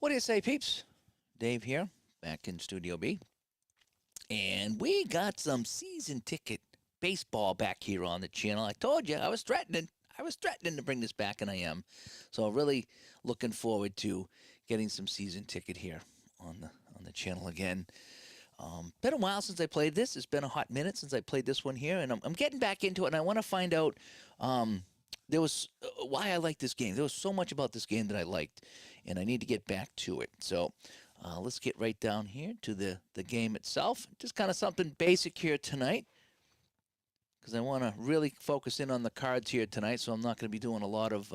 What do you say, peeps? Dave here, back in Studio B. And we got some season ticket baseball back here on the channel. I told you I was threatening. I was threatening to bring this back, and I am. So really looking forward to getting some season ticket here on the channel again. Been a while since I played this. It's been a hot minute since I played this one here, and I'm getting back into it. And I want to find out there was why I like this game. There was so much about this game that I liked, and I need to get back to it. So let's get right down here to the game itself. Just kind of something basic here tonight, because I want to really focus in on the cards here tonight. So I'm not going to be doing a lot of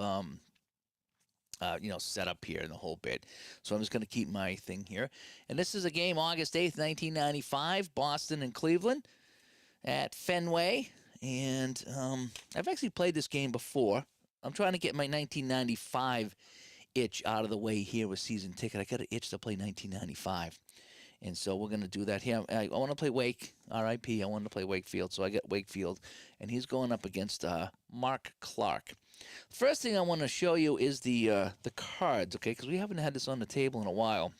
setup here and the whole bit. So I'm just going to keep my thing here. And this is a game August 8th, 1995, Boston and Cleveland at Fenway. And I've actually played this game before. I'm trying to get my 1995 itch out of the way here with season ticket. I got an itch to play 1995. And so we're going to do that here. I want to play Wake, RIP. I wanted to play Wakefield, so I got Wakefield. And he's going up against Mark Clark. First thing I want to show you is the cards, okay, because we haven't had this on the table in a while.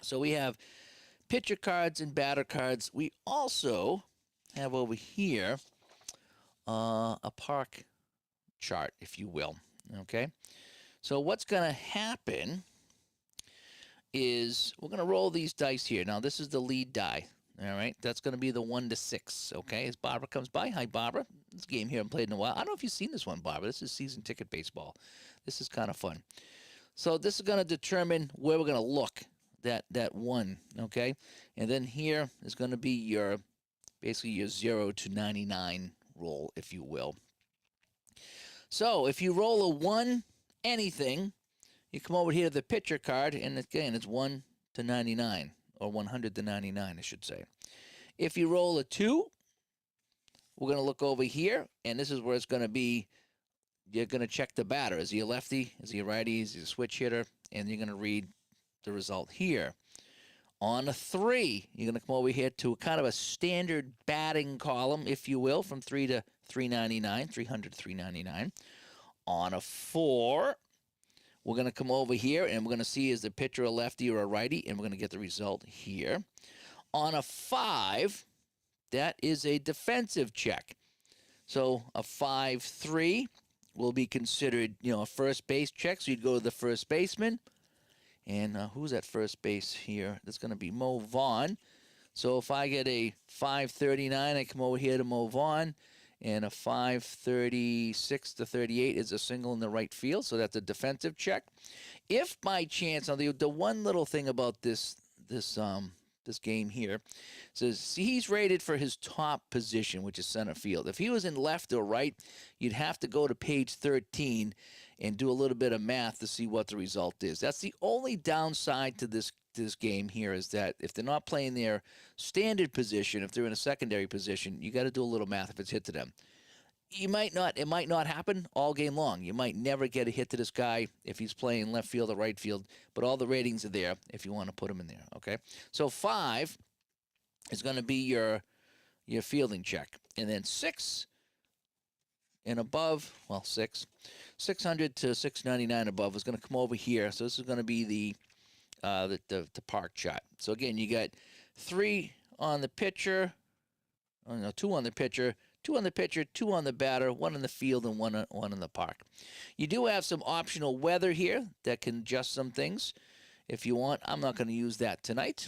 So we have pitcher cards and batter cards. We also have over here a park chart, if you will, okay? So what's going to happen is we're going to roll these dice here. Now, this is the lead die, all right? That's going to be the 1 to 6, okay? As Barbara comes by. Hi, Barbara. This game here I haven't played in a while. I don't know if you've seen this one, Barbara. This is season ticket baseball. This is kind of fun. So this is going to determine where we're going to look, that 1, okay? And then here is going to be your, basically your 0 to 99 roll, if you will. So if you roll a 1 anything, you come over here to the pitcher card, and again, it's 1 to 99, or 100 to 99, I should say. If you roll a 2, we're going to look over here, and this is where it's going to be. You're going to check the batter. Is he a lefty? Is he a righty? Is he a switch hitter? And you're going to read the result here. On a 3, you're going to come over here to kind of a standard batting column, if you will, from 3 to 399, 300 to 399. On a 4, we're going to come over here, and we're going to see is the pitcher a lefty or a righty, and we're going to get the result here. On a 5, that is a defensive check. So a 5-3 will be considered, a first base check. So you'd go to the first baseman. And who's at first base here? That's going to be Mo Vaughn. So if I get a 539, I come over here to Mo Vaughn. And a 536 to 38 is a single in the right field. So that's a defensive check. If by chance, now the one little thing about this game here says, see, he's rated for his top position, which is center field. If he was in left or right, you'd have to go to page 13 and do a little bit of math to see what the result is. That's the only downside to this game here, is that if they're not playing their standard position, if they're in a secondary position, you got to do a little math if it's hit to them. It might not happen all game long. You might never get a hit to this guy if he's playing left field or right field, but all the ratings are there if you want to put him in there, okay? So 5 is going to be your fielding check. And then 6 and above, 600 to 699 above is going to come over here. So this is going to be the park chart. So again, you got 3 on the pitcher, 2 on the pitcher, 2 on the pitcher, 2 on the batter, 1 in the field, and 1 in the park. You do have some optional weather here that can adjust some things if you want. I'm not going to use that tonight.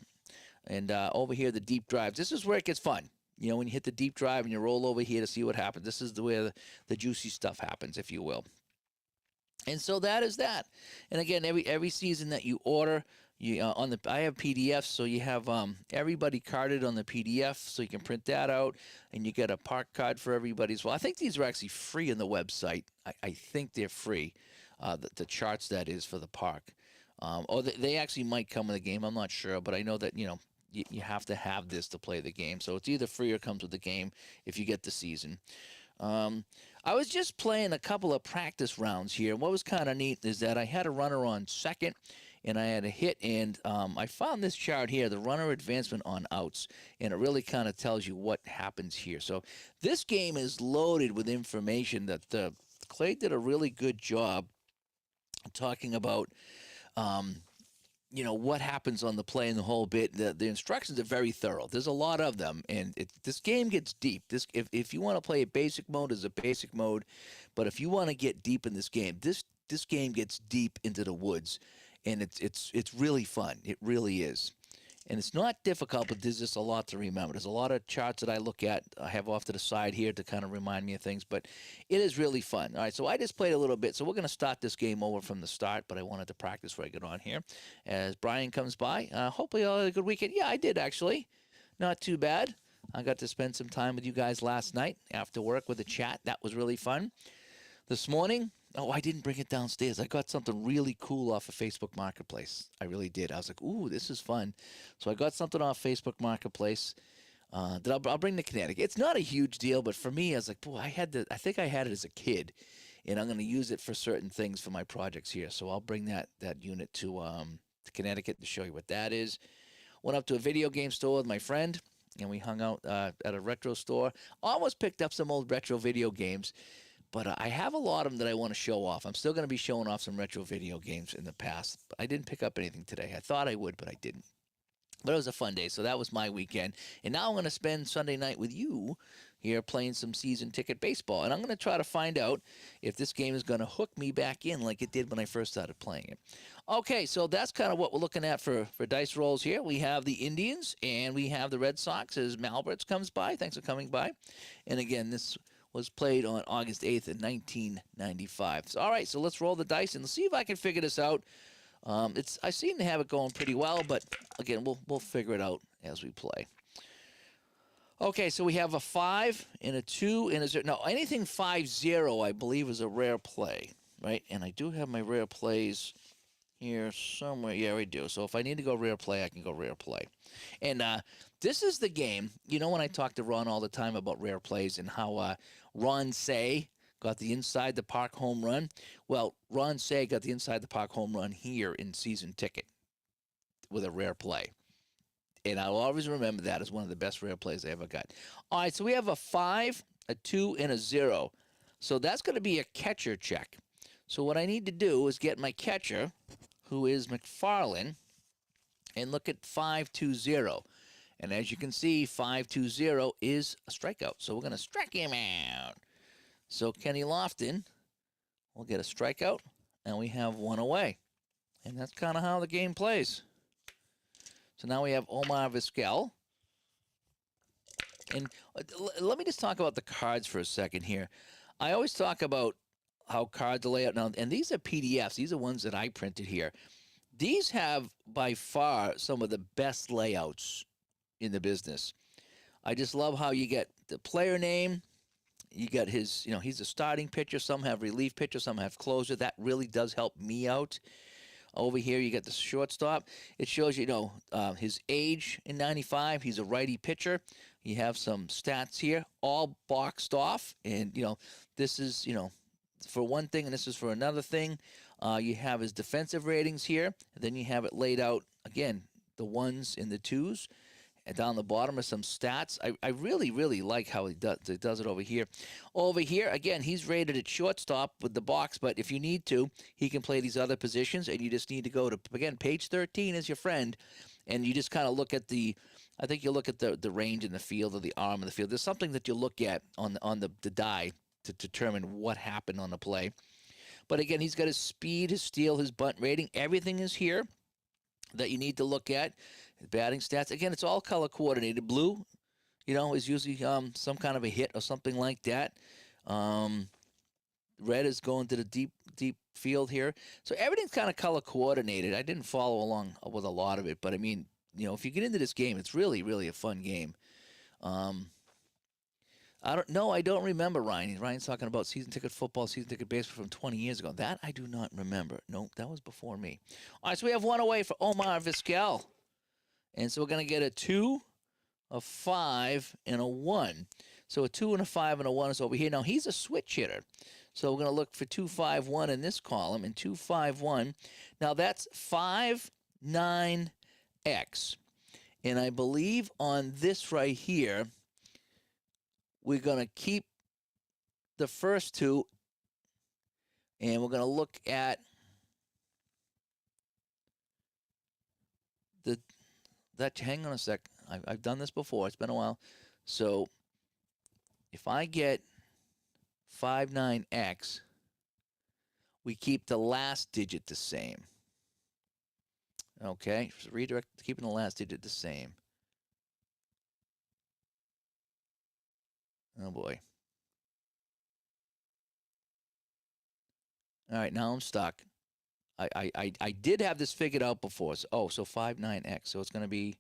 And over here, the deep drives. This is where it gets fun. When you hit the deep drive and you roll over here to see what happens. This is where the juicy stuff happens, if you will. And so that is that. And again, every season that you order, I have PDFs, so you have everybody carded on the PDF, so you can print that out, and you get a park card for everybody as well. I think these are actually free on the website. I think they're free, the charts that is for the park. Or they actually might come with the game. I'm not sure, but I know that you have to have this to play the game. So it's either free or comes with the game if you get the season. I was just playing a couple of practice rounds here. And what was kind of neat is that I had a runner on second, and I had a hit, and I found this chart here, the runner advancement on outs, and it really kind of tells you what happens here. So this game is loaded with information that Clay did a really good job talking about what happens on the play and the whole bit. The instructions are very thorough. There's a lot of them, and this game gets deep. If you want to play a basic mode, is a basic mode, but if you want to get deep in this game gets deep into the woods, and it's really fun. It really is. And it's not difficult, but there's just a lot to remember. There's a lot of charts that I look at. I have off to the side here to kind of remind me of things, but it is really fun. All right, so I just played a little bit. So we're going to start this game over from the start, but I wanted to practice before I get on here. As Brian comes by, hopefully you all had a good weekend. Yeah, I did actually. Not too bad. I got to spend some time with you guys last night after work with a chat. That was really fun. This morning, I didn't bring it downstairs. I got something really cool off of Facebook Marketplace. I really did. I was like, ooh, this is fun. So I got something off Facebook Marketplace that I'll bring to Connecticut. It's not a huge deal, but for me, I was like, boy, I think I had it as a kid, and I'm going to use it for certain things for my projects here. So I'll bring that unit to Connecticut to show you what that is. Went up to a video game store with my friend, and we hung out at a retro store. Almost picked up some old retro video games. But I have a lot of them that I want to show off. I'm still going to be showing off some retro video games in the past. But I didn't pick up anything today. I thought I would, but I didn't. But it was a fun day, so that was my weekend. And now I'm going to spend Sunday night with you here playing some season ticket baseball. And I'm going to try to find out if this game is going to hook me back in like it did when I first started playing it. Okay, so that's kind of what we're looking at for dice rolls here. We have the Indians and we have the Red Sox as Malberts comes by. Thanks for coming by. And again, this was played on August 8th in 1995. So, all right, so let's roll the dice and see if I can figure this out. I seem to have it going pretty well, but again, we'll figure it out as we play. Okay, so we have a 5 and a 2 and a 0. Now, anything 5-0, I believe, is a rare play, right? And I do have my rare plays here somewhere. Yeah, we do. So if I need to go rare play, I can go rare play. And this is the game. You know, when I talk to Ron all the time about rare plays and how Ron Say got the inside the park home run. Well, Ron Say got the inside the park home run here in season ticket with a rare play. And I'll always remember that as one of the best rare plays I ever got. All right, so we have a 5, a 2, and a 0. So that's going to be a catcher check. So what I need to do is get my catcher, who is McFarland, and look at 5-2-0. And as you can see, 5-2-0 is a strikeout. So we're going to strike him out. So Kenny Lofton will get a strikeout, and we have one away. And that's kind of how the game plays. So now we have Omar Vizquel. And let me just talk about the cards for a second here. I always talk about how cards are laid out now, and these are PDFs. These are ones that I printed here. These have by far some of the best layouts in the business. I just love how you get the player name. You got his, he's a starting pitcher. Some have relief pitcher. Some have closer. That really does help me out. Over here, you got the shortstop. It shows you, his age in 95. He's a righty pitcher. You have some stats here, all boxed off. And, this is, for one thing, and this is for another thing. You have his defensive ratings here. And then you have it laid out, again, the ones and the twos. And down the bottom are some stats. I really, really like how he does it over here. Over here, again, he's rated at shortstop with the box, but if you need to, he can play these other positions, and you just need to go to, again, page 13 is your friend, and you just kind of look at I think you look at the range in the field or the arm in the field. There's something that you look at on the die to determine what happened on the play. But again, he's got his speed, his steal, his bunt rating. Everything is here that you need to look at. Batting stats. Again, it's all color coordinated. Blue, is usually some kind of a hit or something like that. Red is going to the deep field here. So everything's kind of color coordinated. I didn't follow along with a lot of it, but I mean, if you get into this game, it's really, really a fun game. I don't remember Ryan. Ryan's talking about season ticket football, season ticket baseball from 20 years ago. That I do not remember. Nope, that was before me. All right, so we have one away for Omar Vizquel. And so we're going to get a 2, a 5, and a 1. So a 2 and a 5 and a 1 is over here. Now, he's a switch hitter. So we're going to look for 2-5-1 in this column and 2-5-1. Now, that's 5-9-X. And I believe on this right here, we're going to keep the first two. And we're going to look at the that hang on a sec. I've done this before. It's been a while. So if I get 59x, we keep the last digit the same. Okay, so redirect, keeping the last digit the same. Oh boy. All right, now I'm stuck. I did have this figured out before. So, so 59x. So it's going to be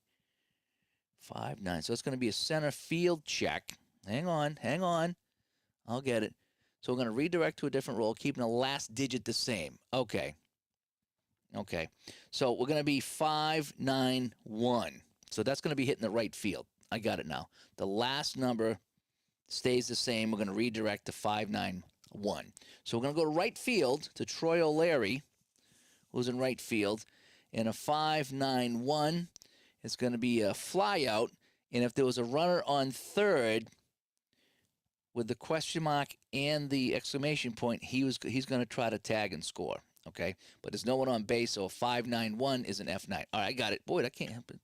59. So it's going to be a center field check. Hang on. I'll get it. So we're going to redirect to a different role, keeping the last digit the same. Okay. So we're going to be 591. So that's going to be hitting the right field. I got it now. The last number stays the same. We're going to redirect to 591. So we're going to go to right field to Troy O'Leary, who's in right field. And a 591 is going to be a fly out. And if there was a runner on third with the question mark and the exclamation point, he's going to try to tag and score. Okay, but there's no one on base, so a 591 is an F9. All right, I got it. Boy, that can't happen.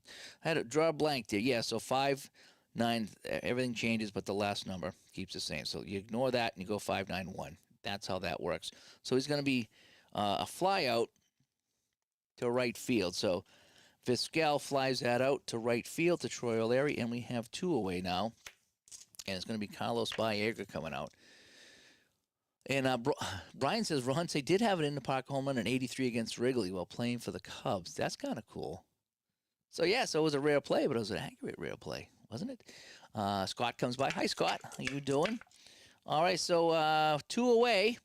I had to draw a blank there. Yeah, so 59, everything changes, but the last number keeps the same. So you ignore that and you go 591. That's how that works. So he's going to be a fly out to right field. So Vizquel flies that out to right field to Troy O'Leary, and we have 2 away now. And it's going to be Carlos Baerga coming out. And Brian says Ronce did have an in-the-park home run in 83 against Wrigley while playing for the Cubs. That's kind of cool. So, yeah, so it was a rare play, but it was an accurate rare play, wasn't it? Scott comes by. Hi, Scott. How you doing? All right, so 2 away.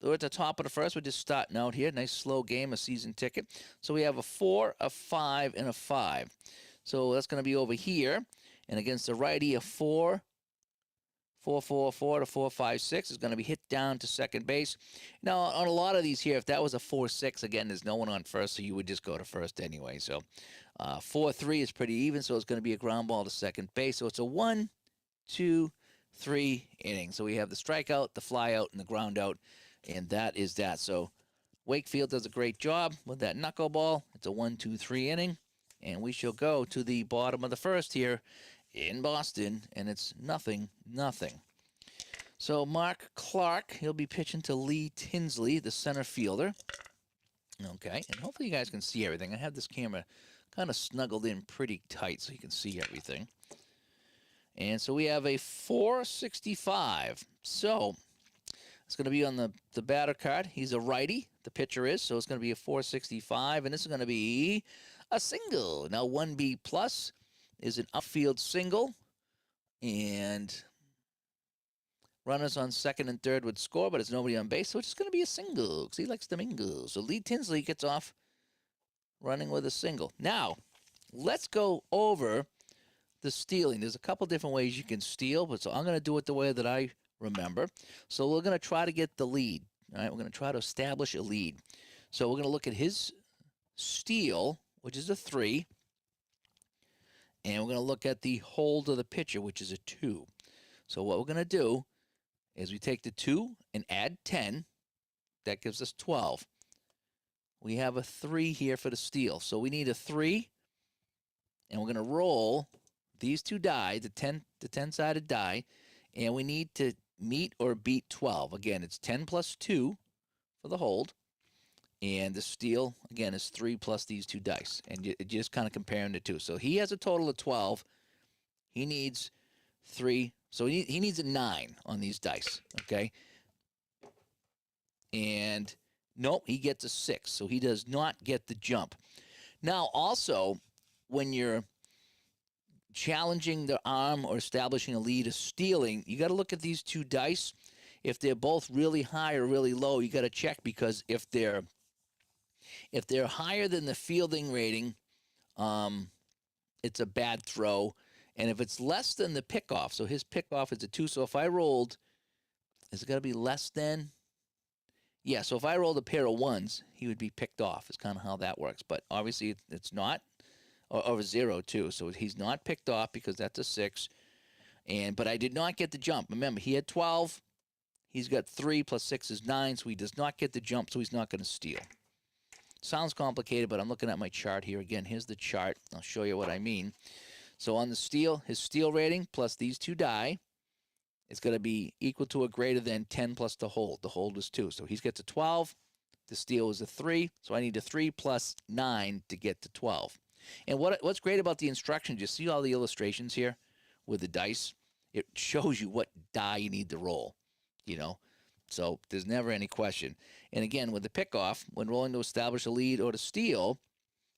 We're at the top of the first. We're just starting out here. Nice slow game, a season ticket. So we have a 4, a 5, and a 5. So that's going to be over here. And against the righty, a 4, 4, 4, 4 to 4, 5, 6 is going to be hit down to second base. Now, on a lot of these here, if that was a 4, 6, again, there's no one on first, so you would just go to first anyway. So 4, 3 is pretty even, so it's going to be a ground ball to second base. So it's a 1, 2, 3 inning. So we have the strikeout, the fly out, and the ground out, and that is that. So Wakefield does a great job with that knuckleball. It's a 1, 2, 3 inning, and we shall go to the bottom of the first here in Boston, and it's 0-0. So Mark Clark, he'll be pitching to Lee Tinsley, the center fielder. Okay, and hopefully you guys can see everything. I have this camera kind of snuggled in pretty tight so you can see everything. And so we have a 465. So it's going to be on the batter card. He's a righty, the pitcher is, so it's going to be a 465, and this is going to be a single. Now 1B plus is an upfield single, and runners on second and third would score, but it's nobody on base, so it's just going to be a single because he likes the mingle. So Lee Tinsley gets off running with a single. Now, let's go over the stealing. There's a couple different ways you can steal, but so I'm going to do it the way that I remember. So we're going to try to get the lead. All right, we're going to try to establish a lead. So we're going to look at his steal, which is a 3. And we're going to look at the hold of the pitcher, which is a 2. So what we're going to do is we take the 2 and add 10. That gives us 12. We have a 3 here for the steal. So we need a 3. And we're going to roll these 2 die, the 10-sided die. And we need to meet or beat 12. Again, it's 10 plus 2 for the hold. And the steal, again, is 3 plus these 2 dice. And you're just kind of comparing the 2. So he has a total of 12. He needs 3. So he needs a 9 on these dice, okay? And nope, he gets a 6. So he does not get the jump. Now, also, when you're challenging the arm or establishing a lead of stealing, you got to look at these 2 dice. If they're both really high or really low, you got to check, because if they're higher than the fielding rating, it's a bad throw. And if it's less than the pickoff, so his pickoff is a 2. So if I rolled, is it going to be less than? Yeah, so if I rolled a pair of 1s, he would be picked off. Is kind of how that works. But obviously it's not, or a 0 too. So he's not picked off because that's a 6. But I did not get the jump. Remember, he had 12. He's got 3 plus 6 is 9, so he does not get the jump, so he's not going to steal. Sounds complicated, but I'm looking at my chart here again. Here's the chart. I'll show you what I mean. So on the steal, his steal rating plus these 2 die is going to be equal to or greater than 10 plus the hold. The hold is 2. So he's gets a 12. The steal is a 3. So I need a 3 plus 9 to get to 12. And what's great about the instructions, you see all the illustrations here with the dice? It shows you what die you need to roll, you know? So there's never any question. And again, with the pickoff, when rolling to establish a lead or to steal,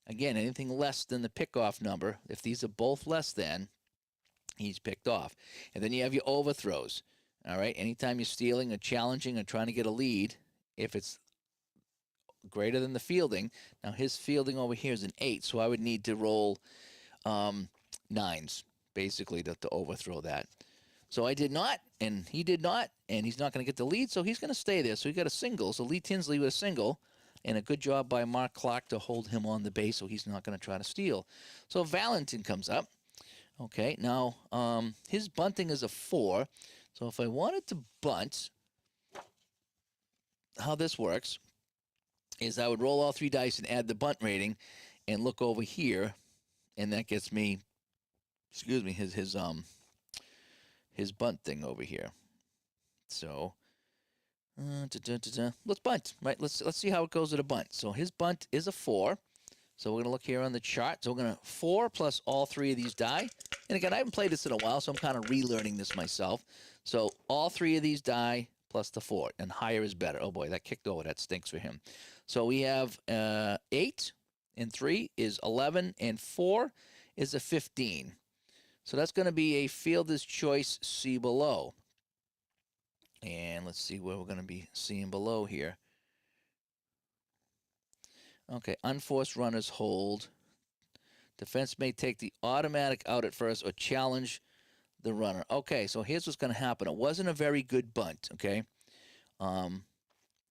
again, anything less than the pickoff number, if these are both less than, he's picked off. And then you have your overthrows. All right, anytime you're stealing or challenging or trying to get a lead, if it's greater than the fielding, now his fielding over here is an 8, so I would need to roll 9s, basically, to overthrow that. So I did not, and he did not, and he's not going to get the lead, so he's going to stay there. So he got a single. So Lee Tinsley with a single, and a good job by Mark Clark to hold him on the base, so he's not going to try to steal. So Valentin comes up. Okay, now his bunting is a 4. So if I wanted to bunt, how this works is I would roll all 3 dice and add the bunt rating, and look over here, and that gets me, excuse me, his bunt thing over here. So let's bunt, right? Let's see how it goes at a bunt. So his bunt is a 4. So we're gonna look here on the chart. So we're gonna 4 plus all 3 of these die. And again, I haven't played this in a while, so I'm kind of relearning this myself. So all 3 of these die plus the 4, and higher is better. Oh boy, that kicked over. That stinks for him. So we have 8, and 3 is 11, and 4 is a 15. So that's going to be a fielder's choice C below. And let's see where we're going to be seeing below here. Okay, unforced runners hold. Defense may take the automatic out at first or challenge the runner. Okay, so here's what's going to happen. It wasn't a very good bunt, okay?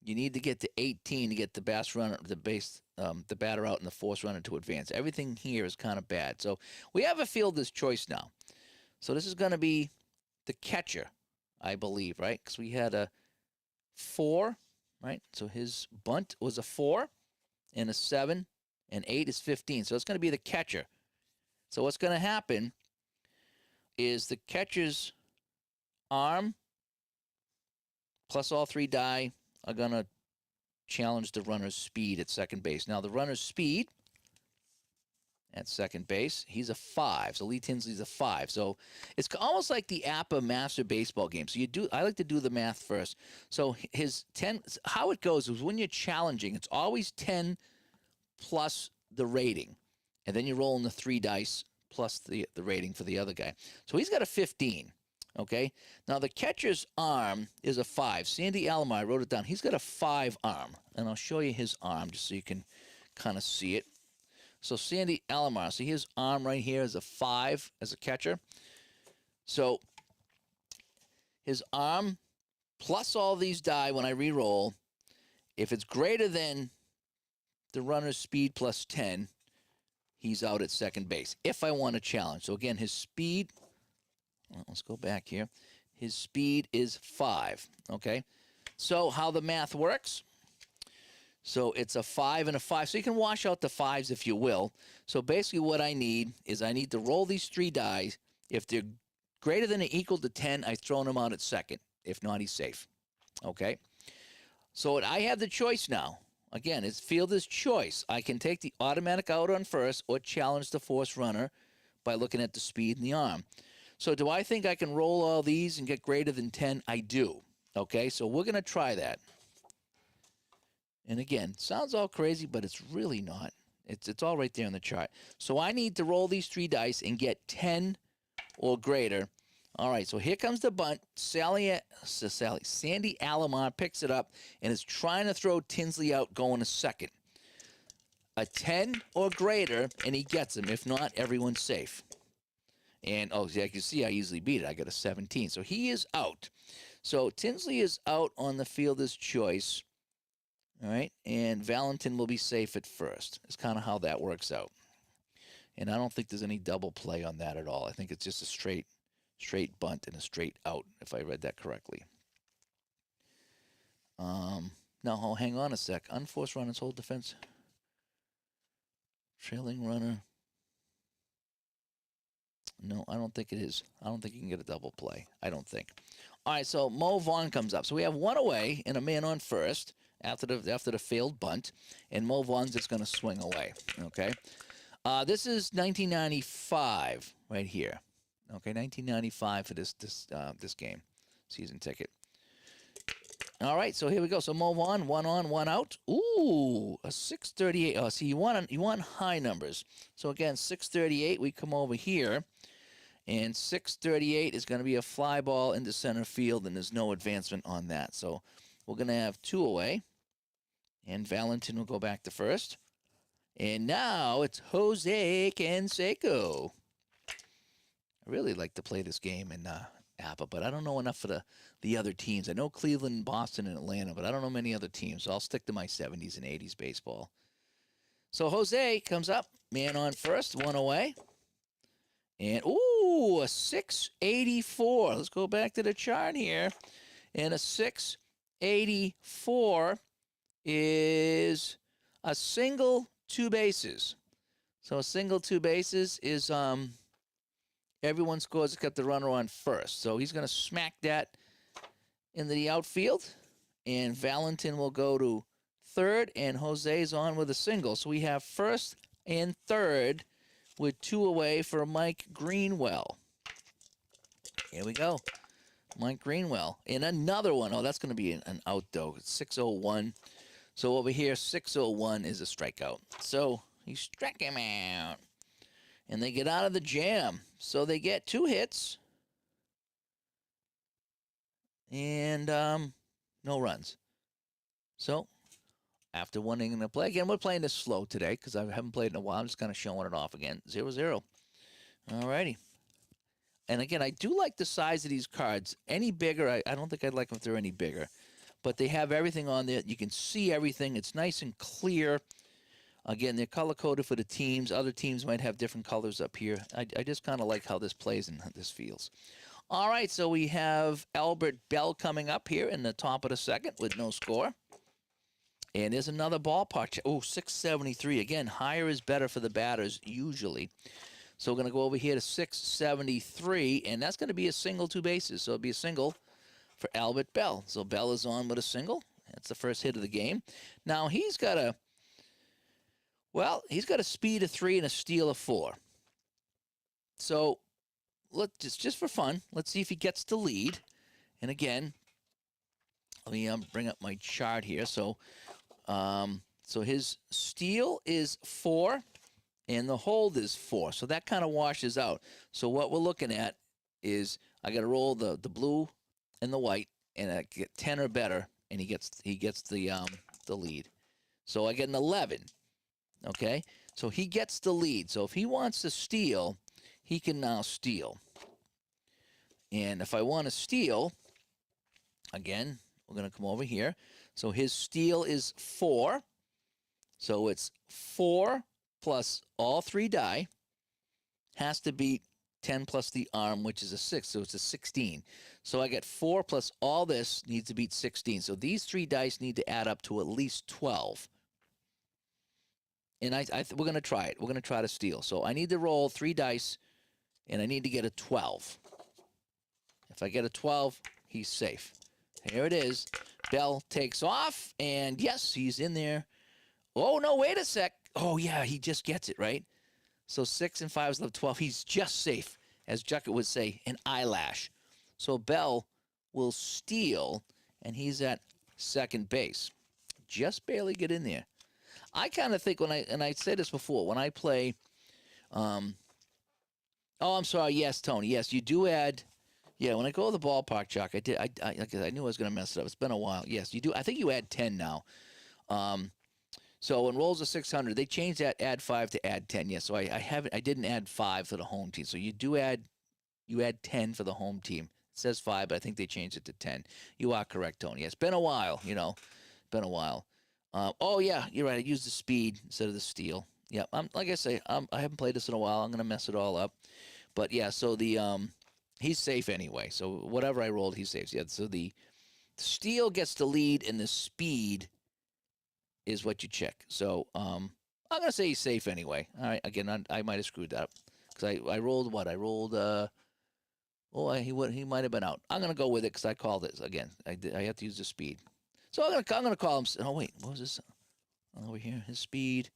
You need to get to 18 to get the base runner, the batter out and the force runner to advance. Everything here is kind of bad. So we have a fielder's choice now. So this is going to be the catcher, I believe, right? Because we had a 4, right? So his bunt was a 4 and a 7, and 8 is 15. So it's going to be the catcher. So what's going to happen is the catcher's arm plus all 3 die are going to challenge the runner's speed at second base. Now, the runner's speed at second base, he's a 5. So Lee Tinsley's a 5. So it's almost like the APA Master Baseball game. So I like to do the math first. So his 10, how it goes is when you're challenging, it's always 10 plus the rating. And then you roll in the 3 dice plus the rating for the other guy. So he's got a 15. Okay, now the catcher's arm is a 5. Sandy Alomar, I wrote it down. He's got a 5 arm, and I'll show you his arm just so you can kind of see it. So Sandy Alomar, see his arm right here is a 5 as a catcher. So his arm plus all these die when I re-roll, if it's greater than the runner's speed plus 10, he's out at second base if I want to challenge. So again, his speed, let's go back here. His speed is 5, okay? So how the math works, so it's a 5 and a 5. So you can wash out the 5s if you will. So basically what I need is I need to roll these 3 dice. If they're greater than or equal to 10, I've thrown him out at second. If not, he's safe, okay? So I have the choice now. Again, it's fielder's choice. I can take the automatic out on first or challenge the force runner by looking at the speed and the arm. So do I think I can roll all these and get greater than 10? I do. Okay, so we're going to try that. And again, sounds all crazy, but it's really not. It's all right there in the chart. So I need to roll these 3 dice and get 10 or greater. All right, so here comes the bunt. Sandy Alomar picks it up and is trying to throw Tinsley out going to second. A 10 or greater, and he gets him. If not, everyone's safe. And, oh, yeah, you can see I easily beat it. I got a 17. So he is out. So Tinsley is out on the fielder's choice. All right. And Valentin will be safe at first. It's kind of how that works out. And I don't think there's any double play on that at all. I think it's just a straight bunt and a straight out, if I read that correctly. Now, hang on a sec. Unforced runners hold defense. Trailing runner. No, I don't think it is. I don't think you can get a double play. I don't think. All right, so Mo Vaughn comes up. So we have one away and a man on first after the failed bunt, and Mo Vaughn's just going to swing away. Okay, this is 1995 right here. Okay, 1995 for this game, season ticket. All right, so here we go. So Mo Vaughn, one on, one out. Ooh, a 638. Oh, see, you want high numbers. So again, 638. We come over here. And 638 is going to be a fly ball into center field, and there's no advancement on that. So we're going to have two away. And Valentin will go back to first. And now it's Jose Canseco. I really like to play this game in APBA, but I don't know enough for the other teams. I know Cleveland, Boston, and Atlanta, but I don't know many other teams. So I'll stick to my 70s and 80s baseball. So Jose comes up, man on first, one away. And, ooh, a 684. Let's go back to the chart here. And a 684 is a single, two bases. So a single, two bases is everyone scores except the runner on first. So he's going to smack that into the outfield. And Valentin will go to third, and Jose's on with a single. So we have first and third with two away for Mike Greenwell. Here we go. Mike Greenwell. And another one. Oh, that's going to be an out, though. It's 601. So over here, 601 is a strikeout. So he struck him out. And they get out of the jam. So they get two hits. And no runs. So after one inning to play, again, we're playing this slow today because I haven't played in a while. I'm just kind of showing it off again. 0-0. All righty. And again, I do like the size of these cards. Any bigger, I don't think I'd like them if they're any bigger. But they have everything on there. You can see everything. It's nice and clear. Again, they're color-coded for the teams. Other teams might have different colors up here. I just kind of like how this plays and how this feels. All right, so we have Albert Bell coming up here in the top of the second with no score. And there's another ballpark. Oh, 673. Again, higher is better for the batters usually. So we're going to go over here to 673, and that's going to be a single, two bases. So it'll be a single for Albert Bell. So Bell is on with a single. That's the first hit of the game. Now he's got a speed of 3 and a steal of 4. So let's just for fun, let's see if he gets the lead. And again, let me bring up my chart here. So his steal is 4, and the hold is 4. So that kind of washes out. So what we're looking at is I got to roll the blue and the white, and I get 10 or better, and he gets the lead. So I get an 11. Okay, so he gets the lead. So if he wants to steal, he can now steal. And if I want to steal, again, we're going to come over here. So his steal is 4. So it's 4 plus all 3 die has to beat 10 plus the arm, which is a 6. So it's a 16. So I get 4 plus all this needs to beat 16. So these 3 dice need to add up to at least 12. And we're going to try it. We're going to try to steal. So I need to roll 3 dice, and I need to get a 12. If I get a 12, he's safe. Here it is. Bell takes off, and yes, he's in there. Oh, no, wait a sec. Oh, yeah, he just gets it, right? So 6 and 5 is left 12. He's just safe, as Juckett would say, an eyelash. So Bell will steal, and he's at second base. Just barely get in there. I kind of think and I said this before, when I play, oh, I'm sorry, yes, Tony, yes, you do add, yeah, when I go to the ballpark, Chuck, I knew I was going to mess it up. It's been a while. Yes, you do. I think you add 10 now. So when rolls are 600, they changed that add 5 to add 10. Yes, so I didn't add 5 for the home team. So you add 10 for the home team. It says 5, but I think they changed it to 10. You are correct, Tony. It's been a while, been a while. Oh yeah, you're right. I used the speed instead of the steal. Yeah, like I say, I haven't played this in a while. I'm gonna mess it all up. But yeah, so the he's safe anyway. So whatever I rolled, he's safe. Yeah, so the steal gets the lead, and the speed is what you check. So I'm gonna say he's safe anyway. All right. Again, I might have screwed that up because I rolled what? I rolled. He might have been out. I'm gonna go with it because I called it again. I have to use the speed. So I'm gonna call him. Oh wait, what was this? Over here, his speed.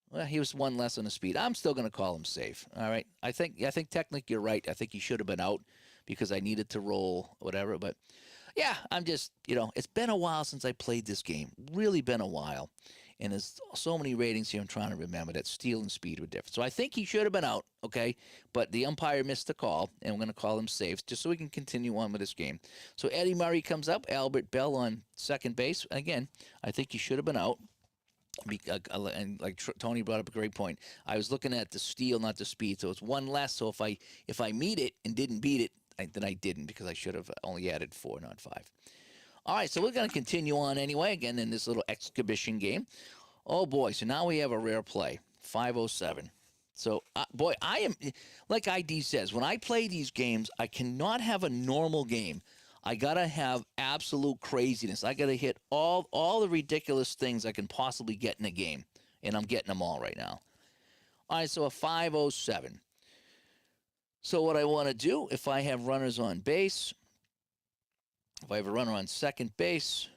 Well, he was one less on the speed. I'm still gonna call him safe. All right. I think technically you're right. I think he should have been out because I needed to roll whatever. But yeah, I'm just it's been a while since I played this game. Really been a while. And there's so many ratings here I'm trying to remember that steel and speed were different. So I think he should have been out, okay? But the umpire missed the call, and we're going to call him safe just so we can continue on with this game. So Eddie Murray comes up, Albert Bell on second base. Again, I think he should have been out. And like Tony brought up a great point. I was looking at the steal, not the speed. So it's one less. So if I meet it and didn't beat it, then I didn't because I should have only added 4, not 5. All right, so we're going to continue on anyway, again, in this little exhibition game. Oh, boy, so now we have a rare play, 507. So, boy, I am, like ID says, when I play these games, I cannot have a normal game. I got to have absolute craziness. I got to hit all the ridiculous things I can possibly get in a game, and I'm getting them all right now. All right, so a 507. So what I want to do, if I have runners on base, if I have a runner on second base,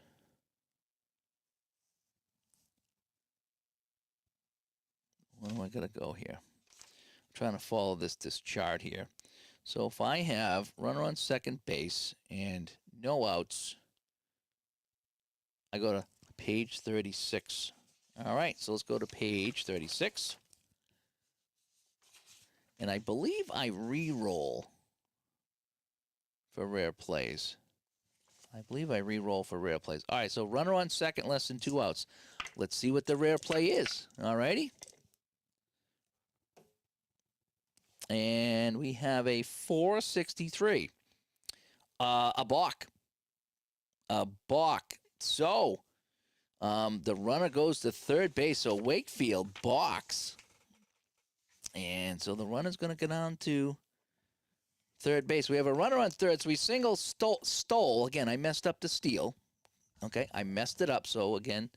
where am I going to go here? I'm trying to follow this chart here. So if I have runner on second base and no outs, I go to page 36. All right, so let's go to page 36. And I believe I re-roll for rare plays. I believe I re-roll for rare plays. All right, so runner on second, less than 2 outs. Let's see what the rare play is. All righty. And we have a 463. A balk. A balk. So the runner goes to third base. So Wakefield balks. And so the runner's going to go down to third base. We have a runner on third. So we single stole. Again, I messed up the steal. Okay, I messed it up. So again,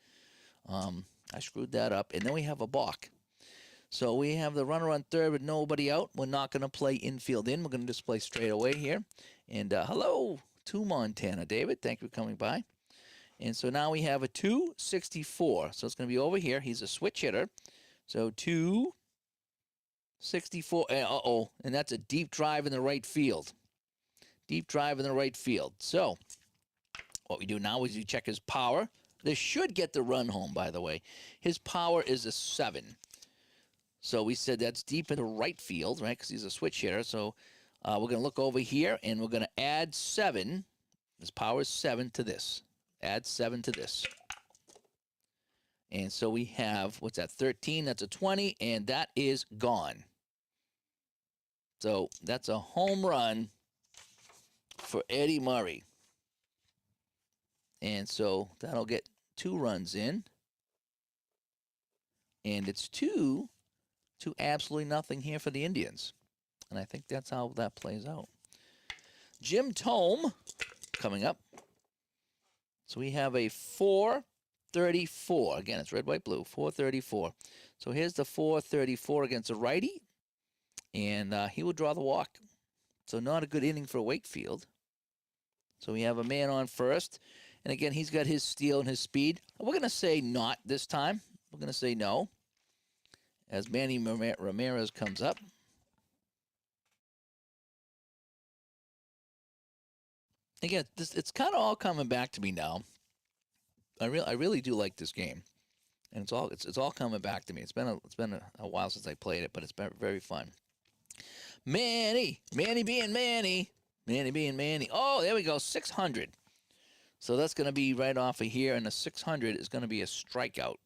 I screwed that up. And then we have a balk. So we have the runner on third with nobody out. We're not going to play infield in. We're going to just play straight away here. And hello to Montana, David. Thank you for coming by. And so now we have a 264. So it's going to be over here. He's a switch hitter. So 264. Uh-oh. And that's a deep drive in the right field. Deep drive in the right field. So what we do now is we check his power. This should get the run home, by the way. His power is a 7. So we said that's deep in the right field, right, because he's a switch hitter. So we're going to look over here, and we're going to add 7. His power is 7 to this. Add 7 to this. And so we have, what's that, 13? That's a 20, and that is gone. So that's a home run for Eddie Murray. And so that'll get 2 runs in. And it's 2 to absolutely nothing here for the Indians. And I think that's how that plays out. Jim Thome coming up. So we have a 434. Again, it's red, white, blue. 434. So here's the 434 against a righty. And he will draw the walk. So not a good inning for Wakefield. So we have a man on first. And again, he's got his steal and his speed. We're going to say not this time. We're going to say no. As Manny Ramirez comes up. Again, it's kind of all coming back to me now. I really do like this game, and it's all coming back to me. It's been a while since I played it, but it's been very fun. Manny being Manny. Oh, there we go, 600. So that's going to be right off of here, and the 600 is going to be a strikeout.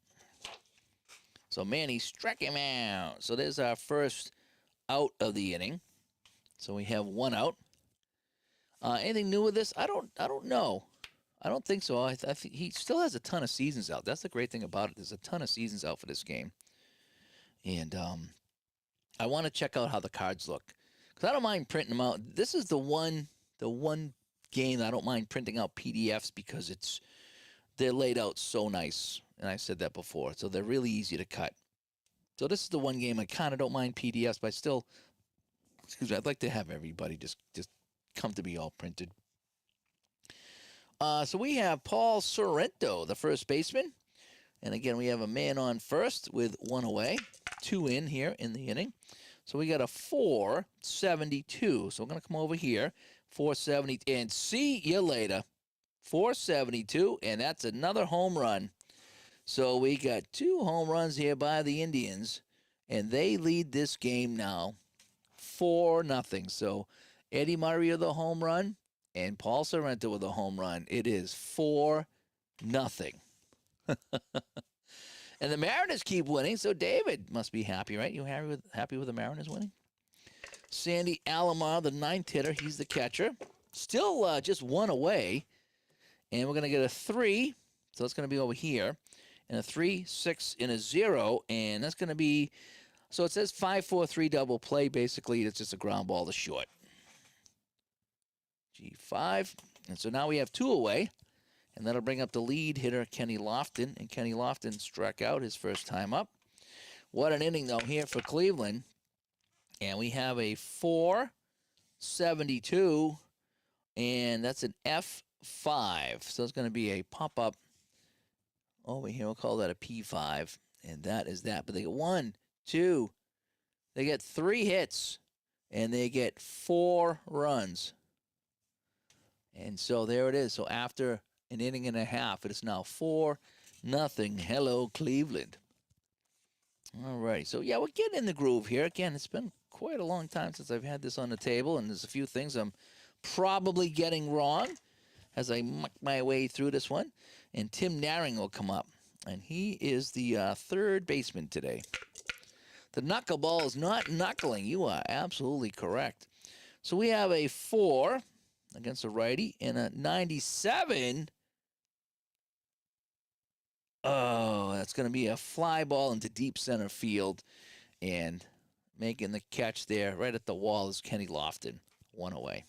So Manny struck him out. So there's our first out of the inning. So we have 1 out. Anything new with this? I don't know. I don't think so. I think he still has a ton of seasons out. That's the great thing about it. There's a ton of seasons out for this game. And I want to check out how the cards look. Because I don't mind printing them out. This is the one game that I don't mind printing out PDFs because they're laid out so nice. And I said that before. So they're really easy to cut. So this is the one game I kind of don't mind PDFs, but I still, excuse me, I'd like to have everybody just come to be all printed. So we have Paul Sorrento, the first baseman. And again, we have a man on first with one away, 2 in here in the inning. So we got a 472. So we're going to come over here, 470, and see you later. 472, and that's another home run. So we got 2 home runs here by the Indians, and they lead this game now 4-0. So Eddie Murray with a home run and Paul Sorrento with a home run. It is 4-0. And the Mariners keep winning, so David must be happy, right? You happy with the Mariners winning? Sandy Alomar, the 9th hitter, he's the catcher. Still just 1 away. And we're going to get a 3, so that's going to be over here. And a 3, 6, and a 0. And that's going to be, so it says 5-4-3 double play. Basically, it's just a ground ball to short. G5. And so now we have 2 away. And that'll bring up the lead hitter, Kenny Lofton. And Kenny Lofton struck out his first time up. What an inning, though, here for Cleveland. And we have a 472. And that's an F5. So it's going to be a pop-up over here. We'll call that a P5. And that is that. But they get 1, 2. They get 3 hits. And they get 4 runs. And so there it is. So after an inning and a half, it is now 4-0. Hello, Cleveland. All right. So, yeah, we're getting in the groove here. Again, it's been quite a long time since I've had this on the table, and there's a few things I'm probably getting wrong as I muck my way through this one. And Tim Naring will come up, and he is the 3rd baseman today. The knuckleball is not knuckling. You are absolutely correct. So we have a 4 against a righty and a 97. Oh, that's going to be a fly ball into deep center field. And making the catch there right at the wall is Kenny Lofton. 1 away.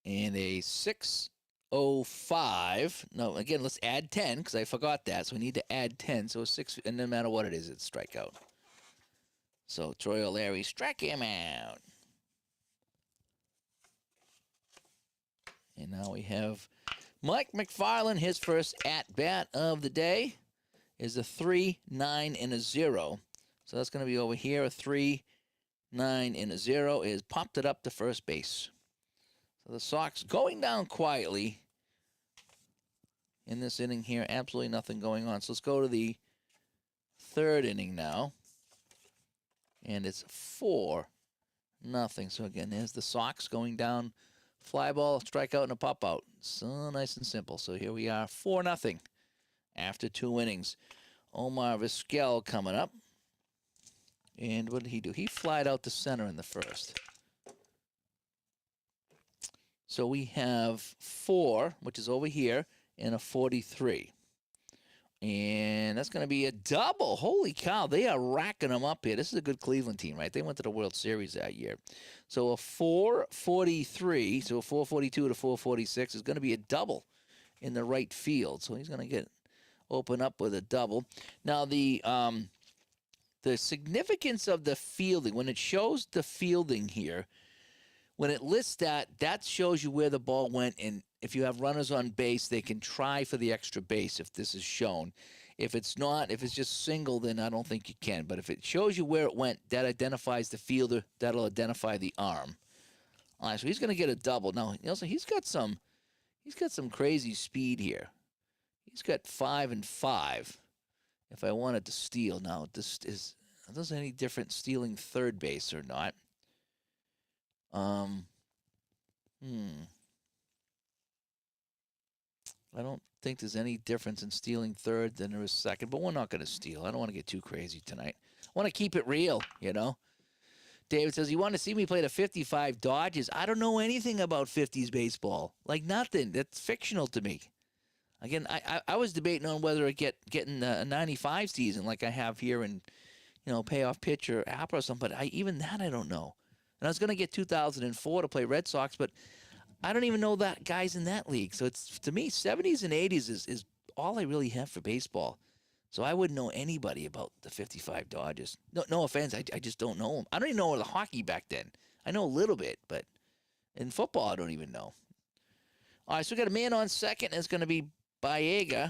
And a 605. No, again, let's add 10 because I forgot that. So we need to add 10. So a 6, and no matter what it is, it's strikeout. So Troy O'Leary struck him out. And now we have Mike McFarland. His first at-bat of the day is a 3, 9, and a 0. So that's going to be over here. A 3, 9, and a 0 is popped it up to first base. So the Sox going down quietly in this inning here. Absolutely nothing going on. So let's go to the 3rd inning now. And it's 4-0. So again, there's the Sox going down. Fly ball, strikeout, and a pop out. So nice and simple. So here we are, 4-0 after 2 innings. Omar Vizquel coming up. And what did he do? He flied out to center in the first. So we have 4, which is over here, and a 43. And that's going to be a double. Holy cow, they are racking them up here. This is a good Cleveland team, right? They went to the World Series that year. So a 443, so a 442 to 446 is going to be a double in the right field. So he's going to open up with a double. Now, the significance of the fielding, when it shows the fielding here, when it lists that shows you where the ball went, and if you have runners on base, they can try for the extra base if this is shown. If it's not, if it's just single, then I don't think you can. But if it shows you where it went, that identifies the fielder. That'll identify the arm. All right, so he's going to get a double. Now, Nelson, he's got some crazy speed here. He's got 5 and 5. If I wanted to steal, now this is any different stealing third base or not? I don't think there's any difference in stealing third than there is second, but we're not going to steal. I don't want to get too crazy tonight. I want to keep it real, you know. David says, you want to see me play the 55 Dodgers? I don't know anything about 50s baseball. Like nothing. That's fictional to me. Again, I was debating on whether I getting a 95 season like I have here and, payoff pitch or app or something, but even that I don't know. And I was going to get 2004 to play Red Sox, but I don't even know that guys in that league. So it's to me, 70s and 80s is all I really have for baseball. So I wouldn't know anybody about the 55 Dodgers. No offense, I just don't know them. I don't even know the hockey back then. I know a little bit, but in football, I don't even know. All right, so we got a man on second. And it's going to be Baerga,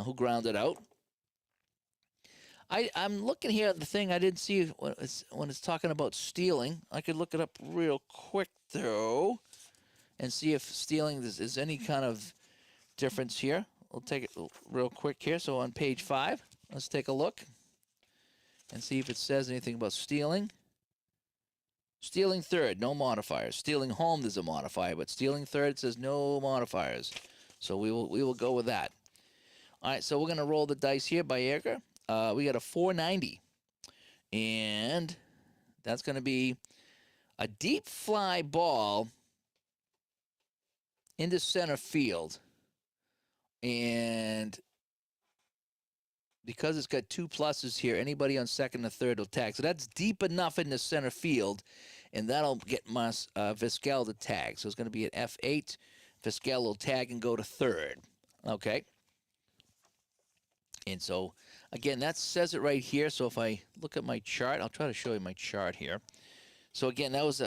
who grounded out. I'm looking here at the thing. I didn't see when it's talking about stealing. I could look it up real quick, though, and see if stealing is any kind of difference here. We'll take it real quick here. So on page 5, let's take a look and see if it says anything about stealing. Stealing third, no modifiers. Stealing home, there's a modifier, but stealing third, it says no modifiers. So we will go with that. All right, so we're going to roll the dice here by Baerga. We got a 490, and that's going to be a deep fly ball into center field. And because it's got 2 pluses here, anybody on second or third will tag. So that's deep enough in the center field, and that'll get Vizquel to tag. So it's going to be an F8. Vizquel will tag and go to third. Okay. And so, again, that says it right here. So if I look at my chart, I'll try to show you my chart here. So, again, that was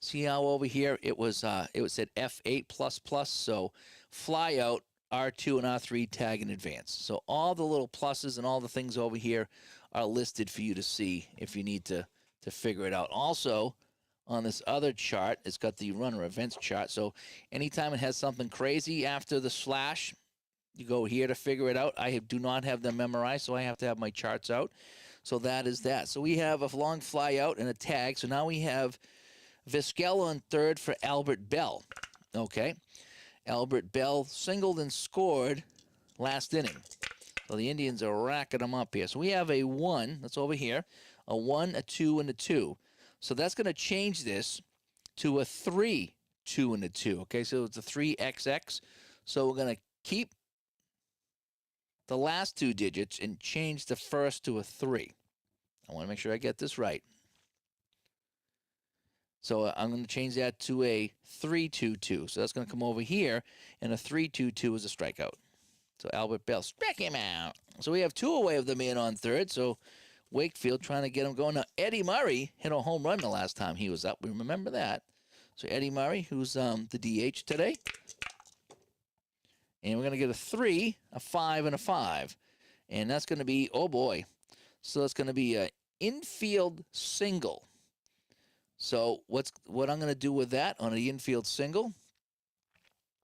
see how over here it said F8++. So fly out, R2 and R3 tag in advance. So all the little pluses and all the things over here are listed for you to see if you need to figure it out. Also, on this other chart, it's got the runner events chart. So anytime it has something crazy after the slash, you go here to figure it out. I do not have them memorized, so I have to have my charts out. So that is that. So we have a long fly out and a tag. So now we have Vizquel on third for Albert Bell. Okay. Albert Bell singled and scored last inning. So the Indians are racking them up here. So we have a 1, that's over here, a 1, a 2, and a 2. So that's going to change this to a 3, 2, and a 2. Okay, so it's a 3XX. So we're going to keep the last 2 digits and change the first to a 3. I want to make sure I get this right. So I'm going to change that to a 3-2-2. So that's going to come over here, and a 3-2-2 is a strikeout. So Albert Bell struck him out. So we have 2 away of the man on third. So Wakefield trying to get him going. Now, Eddie Murray hit a home run the last time he was up. We remember that. So Eddie Murray, who's the DH today. And we're going to get a 3, a 5, and a 5. And that's going to be, oh boy. So it's going to be an infield single. So what I'm going to do with that on an infield single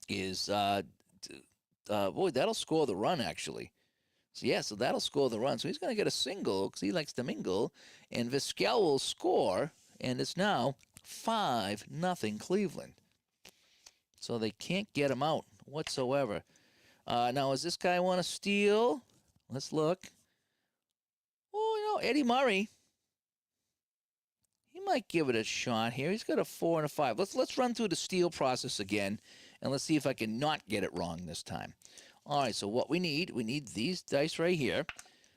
is, boy, that'll score the run, actually. So, yeah, so that'll score the run. So he's going to get a single because he likes to mingle. And Vizquel will score, and it's now 5-0 Cleveland. So they can't get him out whatsoever. Now, does this guy want to steal? Let's look. Oh, Eddie Murray. He might give it a shot here. He's got a 4 and a 5. Let's run through the steal process again, and let's see if I can not get it wrong this time. All right, so what we need these dice right here.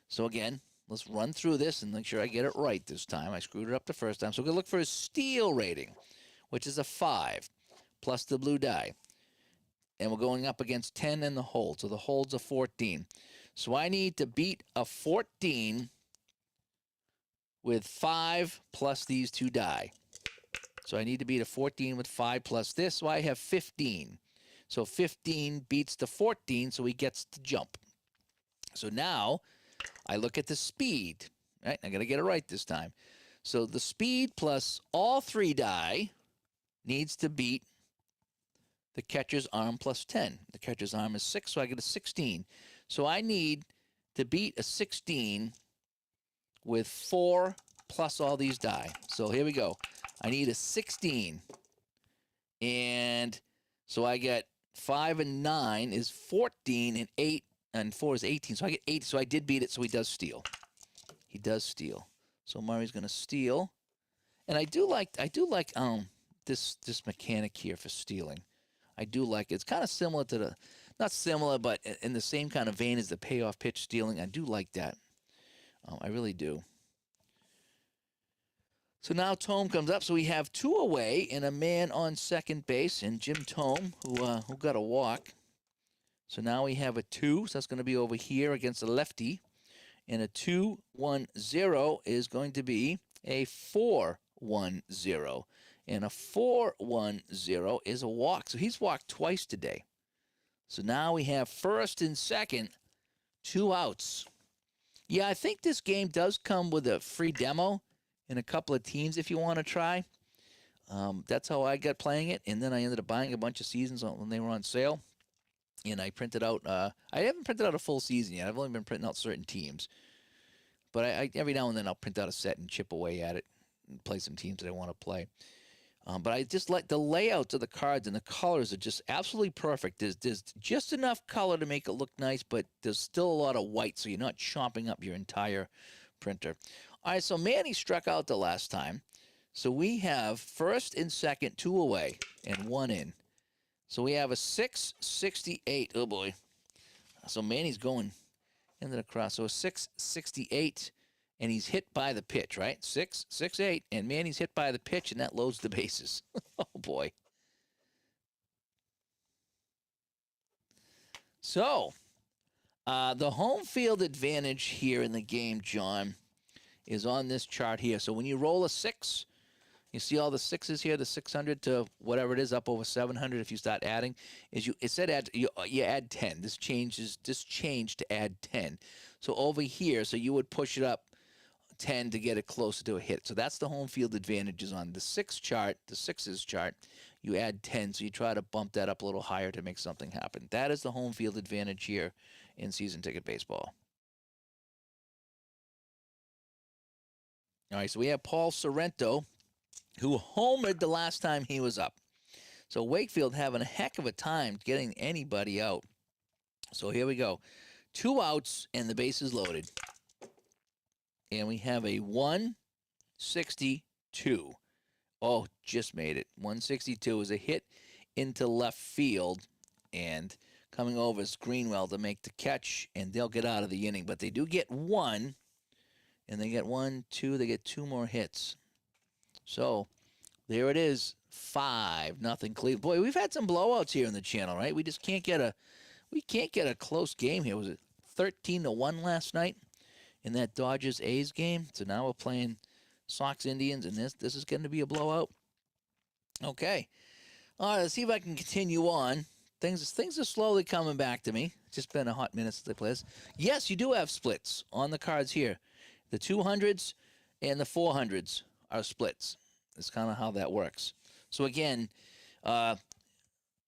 So again, let's run through this and make sure I get it right this time. I screwed it up the first time. So we're going to look for his steal rating, which is a 5, plus the blue die. And we're going up against 10 in the hold. So the hold's a 14. So I need to beat a 14 with 5 plus these 2 die. So I need to beat a 14 with 5 plus this. So I have 15. So 15 beats the 14, so he gets to jump. So now I look at the speed. Right? I got to get it right this time. So the speed plus all 3 die needs to beat the catcher's arm plus 10. The catcher's arm is 6, so I get a 16. So I need to beat a 16 with 4 plus all these die. So here we go. I need a 16. And so I get 5 and 9 is 14, and 8 and 4 is 18. So I get 8. So I did beat it, so he does steal. He does steal. So Murray's going to steal. And I do like this mechanic here for stealing. I do like it. It's kind of similar to the, not similar, but in the same kind of vein as the payoff pitch stealing. I do like that. I really do. So now Tome comes up. So we have 2 away and a man on second base, and Jim Tome, who got a walk. So now we have a 2. So that's going to be over here against a lefty. And a 2-1-0 is going to be a 4-1-0. And a 4-1-0 is a walk. So he's walked twice today. So now we have first and second, 2 outs. Yeah, I think this game does come with a free demo and a couple of teams if you want to try. That's how I got playing it. And then I ended up buying a bunch of seasons when they were on sale. And I printed out, I haven't printed out a full season yet. I've only been printing out certain teams. But I every now and then I'll print out a set and chip away at it and play some teams that I want to play. But I just like the layouts of the cards, and the colors are just absolutely perfect. There's just enough color to make it look nice, but there's still a lot of white, so you're not chomping up your entire printer. All right, so Manny struck out the last time. So we have first and second, 2 away, and 1 in. So we have a 668. Oh, boy. So Manny's going into the cross. So a 668. And he's hit by the pitch, right? 6-6-8, and Manny's hit by the pitch, and that loads the bases. Oh, boy. So, the home field advantage here in the game, John, is on this chart here. So when you roll a 6, you see all the 6s here, the 600 to whatever it is, up over 700 if you start adding. It said you add 10. This changed to add 10. So over here, so you would push it up 10 to get it closer to a hit. So that's the home field advantages on the 6 chart, the 6s chart. You add 10, so you try to bump that up a little higher to make something happen. That is the home field advantage here in season ticket baseball. All right, so we have Paul Sorrento, who homered the last time he was up. So Wakefield having a heck of a time getting anybody out. So here we go. 2 outs, and the base is loaded. And we have a 162. Oh, just made it. 162 is a hit into left field. And coming over is Greenwell to make the catch. And they'll get out of the inning. But they do get 1. And they get 1, 2. They get 2 more hits. So there it is. 5-0 Cleveland. Boy, we've had some blowouts here in the channel, right? We just can't get a close game here. Was it 13-1 last night in that Dodgers-A's game? So now we're playing Sox-Indians, and this is going to be a blowout. Okay. All right, let's see if I can continue on. Things are slowly coming back to me. It's just been a hot minute since I played this. Yes, you do have splits on the cards here. The 200s and the 400s are splits. That's kind of how that works. So again,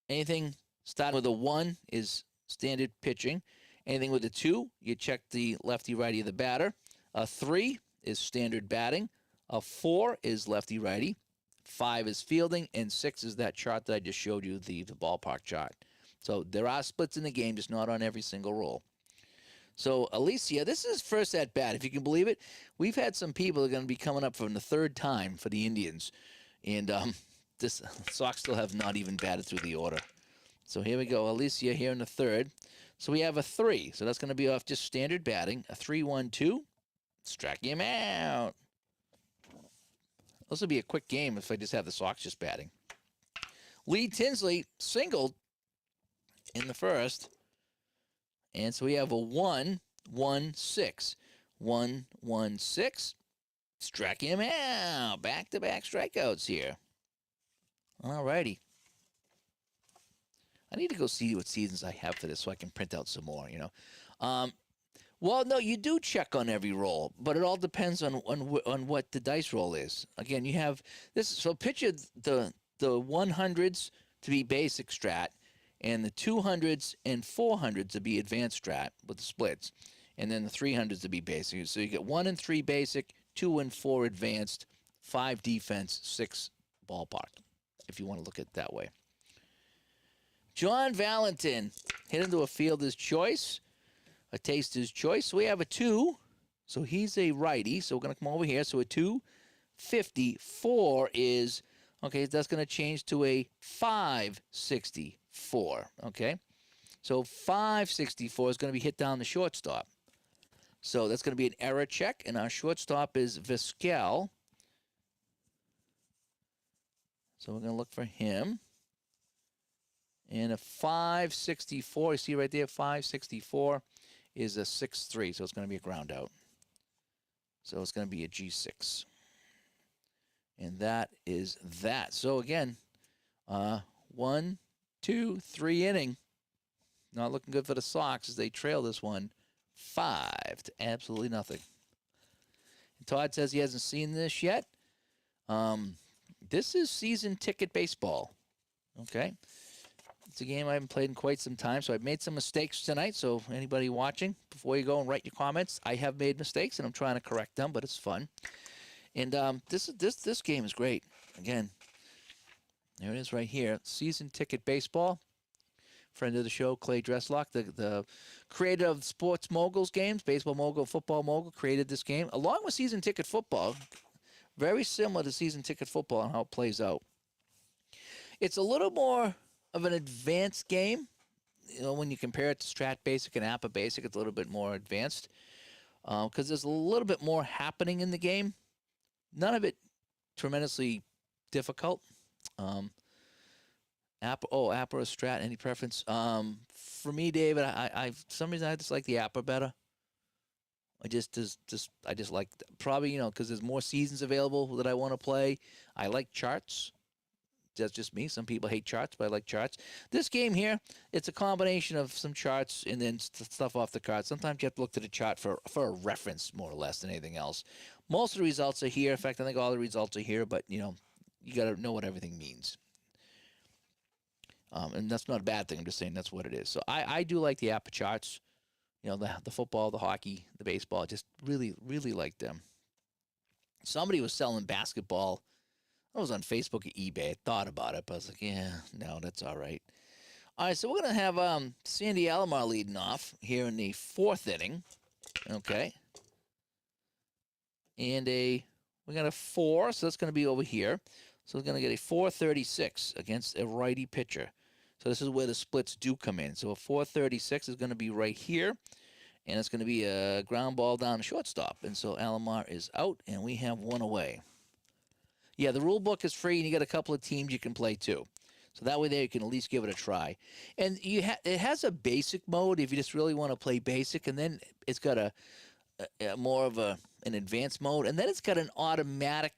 anything starting with a 1 is standard pitching. Anything with a 2, you check the lefty-righty of the batter. A 3 is standard batting. A 4 is lefty-righty. 5 is fielding, and 6 is that chart that I just showed you, the ballpark chart. So there are splits in the game, just not on every single roll. So Alicia, this is first at bat, if you can believe it. We've had some people that are going to be coming up from the 3rd time for the Indians, and this Sox still have not even batted through the order. So here we go, Alicia here in the 3rd. So we have a 3, so that's going to be off just standard batting. A 3-1-2, strike him out. This will be a quick game if I just have the Sox just batting. Lee Tinsley singled in the 1st. And so we have a 1-1-6. 1-1-6. Strike him out. Back-to-back strikeouts here. All righty. I need to go see what seasons I have for this so I can print out some more, you know. Well, no, you do check on every roll, but it all depends on what the dice roll is. Again, you have this. So picture the 100s to be basic strat, and the 200s and 400s to be advanced strat with the splits, and then the 300s to be basic. So you get 1 and 3 basic, 2 and 4 advanced, 5 defense, 6 ballpark, if you want to look at it that way. John Valentin hit into a fielder's choice, a taster's choice. So we have a 2. So he's a righty. So we're going to come over here. So a 254 is, okay, that's going to change to a 564. Okay. So 564 is going to be hit down the shortstop. So that's going to be an error check. And our shortstop is Vizquel. So we're going to look for him. And a 564, you see right there, 564 is a 6-3, so it's going to be a ground out. So it's going to be a G6. And that is that. So again, 1, 2, 3 inning. Not looking good for the Sox as they trail this one 5 to absolutely nothing. And Todd says he hasn't seen this yet. This is season ticket baseball. Okay. It's a game I haven't played in quite some time, so I've made some mistakes tonight. So anybody watching, before you go and write your comments, I have made mistakes, and I'm trying to correct them, but it's fun. And this game is great. Again, there it is right here. Season ticket baseball. Friend of the show, Clay Dresslock, the creator of Sports Moguls games, Baseball Mogul, Football Mogul, created this game, along with season ticket football. Very similar to season ticket football and how it plays out. It's a little more of an advanced game. You know, when you compare it to Strat Basic and APA Basic, it's a little bit more advanced because there's a little bit more happening in the game. None of it tremendously difficult. APA or Strat, any preference? For me, David, I for some reason I just like the APA better. I just like probably, you know, because there's more seasons available that I want to play. I like charts. That's just me. Some people hate charts, but I like charts. This game here, it's a combination of some charts and then stuff off the card. Sometimes you have to look to the chart for a reference, more or less, than anything else. Most of the results are here. In fact, I think all the results are here, but, you know, you got to know what everything means. And that's not a bad thing. I'm just saying that's what it is. So I do like the APA charts. You know, the football, the hockey, the baseball. Just really, really like them. Somebody was selling basketball. I was on Facebook or eBay. I thought about it, but I was like, yeah, no, that's all right. All right, so we're going to have Sandy Alomar leading off here in the 4th inning. Okay. And we got a 4, so that's going to be over here. So we're going to get a 436 against a righty pitcher. So this is where the splits do come in. So a 436 is going to be right here, and it's going to be a ground ball down the shortstop. And so Alomar is out, and we have one away. Yeah, the rule book is free, and you got a couple of teams you can play too. So that way there you can at least give it a try. And it has a basic mode if you just really want to play basic, and then it's got a more of an advanced mode, and then it's got an automatic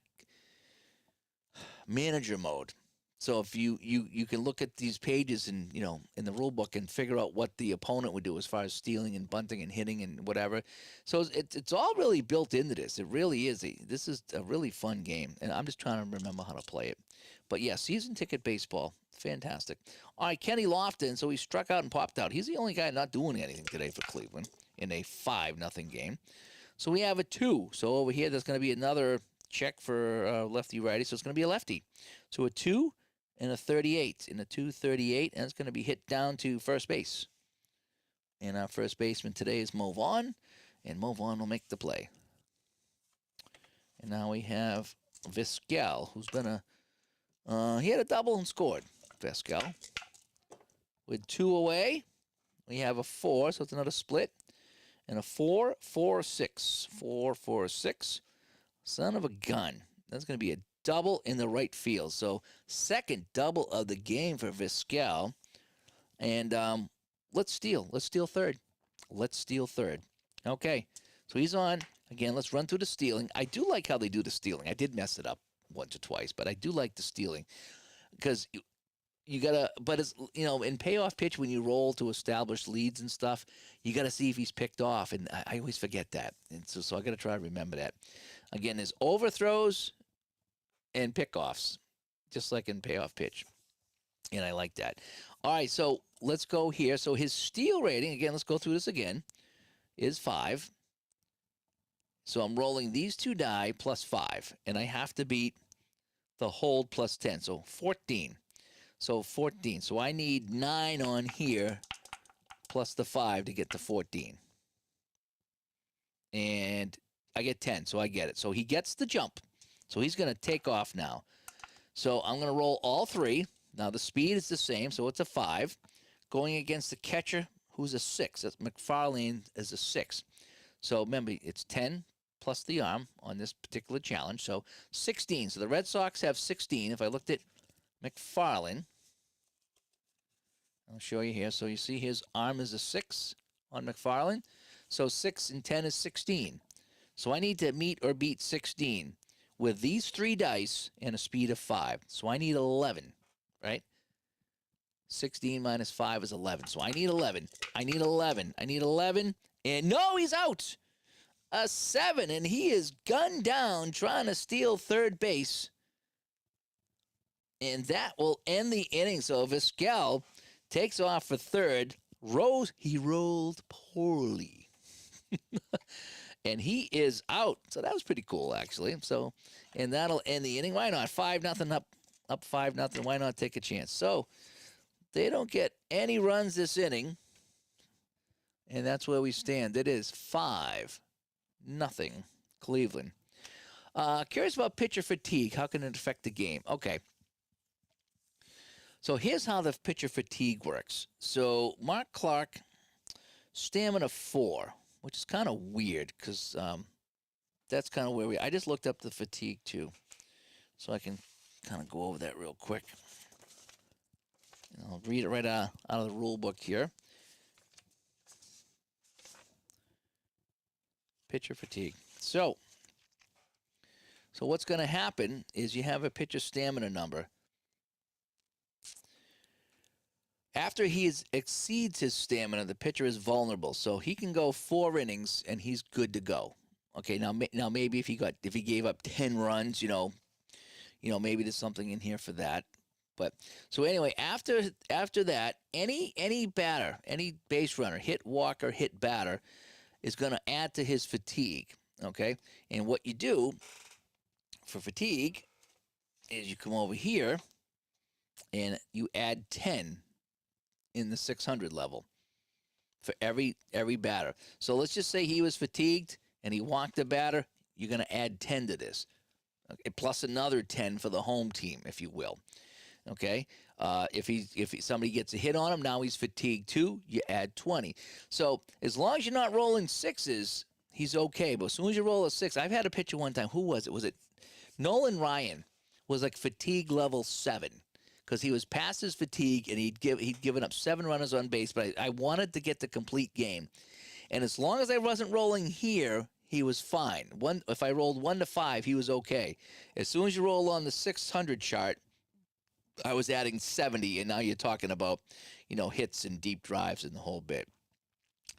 manager mode. So if you can look at these pages and, you know, in the rule book and figure out what the opponent would do as far as stealing and bunting and hitting and whatever. So it's all really built into this. It really is. This is a really fun game, and I'm just trying to remember how to play it. But yeah, season ticket baseball, fantastic. All right, Kenny Lofton. So he struck out and popped out. He's the only guy not doing anything today for Cleveland in a 5-0 game. So we have a 2. So over here, there's going to be another check for lefty-righty. So it's going to be a lefty. So a 2. And a 38, and a 238, and it's going to be hit down to first base. And our first baseman today is Mo Vaughn, and Mo Vaughn will make the play. And now we have Vizquel, who's going to, he had a double and scored, Vizquel. With 2 away, we have a 4, so it's another split. And a 4, 4, 6, 4, 4, 6. Son of a gun. That's going to be a double in the right field. So second double of the game for Vizquel. And let's steal. Let's steal third. Let's steal third. Okay. So he's on. Again, let's run through the stealing. I do like how they do the stealing. I did mess it up once or twice, but I do like the stealing because you got to, but it's, you know, in payoff pitch, when you roll to establish leads and stuff, you got to see if he's picked off. And I always forget that. And so I got to try to remember that. Again, there's overthrows and pickoffs, just like in payoff pitch. And I like that. All right, so let's go here. So his steal rating, again, let's go through this again, is 5. So I'm rolling these 2 die plus 5, and I have to beat the hold plus 10, so 14. So 14. So I need 9 on here plus the 5 to get to 14. And I get 10, so I get it. So he gets the jump. So he's going to take off now. So I'm going to roll all 3. Now the speed is the same, so it's a 5. Going against the catcher, who's a 6. That's McFarlane is a 6. So remember, it's 10 plus the arm on this particular challenge. So 16. So the Red Sox have 16. If I looked at McFarland. I'll show you here. So you see his arm is a 6 on McFarland. So 6 and 10 is 16. So I need to meet or beat 16 with these 3 dice and a speed of 5. So I need 11, right? 16 minus 5 is 11. So I need 11. I need 11. I need 11. And no, he's out. A 7, and he is gunned down trying to steal third base. And that will end the inning. So Vizquel takes off for third. He rolled poorly. And he is out. So that was pretty cool, actually. So, and that'll end the inning. Why not? 5-0 up 5-0. Why not take a chance? So they don't get any runs this inning. And that's where we stand. It is 5-0 Cleveland. Curious about pitcher fatigue. How can it affect the game? Okay. So here's how the pitcher fatigue works. So Mark Clark, stamina 4, which is kind of weird because that's kind of where I just looked up the fatigue too. So I can kind of go over that real quick. And I'll read it right out of the rule book here. Pitcher fatigue. So what's going to happen is you have a pitcher stamina number. After he exceeds his stamina, the pitcher is vulnerable. So he can go 4 innings and he's good to go. Okay, now maybe if he gave up 10 runs, maybe there's something in here for that. But so anyway, after that, any batter, any base runner, hit, walker, hit, batter, is going to add to his fatigue. Okay, and what you do for fatigue is you come over here and you add 10 in the 600 level for every batter. So let's just say he was fatigued and he walked the batter. You're going to add 10 to this, okay, plus another 10 for the home team, if you will. Okay, if somebody gets a hit on him, now he's fatigued too. You add 20. So as long as you're not rolling 6s, he's okay. But as soon as you roll a 6, I've had a pitcher one time. Who was it? Was it Nolan Ryan? Was like fatigue level 7. Because he was past his fatigue and he'd given up 7 runners on base, but I wanted to get the complete game. And as long as I wasn't rolling here, he was fine. If I rolled 1 to 5, he was okay. As soon as you roll on the 600 chart, I was adding 70, and now you're talking about, hits and deep drives and the whole bit.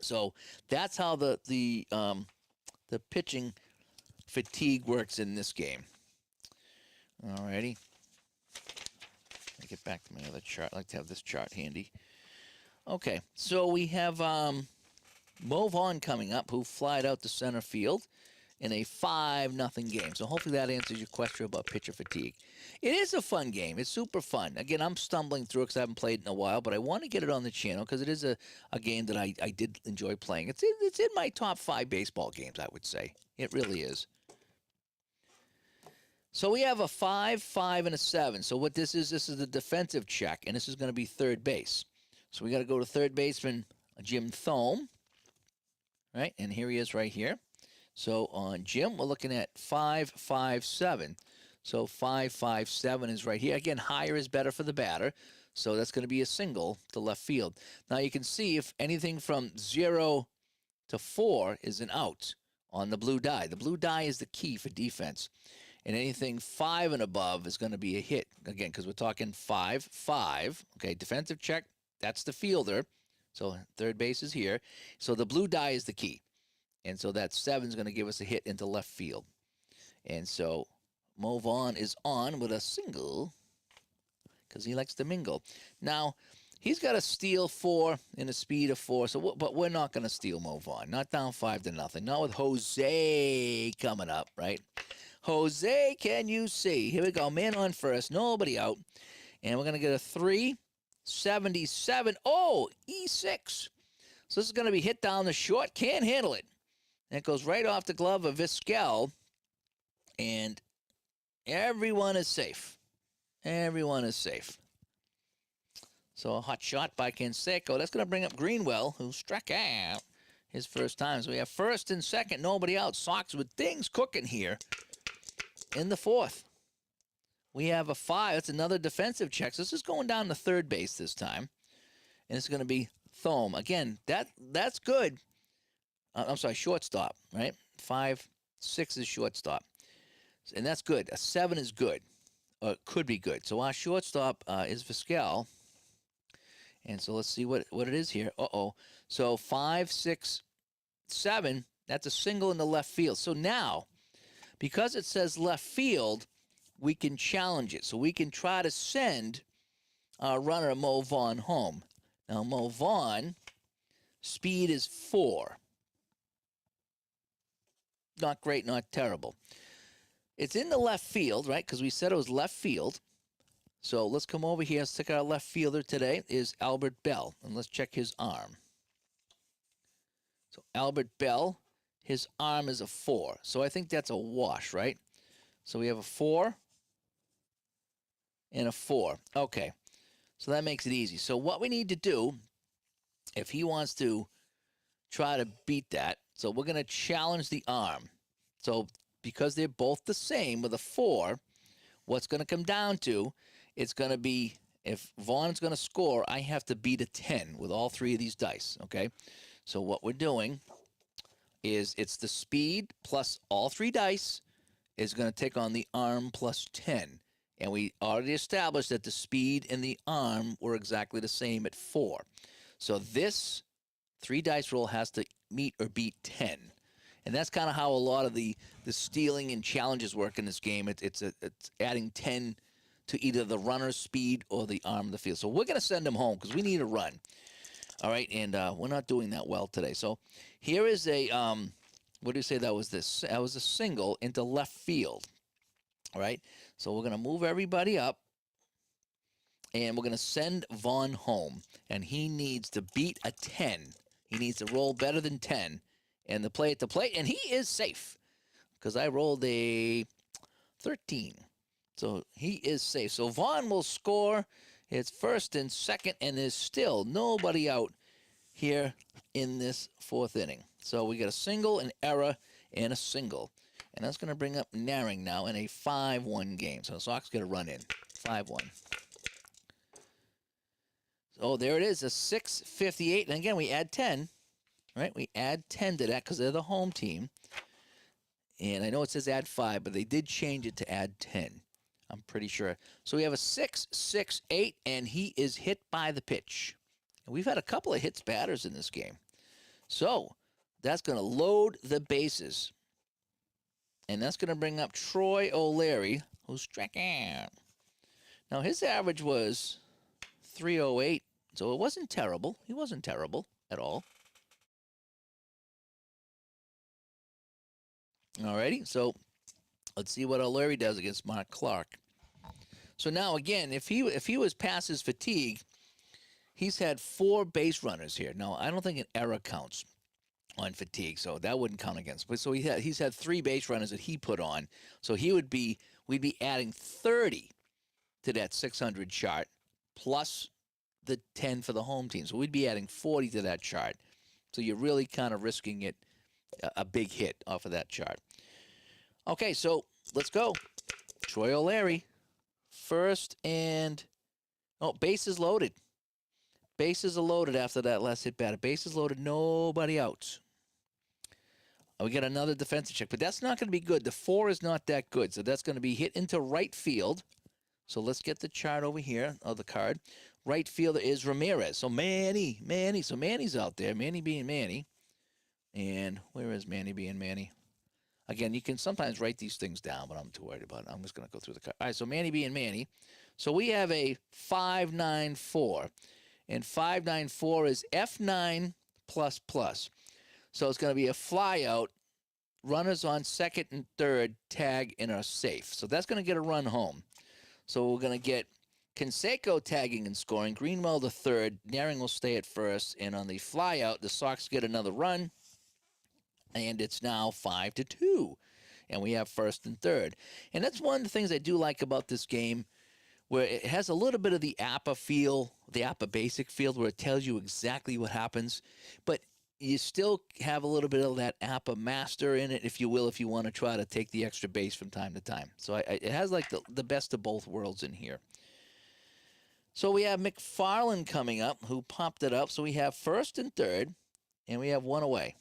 So that's how the pitching fatigue works in this game. All righty. Let me get back to my other chart. I like to have this chart handy. Okay, so we have Mo Vaughn coming up, who flied out to center field in a 5-0 game. So hopefully that answers your question about pitcher fatigue. It is a fun game. It's super fun. Again, I'm stumbling through it because I haven't played in a while, but I want to get it on the channel because it is a game that I did enjoy playing. It's in my top 5 baseball games, I would say. It really is. So we have a 5, 5, and a 7. So what this is the defensive check, and this is going to be third base. So we got to go to third baseman Jim Thome, right? And here he is right here. So on Jim, we're looking at 5, 5, 7. So 5, 5, 7 is right here. Again, higher is better for the batter. So that's going to be a single to left field. Now you can see if anything from 0 to 4 is an out on the blue die. The blue die is the key for defense. And anything 5 and above is going to be a hit. Again, because we're talking 5, 5. Okay, defensive check, that's the fielder. So third base is here. So the blue die is the key. And so that 7 is going to give us a hit into left field. And so Mo Vaughn is on with a single because he likes to mingle. Now, he's got a steal 4 and a speed of 4. But we're not going to steal Mo Vaughn. Not down 5-0. Not with Jose coming up, right? Jose, can you see? Here we go. Man on first. Nobody out. And we're going to get a 377. Oh, E6. So this is going to be hit down the short. Can't handle it. And it goes right off the glove of Vizquel. And everyone is safe. Everyone is safe. So a hot shot by Canseco. That's going to bring up Greenwell, who struck out his first time. So we have first and second. Nobody out. Sox with things cooking here in the 4th. We have a 5. That's another defensive check. So this is going down to third base this time. And it's going to be Thome. Again, that's good. I'm sorry, shortstop, right? 5, 6 is shortstop. And that's good. A 7 is good. Or could be good. So our shortstop is Vizquel. And so let's see what it is here. Uh-oh. So 5, 6, 7, that's a single in the left field. So now, because it says left field, we can challenge it. So we can try to send our runner Mo Vaughn home. Now, Mo Vaughn, speed is 4. Not great, not terrible. It's in the left field, right? Because we said it was left field. So let's come over here. Let's check our left fielder today is Albert Bell. And let's check his arm. So Albert Bell, his arm is a 4. So I think that's a wash, right? So we have a 4 and a 4. Okay. So that makes it easy. So what we need to do, if he wants to try to beat that, so we're going to challenge the arm. So because they're both the same with a 4, what's going to come down to, it's going to be, if Vaughn's going to score, I have to beat a 10 with all 3 of these dice, okay? So what we're doing is it's the speed plus all 3 dice is going to take on the arm plus 10. And we already established that the speed and the arm were exactly the same at 4. So this 3 dice roll has to meet or beat 10. And that's kind of how a lot of the stealing and challenges work in this game. It's adding 10 to either the runner's speed or the arm of the field. So we're going to send him home because we need a run. All right, and we're not doing that well today. So here is a, what do you say that was this? That was a single into left field. All right, so we're going to move everybody up. And we're going to send Vaughn home. And he needs to beat a 10. He needs to roll better than 10. And the play at the plate, and he is safe because I rolled a 13. So he is safe. So Vaughn will score his first and second, and there's still nobody out here in this 4th inning. So we got a single, an error, and a single. And that's going to bring up Naring now in a 5-1 game. So the Sox get a run in. 5-1. So there it is, a 6:58. And again, we add 10. Right, we add 10 to that because they're the home team. And I know it says add 5, but they did change it to add 10. I'm pretty sure. So we have a 6-6-8, and he is hit by the pitch. And we've had a couple of hits batters in this game. So that's going to load the bases. And that's going to bring up Troy O'Leary, who's struck out. Now, his average was 308, so it wasn't terrible. He wasn't terrible at all. Alrighty, so let's see what O'Leary does against Mark Clark. So now again, if he was past his fatigue, he's had 4 base runners here. Now I don't think an error counts on fatigue, so that wouldn't count against. But so he's had 3 base runners that he put on. So we'd be adding 30 to that 600 chart plus the 10 for the home team. So we'd be adding 40 to that chart. So you're really kind of risking it. A big hit off of that chart. Okay, so let's go. Troy O'Leary. First and... Oh, bases loaded. Bases are loaded after that last hit batter. Bases loaded, nobody out. We got another defensive check, but that's not going to be good. The 4 is not that good, so that's going to be hit into right field. So let's get the chart over here, of the card. Right fielder is Ramirez. So Manny. So Manny's out there, Manny being Manny. And where is Manny being Manny? Again, you can sometimes write these things down, but I'm too worried about it. I'm just going to go through the card. All right, so Manny being Manny. So we have a 594. And 594 is F9 plus plus. So it's going to be a fly out. Runners on second and third tag and are safe. So that's going to get a run home. So we're going to get Canseco tagging and scoring. Greenwell to third. Naring will stay at first. And on the fly out, the Sox get another run. And it's now 5-2. And we have first and third. And that's one of the things I do like about this game, where it has a little bit of the APA feel, the APA basic feel, where it tells you exactly what happens. But you still have a little bit of that Appa Master in it, if you will, if you want to try to take the extra base from time to time. So it has like the best of both worlds in here. So we have McFarland coming up, who popped it up. So we have first and third, and we have one away.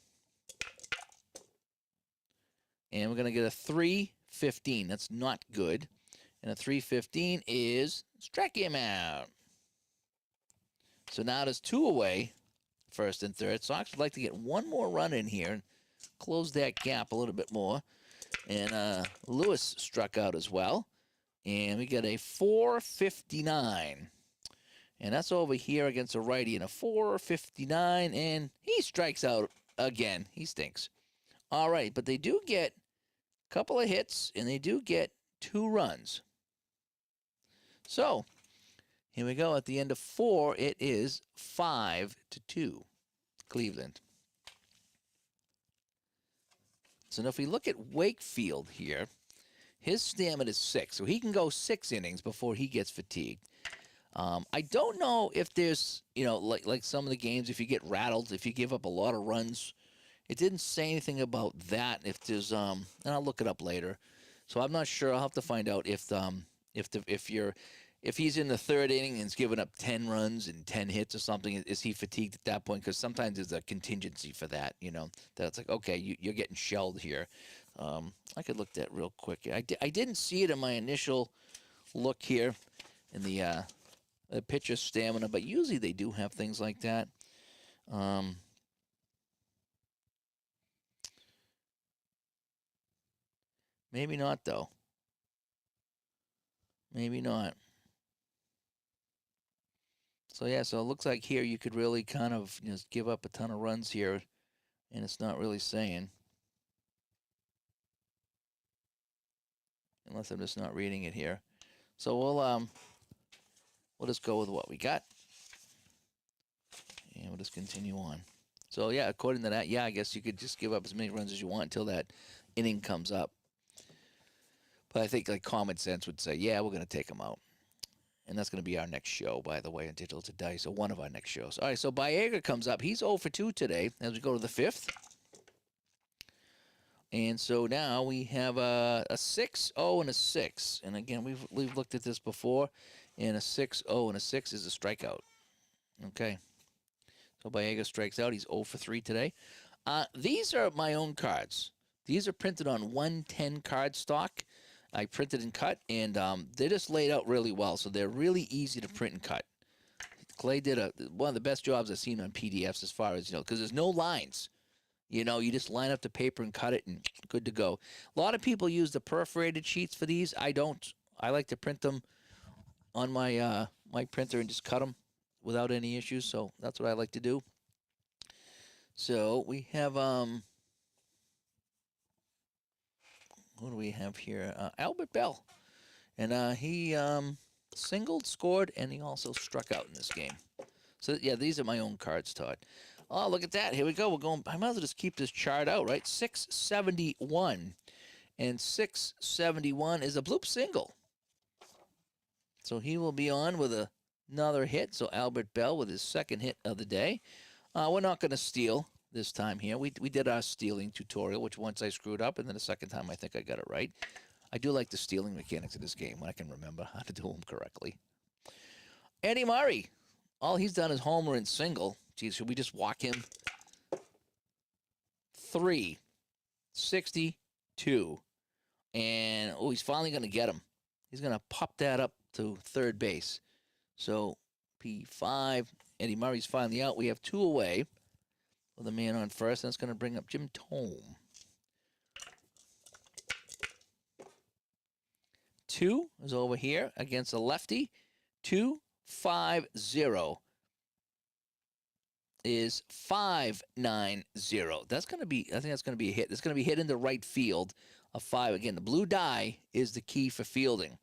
And we're going to get a 3-15. That's not good. And a 3-15 is strike him out. So now there's two away, first and third. Sox would like to get one more run in here and close that gap a little bit more. And Lewis struck out as well. And we get a 4-59. And that's over here against a righty and a 4-59. And he strikes out again. He stinks. All right, but they do get a couple of hits, and they do get 2 runs. So here we go. At the end of 4, it is 5-2, Cleveland. So now if we look at Wakefield here, his stamina is 6, so he can go 6 innings before he gets fatigued. I don't know if there's, like some of the games, if you get rattled, if you give up a lot of runs. It didn't say anything about that. If there's, and I'll look it up later. So I'm not sure. I'll have to find out if he's in the third inning and is giving up 10 runs and 10 hits or something. Is he fatigued at that point? Because sometimes there's a contingency for that. That's like, okay, you're getting shelled here. I could look that real quick. I didn't see it in my initial look here in the pitcher's stamina, but usually they do have things like that. Maybe not, though. Maybe not. So, yeah, so it looks like here you could really kind of give up a ton of runs here, and it's not really saying. Unless I'm just not reading it here. So we'll just go with what we got. And we'll just continue on. So, yeah, according to that, I guess you could just give up as many runs as you want until that inning comes up. But I think like common sense would say, yeah, we're going to take them out. And that's going to be our next show, by the way, in Digital to Dice, so one of our next shows. All right, so Baega comes up. He's 0 for 2 today as we go to the 5th. And so now we have a 6-0 and a 6. And again, we've looked at this before. And a 6-0 and a 6 is a strikeout. Okay. So Baega strikes out. He's 0 for 3 today. These are my own cards. These are printed on 110 card stock. I printed and cut, and they're just laid out really well, so they're really easy to print and cut. Clay did one of the best jobs I've seen on PDFs as far as, because there's no lines. You just line up the paper and cut it, and good to go. A lot of people use the perforated sheets for these. I don't. I like to print them on my my printer and just cut them without any issues, so that's what I like to do. So we have who do we have here? Albert Bell. And he singled, scored, and he also struck out in this game. So, yeah, these are my own cards, Todd. Oh, look at that. Here we go. We're going. I might as well just keep this chart out, right? 671. And 671 is a bloop single. So he will be on with another hit. So Albert Bell with his second hit of the day. We're not going to steal this time here. We did our stealing tutorial, which once I screwed up, and then the second time I think I got it right. I do like the stealing mechanics of this game when I can remember how to do them correctly. Eddie Murray. All he's done is homer and single. Geez, should we just walk him? 362. And, he's finally going to get him. He's going to pop that up to third base. So, P5. Eddie Murray's finally out. We have 2 away. With a man on first, and that's going to bring up Jim Thome. 2 is over here against a lefty. 2-5-0 is 5-9-0. That's going to be, I think that's going to be a hit. It's going to be hit into right field. A 5. Again, the blue die is the key for fielding.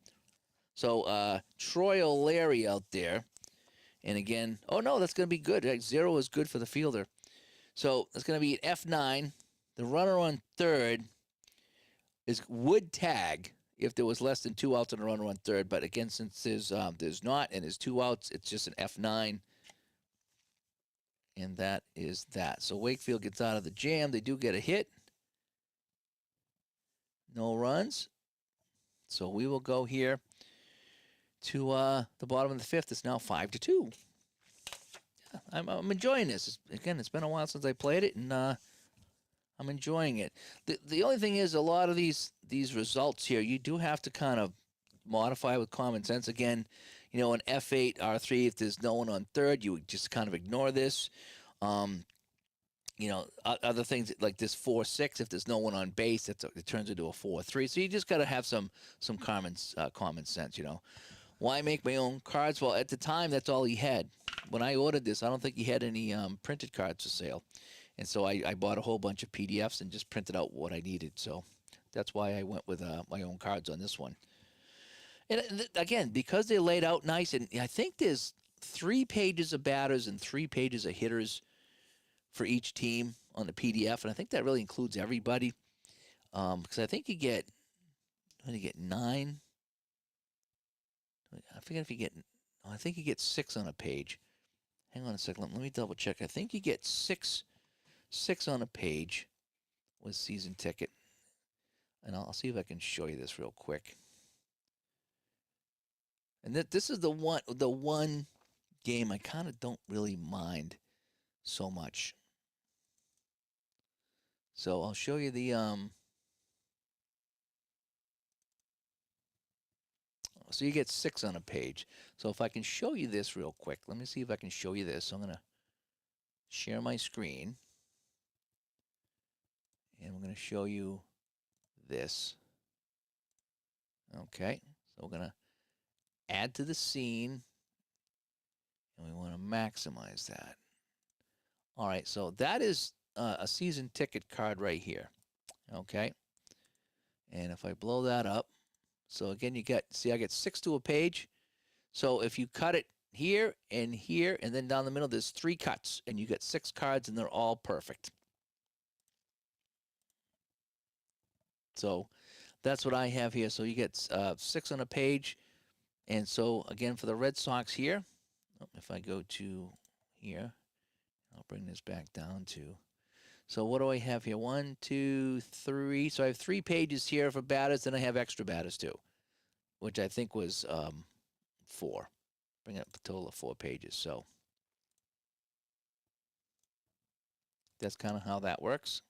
So Troy O'Leary out there. And again, oh no, that's going to be good. 0 is good for the fielder. So it's going to be an F9. The runner on third would tag if there was less than 2 outs and a runner on third. But again, since there's not and there's 2 outs, it's just an F9. And that is that. So Wakefield gets out of the jam. They do get a hit. No runs. So we will go here to the bottom of the fifth. It's now 5-2. Yeah, I'm enjoying this. Again, it's been a while since I played it, and I'm enjoying it. The only thing is, a lot of these results here, you do have to kind of modify with common sense. Again, you know, an F8, R3, if there's no one on third, you would just kind of ignore this. You know, other things like this 4-6, if there's no one on base, it turns into a 4-3. So you just got to have some common sense, you know. Why make my own cards? Well, at the time, that's all he had. When I ordered this, I don't think he had any printed cards for sale. And so I bought a whole bunch of PDFs and just printed out what I needed. So that's why I went with my own cards on this one. And again, because they're laid out nice, and I think there's 3 pages of batters and 3 pages of hitters for each team on the PDF, and I think that really includes everybody. Because I think you get 9. I forget if you get. Oh, I think you get 6 on a page. Hang on a second. Let me double check. I think you get 6 on a page with season ticket, and I'll see if I can show you this real quick. And this is the one game I kind of don't really mind so much. So I'll show you the so you get 6 on a page. So if I can show you this real quick, let me see if I can show you this. So I'm gonna share my screen, and we're gonna show you this. Okay, so we're gonna add to the scene, and we want to maximize that. All right, so that is a season ticket card right here. Okay, and if I blow that up, so again, you get, see, I get 6 to a page. So if you cut it here, and then down the middle, there's 3 cuts, and you get 6 cards, and they're all perfect. So that's what I have here. So you get 6 on a page. And so, again, for the Red Sox here, if I go to here, I'll bring this back down to. So what do I have here? 1, 2, 3. So I have 3 pages here for batters, then I have extra batters too, which I think was 4. Bring up a total of 4 pages. So that's kind of how that works.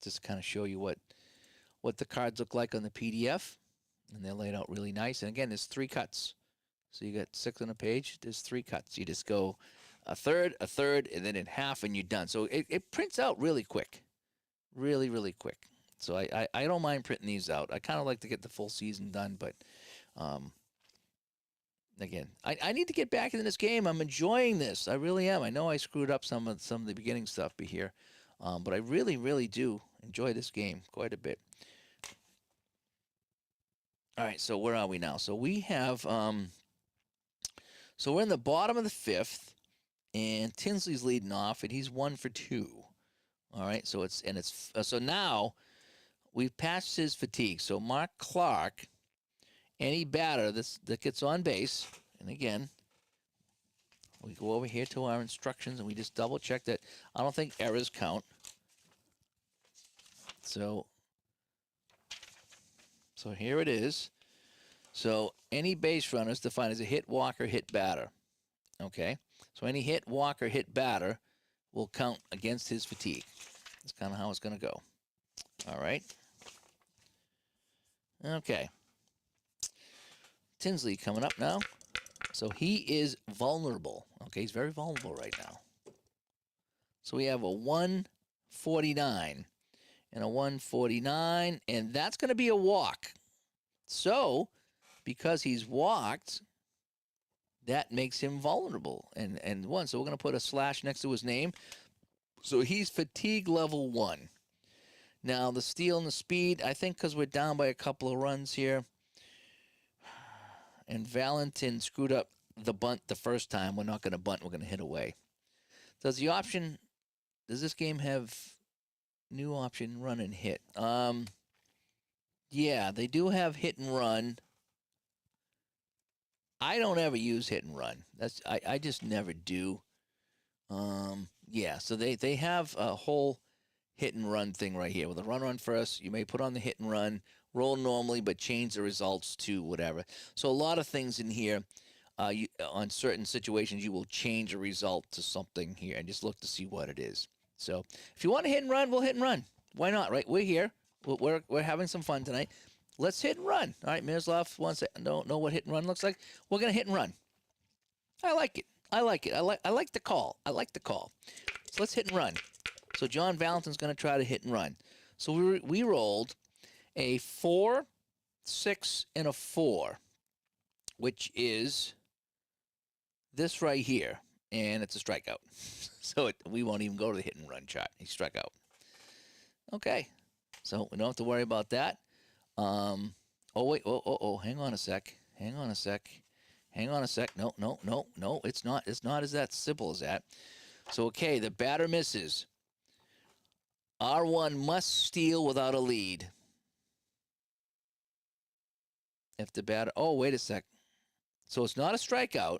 Just kind of show you what the cards look like on the PDF, and they're laid out really nice. And again, there's 3 cuts. So you got 6 on a page. There's 3 cuts. You just go a third, and then in half, and you're done. So it prints out really quick, really, really quick. So I don't mind printing these out. I kind of like to get the full season done, but again, I need to get back into this game. I'm enjoying this. I really am. I know I screwed up some of the beginning stuff here, but I really, really do enjoy this game quite a bit. All right, so where are we now? So we have, so we're in the bottom of the 5th, and Tinsley's leading off, and he's 1 for 2. All right, so so now we've passed his fatigue. So Mark Clark, any batter that gets on base, and again, we go over here to our instructions, and we just double check that I don't think errors count. So here it is. So any base runner is defined as a hit, walk, or hit batter. Okay, so any hit, walk, or hit batter will count against his fatigue. That's kind of how it's going to go. All right. Okay. Tinsley coming up now. So he is vulnerable. Okay, he's very vulnerable right now. So we have a 149 and a 149, and that's going to be a walk. So because he's walked, that makes him vulnerable. And 1. So we're going to put a slash next to his name. So he's fatigue level 1. Now, the steal and the speed, I think because we're down by a couple of runs here, and Valentin screwed up the bunt the first time, we're not going to bunt, we're going to hit away. Does this game have new option run and hit? Yeah, they do have hit and run. I don't ever use hit and run. I just never do. Yeah, so they have a whole hit and run thing right here with a run first. You may put on the hit and run, roll normally, but change the results to whatever. So a lot of things in here. On certain situations, you will change a result to something here and just look to see what it is. So if you want to hit and run, we'll hit and run. Why not, right? We're here. We're having some fun tonight. Let's hit and run. All right, Miroslav wants to know what hit and run looks like. We're going to hit and run. I like it. I like it. I like the call. I like the call. So let's hit and run. So John Valentin's going to try to hit and run. So we rolled a 4, 6, and a 4, which is this right here, and it's a strikeout. So we won't even go to the hit and run chart. He struck out. Okay, so we don't have to worry about that. Oh wait, hang on a sec. No, it's not as that simple as that. So okay, the batter misses. R1 must steal without a lead. If the batter, oh wait a sec. So it's not a strikeout.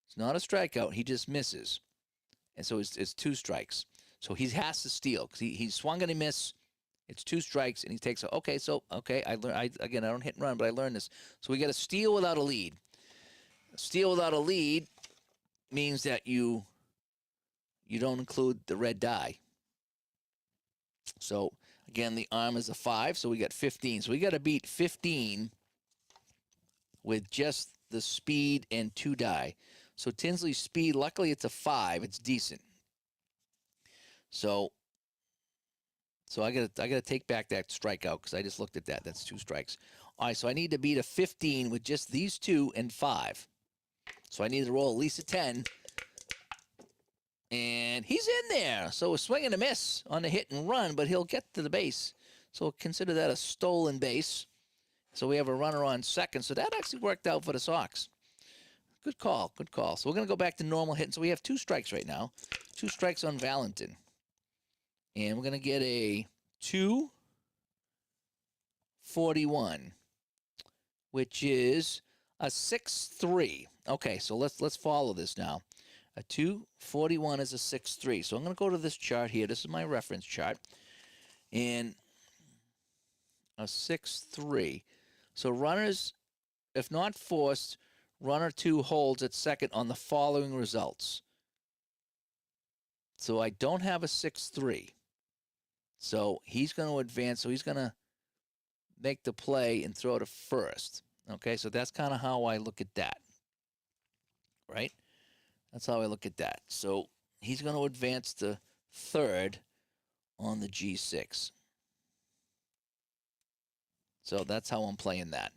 It's not a strikeout. He just misses. And so it's 2 strikes. So he has to steal because he swung and he missed. It's 2 strikes and he takes. Okay, I learned. Again, I don't hit and run, but I learned this. So we got to steal without a lead. Steal without a lead means that you don't include the red die. So again, the arm is a 5, so we got 15. So we got to beat 15 with just the speed and 2 die. So Tinsley's speed, luckily it's a 5. It's decent. So I gotta take back that strikeout because I just looked at that. That's 2 strikes. All right, so I need to beat a 15 with just these 2 and 5. So I need to roll at least a 10. And he's in there. So a swing and a miss on the hit and run, but he'll get to the base. So consider that a stolen base. So we have a runner on second. So that actually worked out for the Sox. Good call. So we're going to go back to normal hitting. So we have 2 strikes right now. 2 strikes on Valentin. And we're going to get a 241, which is a 6-3. Okay, so let's follow this now. A 241 is a 6-3. So I'm going to go to this chart here. This is my reference chart. And a 6-3. So runners, if not forced, runner 2 holds at second on the following results. So I don't have a 6-3. So he's going to advance. So he's going to make the play and throw to first. Okay, so that's kind of how I look at that. Right? That's how I look at that. So he's going to advance to third on the G6. So that's how I'm playing that.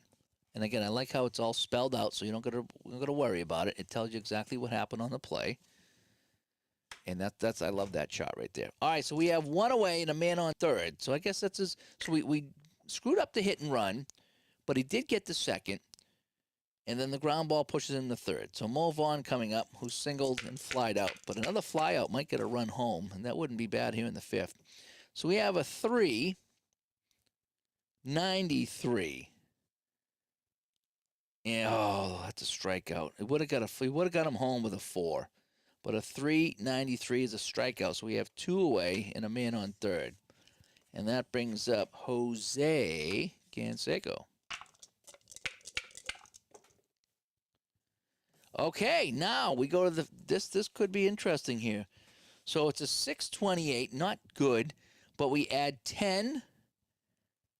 And again, I like how it's all spelled out, so you don't got to worry about it. It tells you exactly what happened on the play. And that's I love that shot right there. All right, so we have 1 away and a man on third. So I guess that's his. So we screwed up the hit and run, but he did get the second. And then the ground ball pushes him to third. So Mo Vaughn coming up, who singled and flied out. But another fly out might get a run home, and that wouldn't be bad here in the 5th. So we have a 393. And that's a strikeout. It would have got him home with a 4. But a 393 is a strikeout. So we have 2 away and a man on third. And that brings up Jose Canseco. Okay, now we go to this could be interesting here. So it's a 628, not good, but we add 10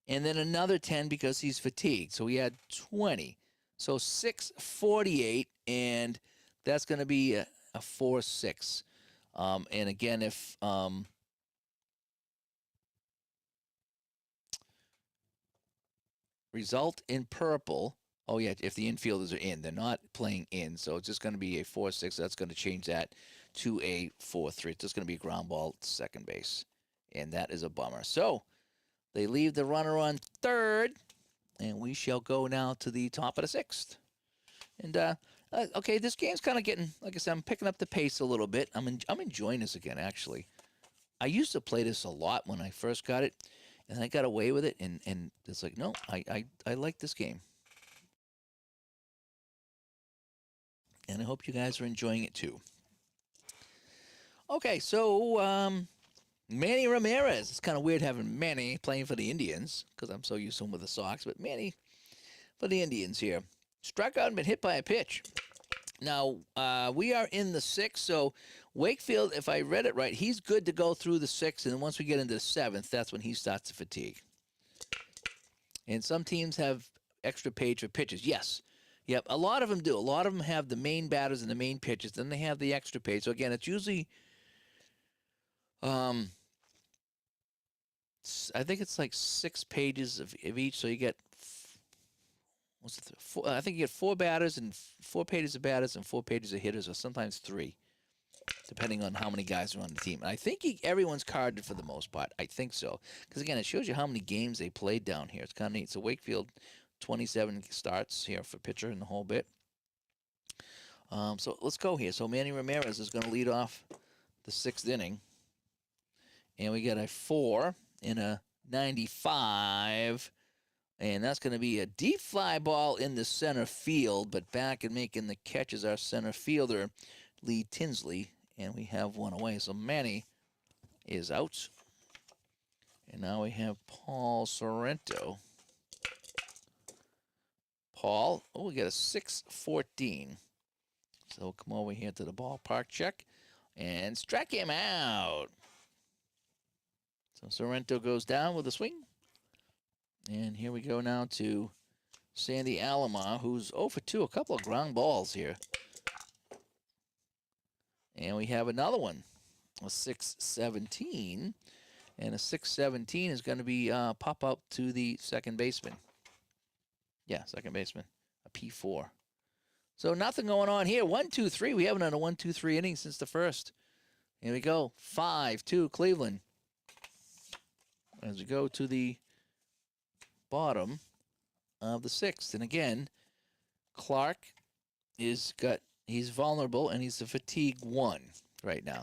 and then another 10 because he's fatigued. So we add 20. So 648, and that's going to be a 4-6. And again, if result in purple. Oh, yeah, if the infielders are in. They're not playing in, so it's just going to be a 4-6. That's going to change that to a 4-3. It's just going to be a ground ball to second base, and that is a bummer. So they leave the runner on third, and we shall go now to the top of the 6th. And, okay, this game's kind of getting, like I said, I'm picking up the pace a little bit. I'm enjoying this again, actually. I used to play this a lot when I first got it, and I got away with it, and it's like, no, I like this game. and I hope you guys are enjoying it too. Okay, so Manny Ramirez. It's kind of weird having Manny playing for the Indians because I'm so used to him with the Sox, but Manny for the Indians here. Struck out and been hit by a pitch. Now, we are in the sixth, so Wakefield, if I read it right, he's good to go through the sixth, and then once we get into the seventh, that's when he starts to fatigue. And some teams have extra page for pitches. Yes. Yep, a lot of them do. A lot of them have the main batters and the main pitches, then they have the extra page. So, again, it's usually, I think it's like 6 pages of each, so you get I think you get 4 batters and 4 pages of batters and 4 pages of hitters, or sometimes 3, depending on how many guys are on the team. And I think everyone's carded for the most part. I think so, because again, it shows you how many games they played down here. It's kind of neat. So Wakefield, 27 starts here for pitcher in the whole bit. So let's go here. So Manny Ramirez is going to lead off the 6th inning, and we got a 4 and a 95. And that's going to be a deep fly ball in the center field, but back and making the catch is our center fielder, Lee Tinsley, and we have one away. So Manny is out. And now we have Paul Sorrento. Paul, we got a 6-14. So we'll come over here to the ballpark check and strike him out. So Sorrento goes down with a swing. And here we go now to Sandy Alomar, who's 0 for 2, a couple of ground balls here. And we have another one, a 6-17. And a 6-17 is going to be pop up to the second baseman. Yeah, second baseman, a P4. So nothing going on here. 1-2-3. We haven't done a 1-2-3 inning since the first. Here we go. 5-2 Cleveland. As we go to the bottom of the 6th. And again, Clark he's vulnerable, and he's a fatigue 1 right now.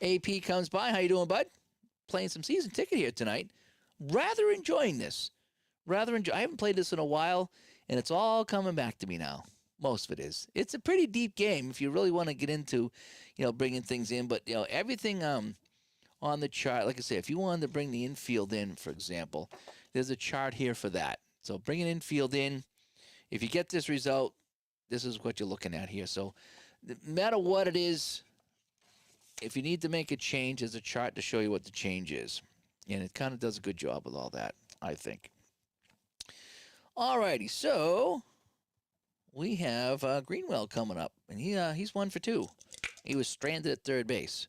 AP comes by. How you doing, bud? Playing some season ticket here tonight. Rather enjoying this. I haven't played this in a while, and it's all coming back to me now. Most of it is. It's a pretty deep game if you really want to get into, bringing things in. But, everything on the chart, like I say, if you wanted to bring the infield in, for example, there's a chart here for that. So bringing infield in, if you get this result, this is what you're looking at here. So no matter what it is, if you need to make a change, there's a chart to show you what the change is. And it kind of does a good job with all that, I think. All righty, so we have Greenwell coming up, and he's 1 for 2. He was stranded at third base.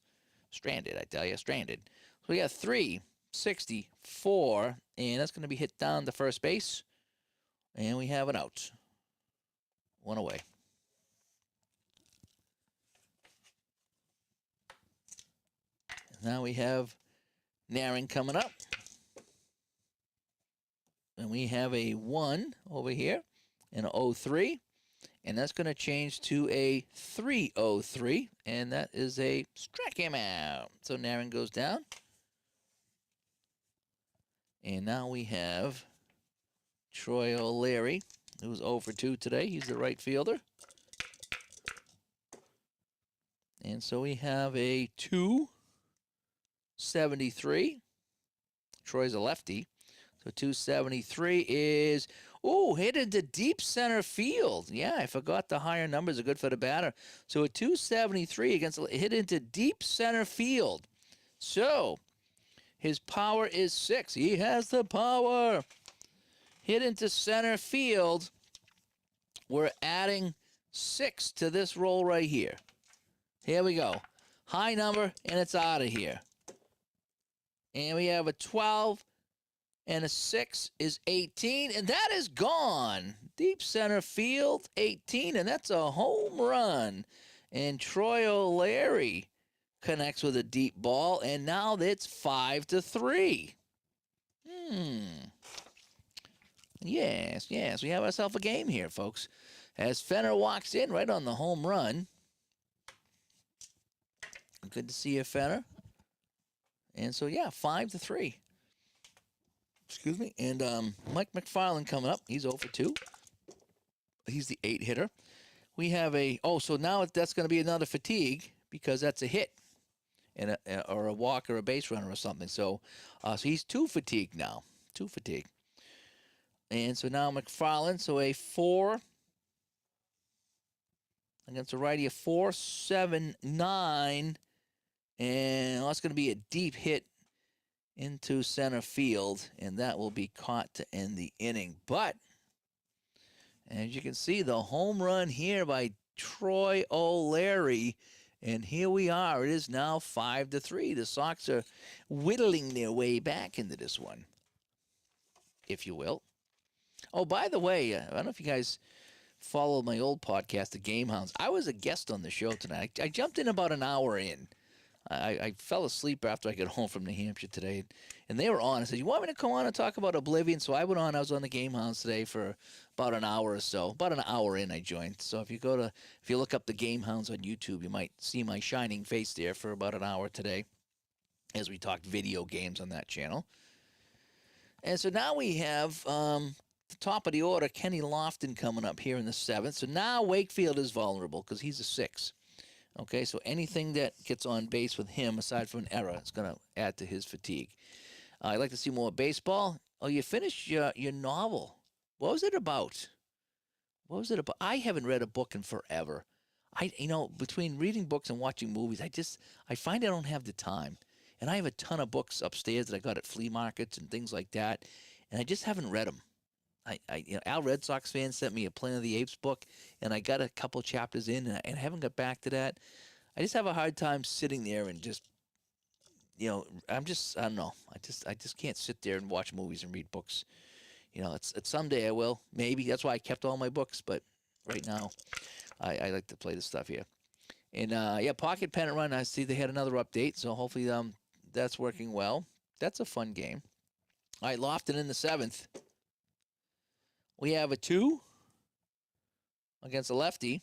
Stranded, I tell you, stranded. So we got 3-64, and that's going to be hit down to first base. And we have an out. 1 away. Now we have Narin coming up. And we have a 1 over here and an 0-3. And that's going to change to a 3-0-3. And that is a strike him out. So Narin goes down. And now we have Troy O'Leary, who's 0 for 2 today. He's the right fielder. And so we have a 273. Troy's a lefty. So 273 is, hit into deep center field. Yeah, I forgot the higher numbers are good for the batter. So a 273 hit into deep center field. So his power is 6. He has the power. Hit into center field. We're adding 6 to this roll right here. Here we go. High number, and it's out of here. And we have a 12, and a 6 is 18, and that is gone. Deep center field, 18, and that's a home run. And Troy O'Leary connects with a deep ball, and now it's 5-3. Yes, we have ourselves a game here, folks. As Fenner walks in right on the home run. Good to see you, Fenner. And so, 5-3. Excuse me. And Mike McFarland coming up. He's 0 for 2. He's the 8 hitter. We have so now that's going to be another fatigue because that's a hit and or a walk or a base runner or something. So he's 2 fatigue now. 2 fatigue. And so now McFarland, so a 4 against a righty, a 4-7-9. And that's going to be a deep hit into center field, and that will be caught to end the inning. But as you can see, the home run here by Troy O'Leary, and here we are. It is now 5-3. The Sox are whittling their way back into this one, if you will. Oh, by the way, I don't know if you guys follow my old podcast, The Game Hounds. I was a guest on the show tonight. I jumped in about an hour in. I fell asleep after I got home from New Hampshire today, and they were on. I said, "You want me to come on and talk about Oblivion?" So I went on. I was on the Game Hounds today for about an hour or so. About an hour in, I joined. So if you look up the Game Hounds on YouTube, you might see my shining face there for about an hour today, as we talked video games on that channel. And so now we have the top of the order, Kenny Lofton coming up here in the 7th. So now Wakefield is vulnerable because he's a 6. Okay, so anything that gets on base with him, aside from an error, is going to add to his fatigue. I'd like to see more baseball. Oh, you finished your novel. What was it about? What was it about? I haven't read a book in forever. Between reading books and watching movies, I find I don't have the time. And I have a ton of books upstairs that I got at flea markets and things like that, and I just haven't read them. Al Red Sox fan sent me a Planet of the Apes book, and I got a couple chapters in, and I haven't got back to that. I just have a hard time sitting there and just, I don't know. I just can't sit there and watch movies and read books. It's someday I will, maybe. That's why I kept all my books, but right now I like to play this stuff here. And Pocket Pennant Run, I see they had another update, so hopefully that's working well. That's a fun game. All right, Lofton in the 7th. We have a 2 against a lefty.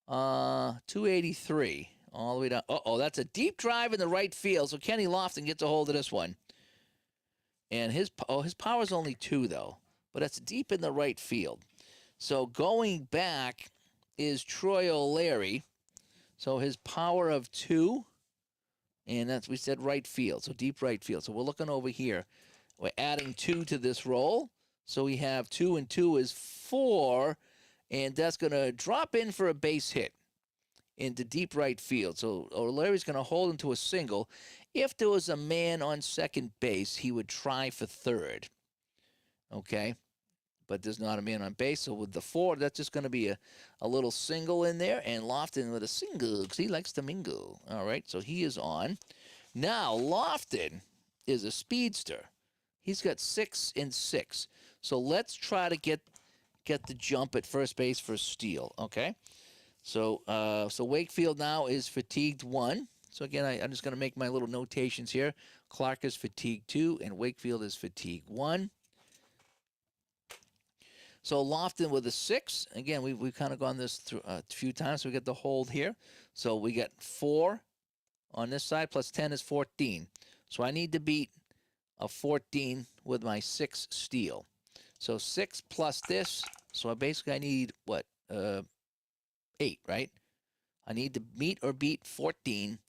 283 all the way down. That's a deep drive in the right field. So Kenny Lofton gets a hold of this one. And his power is only 2, though. But that's deep in the right field. So going back is Troy O'Leary. So his power of 2. And we said right field. So deep right field. So we're looking over here. We're adding 2 to this roll. So we have 2 and 2 is 4, and that's going to drop in for a base hit into deep right field. So O'Leary's going to hold into a single. If there was a man on second base, he would try for third. Okay? But there's not a man on base. So with the 4, that's just going to be a little single in there, and Lofton with a single because he likes to mingle. All right, so he is on. Now, Lofton is a speedster. He's got 6 and 6. So let's try to get the jump at first base for steal, okay? So Wakefield now is fatigued 1. So again, I'm just going to make my little notations here. Clark is fatigued 2, and Wakefield is fatigued 1. So Lofton with a 6. Again, we've kind of gone this through a few times. So we get the hold here. So we get 4 on this side plus 10 is 14. So I need to beat a 14 with my 6 steal. So 6 plus this. So I need, 8, right? I need to meet or beat 14.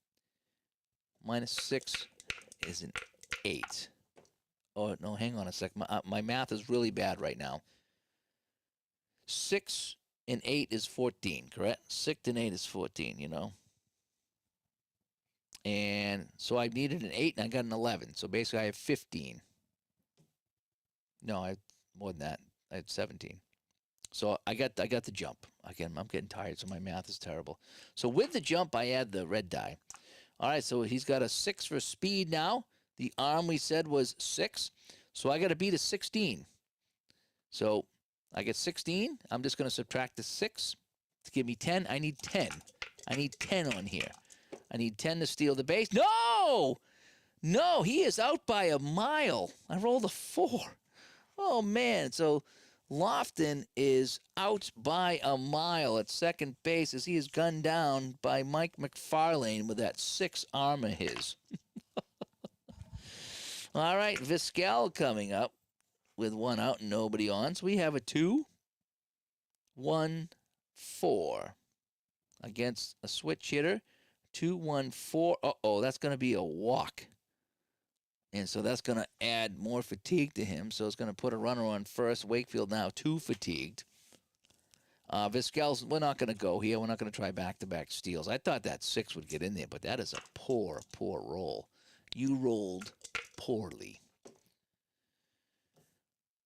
Minus 6 is an 8. Oh, no, hang on a sec. My math is really bad right now. 6 and 8 is 14, correct? 6 and 8 is 14, And so I needed an 8, and I got an 11. So basically I have 15. No, I have more than that. I had 17. So I got the jump. Again, I'm getting tired, so my math is terrible. So with the jump, I add the red die. All right, so he's got a 6 for speed now. The arm we said was 6. So I got to beat a 16. So I get 16. I'm just going to subtract the 6 to give me 10. I need 10. I need 10 on here. I need 10 to steal the base. No! No, he is out by a mile. I rolled a 4. Oh, man. So Lofton is out by a mile at second base as he is gunned down by Mike McFarlane with that 6 arm of his. All right, Vizquel coming up with 1 out and nobody on. So we have a 2, 1, 4 against a switch hitter. 2-1-4. Uh-oh, that's going to be a walk. And so that's going to add more fatigue to him. So it's going to put a runner on first. Wakefield now 2 fatigued. Vizquel's, we're not going to go here. We're not going to try back-to-back steals. I thought that 6 would get in there, but that is a poor, poor roll. You rolled poorly.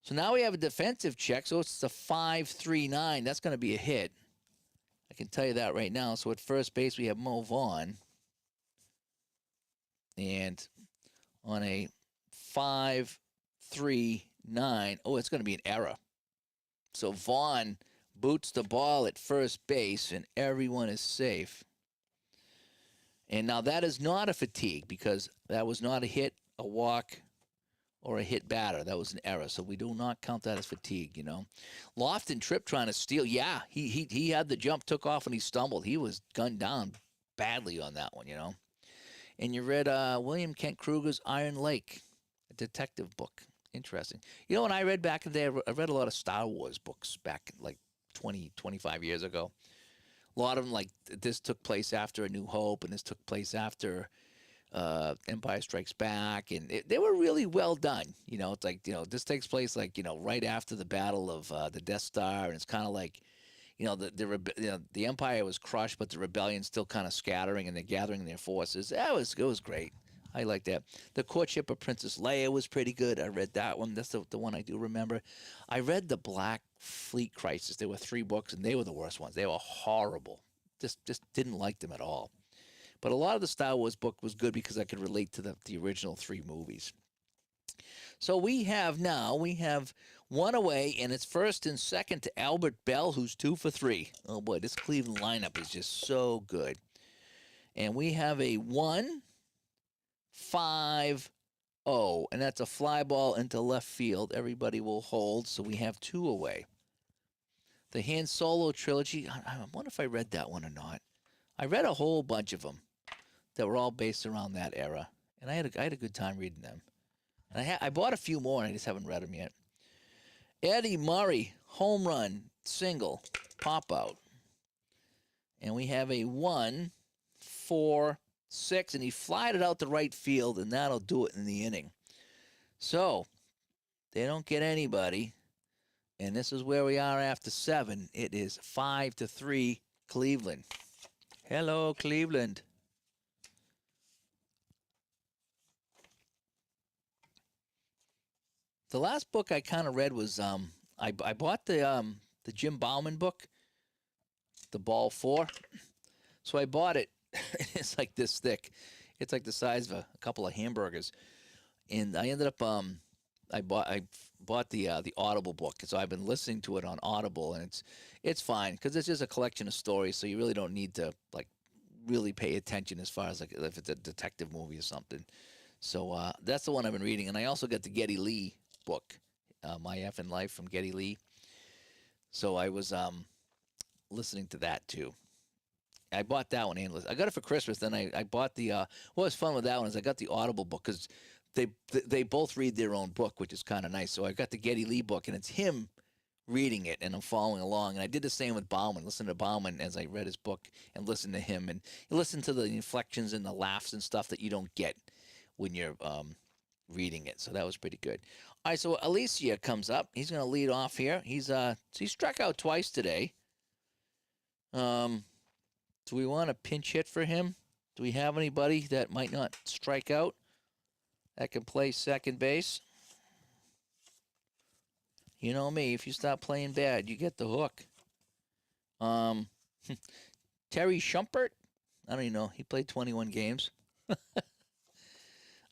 So now we have a defensive check. So it's a 5-3-9. That's going to be a hit. I can tell you that right now. So at first base, we have Mo Vaughn. And on a 5-3-9, oh, it's going to be an error. So Vaughn boots the ball at first base, and everyone is safe. And now that is not a fatigue because that was not a hit, a walk, or a hit batter. That was an error. So we do not count that as fatigue, you know. Lofton Tripp trying to steal. Yeah, he had the jump, took off, and he stumbled. He was gunned down badly on that one, you know. And you read William Kent Kruger's Iron Lake, a detective book. Interesting. You know, when I read back in the day, I read a lot of Star Wars books back like 20, 25 years ago. A lot of them, like, this took place after A New Hope, and this took place after Empire Strikes Back, and they were really well done. You know, it's like, you know, this takes place, like, you know, right after the battle of the Death Star, and it's kind of like, you know, the Empire was crushed, but the rebellion's still kind of scattering, and they're gathering their forces. It was great. I like that. The Courtship of Princess Leia was pretty good. I read that one. That's the one I do remember. I read the Black Fleet Crisis. There were 3 books, and they were the worst ones. They were horrible. Just didn't like them at all. But a lot of the Star Wars book was good because I could relate to the original 3 movies. So we have one away, and it's first and second to Albert Bell, who's 2 for 3. Oh boy, this Cleveland lineup is just so good. And we have a 1-5-0, and that's a fly ball into left field. Everybody will hold, so we have 2 away. The Han Solo trilogy, I wonder if I read that one or not. I read a whole bunch of them that were all based around that era, and I had a good time reading them. And I bought a few more, and I just haven't read them yet. Eddie Murray, home run, single, pop out. And we have a 1-4-6, and he flied it out to right field, and that'll do it in the inning. So they don't get anybody, and this is where we are after 7. It is 5-3 Cleveland. Hello, Cleveland. The last book I kind of read was I bought the Jim Bauman book, The Ball 4. So I bought it. It's like this thick. It's like the size of a couple of hamburgers. And I ended up I bought the Audible book. So I've been listening to it on Audible, and it's fine because it's just a collection of stories. So you really don't need to like really pay attention as far as like if it's a detective movie or something. So that's the one I've been reading, and I also got the Geddy Lee book, My Effin' Life from Geddy Lee. So I was listening to that too. I bought that one. I got it for Christmas. Then I bought the. What was fun with that one is I got the Audible book because they both read their own book, which is kind of nice. So I got the Geddy Lee book, and it's him reading it, and I'm following along. And I did the same with Bauman. Listen to Bauman as I read his book, and listen to him, and you listen to the inflections and the laughs and stuff that you don't get when you're reading it. So that was pretty good. All right, so Alicia comes up. He's going to lead off here. He struck out twice today. Do we want a pinch hit for him? Do we have anybody that might not strike out that can play second base? You know me. If you stop playing bad, you get the hook. Terry Shumpert. I don't even know. He played 21 games.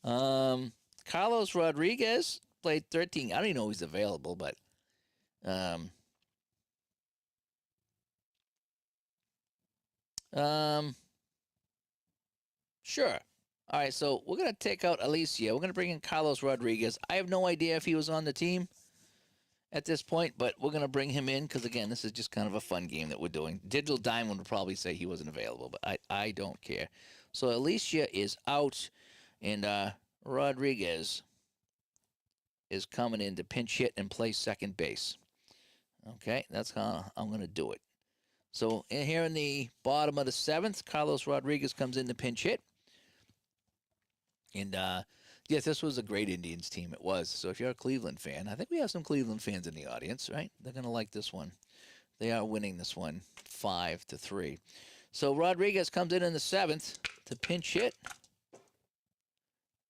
Carlos Rodriguez played 13. I don't even know he's available, but sure. All right, so we're going to take out Alicia. We're going to bring in Carlos Rodriguez. I have no idea if he was on the team at this point, but we're going to bring him in because, again, this is just kind of a fun game that we're doing. Digital Diamond would probably say he wasn't available, but I don't care. So Alicia is out, and Rodriguez is coming in to pinch hit and play second base. Okay, that's how I'm going to do it. So here in the bottom of the seventh, Carlos Rodriguez comes in to pinch hit. And yes, this was a great Indians team. It was. So if you're a Cleveland fan, I think we have some Cleveland fans in the audience, right? They're going to like this one. They are winning this one 5-3. So Rodriguez comes in the seventh to pinch hit.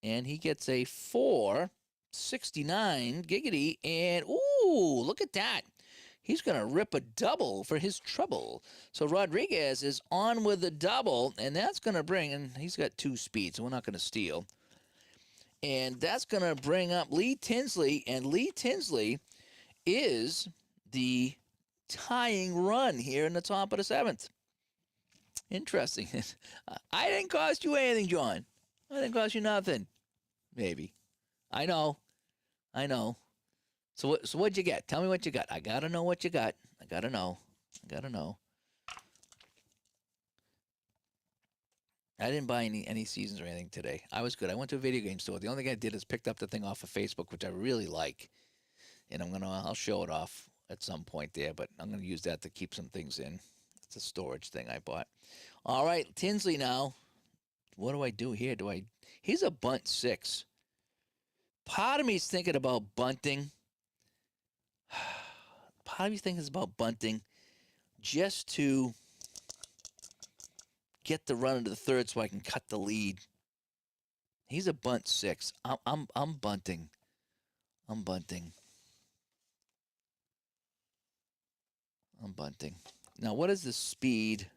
And he gets a 469 giggity. And, ooh, look at that. He's going to rip a double for his trouble. So Rodriguez is on with the double, and that's going to bring, and he's got 2 speeds, so we're not going to steal. And that's going to bring up Lee Tinsley, and Lee Tinsley is the tying run here in the top of the seventh. Interesting. I didn't cost you anything, John. I didn't cost you nothing. Maybe. I know. So what'd you get? Tell me what you got. I gotta know what you got. I gotta know. I didn't buy any seasons or anything today. I was good. I went to a video game store. The only thing I did is picked up the thing off of Facebook, which I really like, and I'll show it off at some point there. But I'm gonna use that to keep some things in. It's a storage thing I bought. All right, Tinsley now. What do I do here? He's a bunt 6. Part of me is thinking about bunting. Part of me thinking about bunting just to get the run into the third so I can cut the lead. He's a bunt 6. I'm bunting. I'm bunting. Now, what is the speed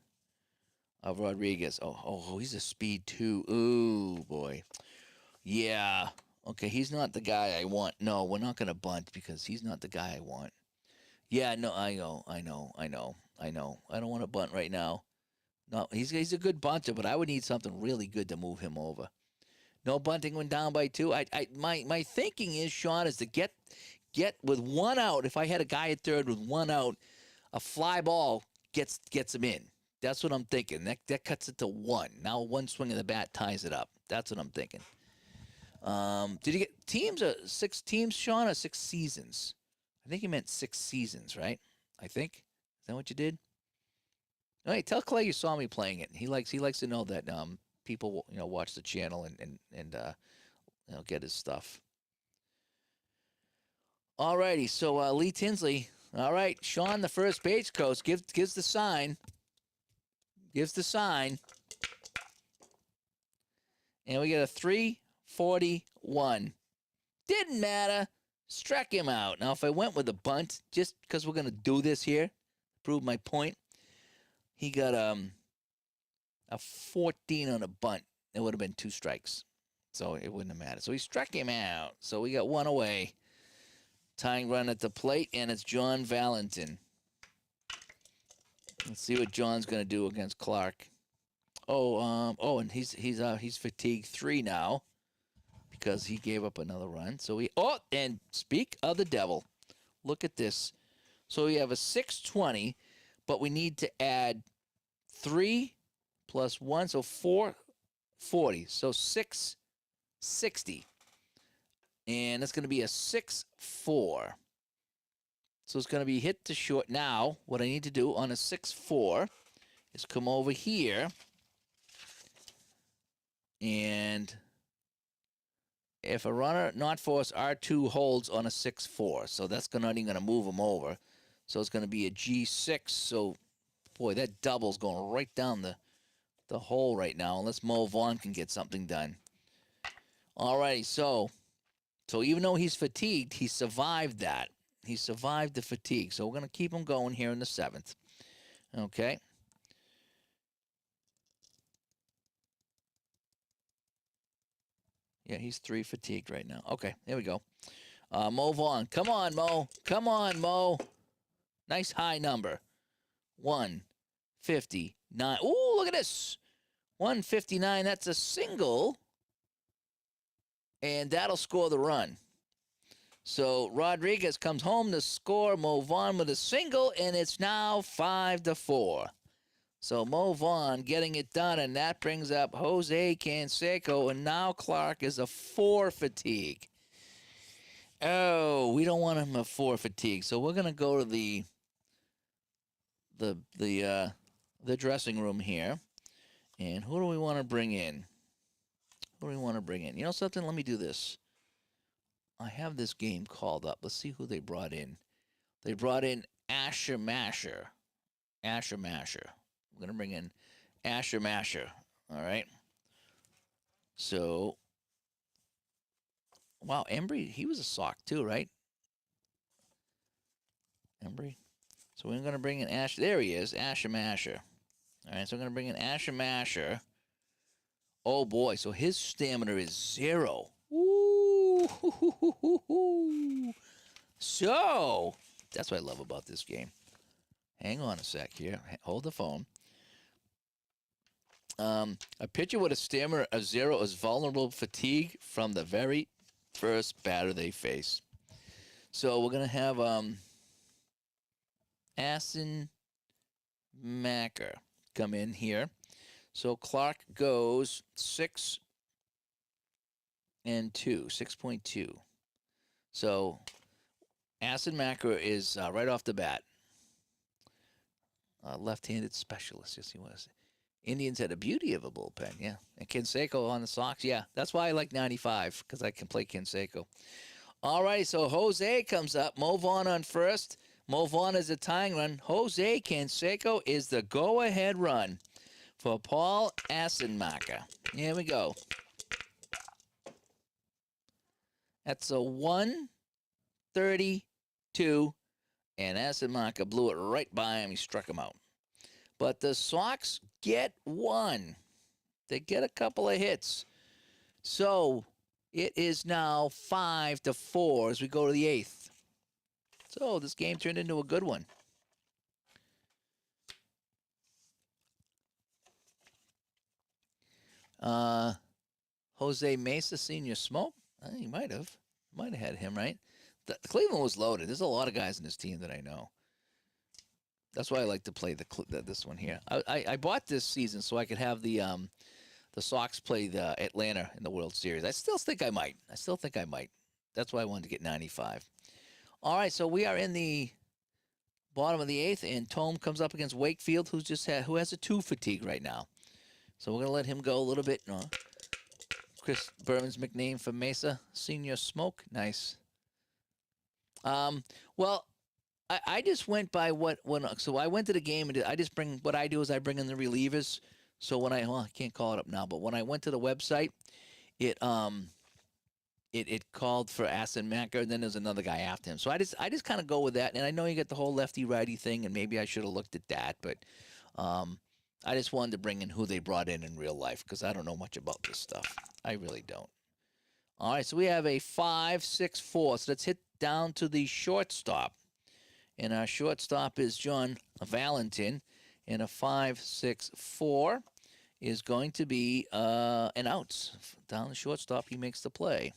of Rodriguez? Oh, he's a speed 2. Ooh, boy. Yeah. Okay, he's not the guy I want. No, we're not going to bunt because he's not the guy I want. Yeah, no, I know. I don't want to bunt right now. No, he's a good bunter, but I would need something really good to move him over. No bunting when down by 2. My thinking is, Sean, is to get with 1 out. If I had a guy at third with 1 out, a fly ball gets him in. That's what I'm thinking. That cuts it to 1. Now 1 swing of the bat ties it up. That's what I'm thinking. Did you get teams? 6 teams, Sean, or 6 seasons? I think you meant 6 seasons, right? I think. Is that what you did? All right, tell Clay you saw me playing it. He likes to know that people watch the channel and get his stuff. All righty, so Lee Tinsley. All right, Sean, the first base coach, gives the sign. And we get a 341. Didn't matter. Struck him out. Now, if I went with a bunt, just because we're going to do this here, prove my point, he got a 14 on a bunt. It would have been 2 strikes. So it wouldn't have mattered. So he struck him out. So we got 1 away. Tying run at the plate, and it's John Valentin. Let's see what John's going to do against Clark. And he's fatigued 3 now because he gave up another run. So and speak of the devil, look at this. So we have a 620, but we need to add 3 plus 1, so 440. So 660. And it's going to be a 6-4. So it's going to be hit to short. Now, what I need to do on a 6-4 is come over here. And if a runner not forced R2 holds on a 6-4, so that's not even going to move him over. So it's going to be a G6. So, boy, that double's going right down the hole right now, unless Mo Vaughn can get something done. All righty, so even though he's fatigued, he survived that. He survived the fatigue. So we're going to keep him going here in the 7th. Okay. Yeah, he's 3 fatigued right now. Okay, there we go. Mo Vaughn. Come on, Mo. Nice high number. 159. Ooh, look at this. 159. That's a single. And that'll score the run. So Rodriguez comes home to score. Mo Vaughn with a single, and it's now 5-4. So Mo Vaughn getting it done, and that brings up Jose Canseco, and now Clark is a 4 fatigue. Oh, we don't want him a 4 fatigue, so we're going to go to the the dressing room here. And who do we want to bring in? Who do we want to bring in? You know something? Let me do this. I have this game called up. Let's see who they brought in. They brought in Asher Masher. Asher Masher. We're going to bring in Asher Masher. All right. So, wow, Embry, he was a sock too, right? Embry. So we're going to bring in Asher. There he is, Asher Masher. All right, so we're going to bring in Asher Masher. Oh, boy, so his stamina is 0. Ooh. So, that's what I love about this game. Hang on a sec here. Hold the phone. A pitcher with a stamina of 0 is vulnerable to fatigue from the very first batter they face. So we're going to have Asen Macker come in here. So Clark goes 6 and 2, 6.2. So Asen Macker is right off the bat. Left-handed specialist, yes, he was. Indians had a beauty of a bullpen, yeah. And Canseco on the Sox, yeah. That's why I like 95, because I can play Canseco. All right, so Jose comes up. Mo Vaughn on first. Mo Vaughn is a tying run. Jose Canseco is the go-ahead run for Paul Assenmacher. Here we go. That's a 132, and Assenmacher blew it right by him. He struck him out. But the Sox get one. They get a couple of hits. So it is now 5-4 as we go to the 8th. So this game turned into a good one. Jose Mesa Sr. Smoke? He might have. Might have had him, right? The Cleveland was loaded. There's a lot of guys in this team that I know. That's why I like to play this one here. I bought this season so I could have the Sox play the Atlanta in the World Series. I still think I might. That's why I wanted to get 95. All right, so we are in the bottom of the 8th, and Tome comes up against Wakefield, who has a 2 fatigue right now. So we're gonna let him go a little bit. Chris Berman's nickname for Mesa Senior Smoke. Nice. Well, I just went by so I went to the game and I bring in the relievers. So when I can't call it up now, but when I went to the website, it called for Assenmacher, and then there's another guy after him. So I just kind of go with that, and I know you get the whole lefty righty thing, and maybe I should have looked at that, but I just wanted to bring in who they brought in real life because I don't know much about this stuff. I really don't. All right, so we have a 5-6-4. So let's hit down to the shortstop. And our shortstop is John Valentin. And a 5-6-4 is going to be an out. Down the shortstop, he makes the play.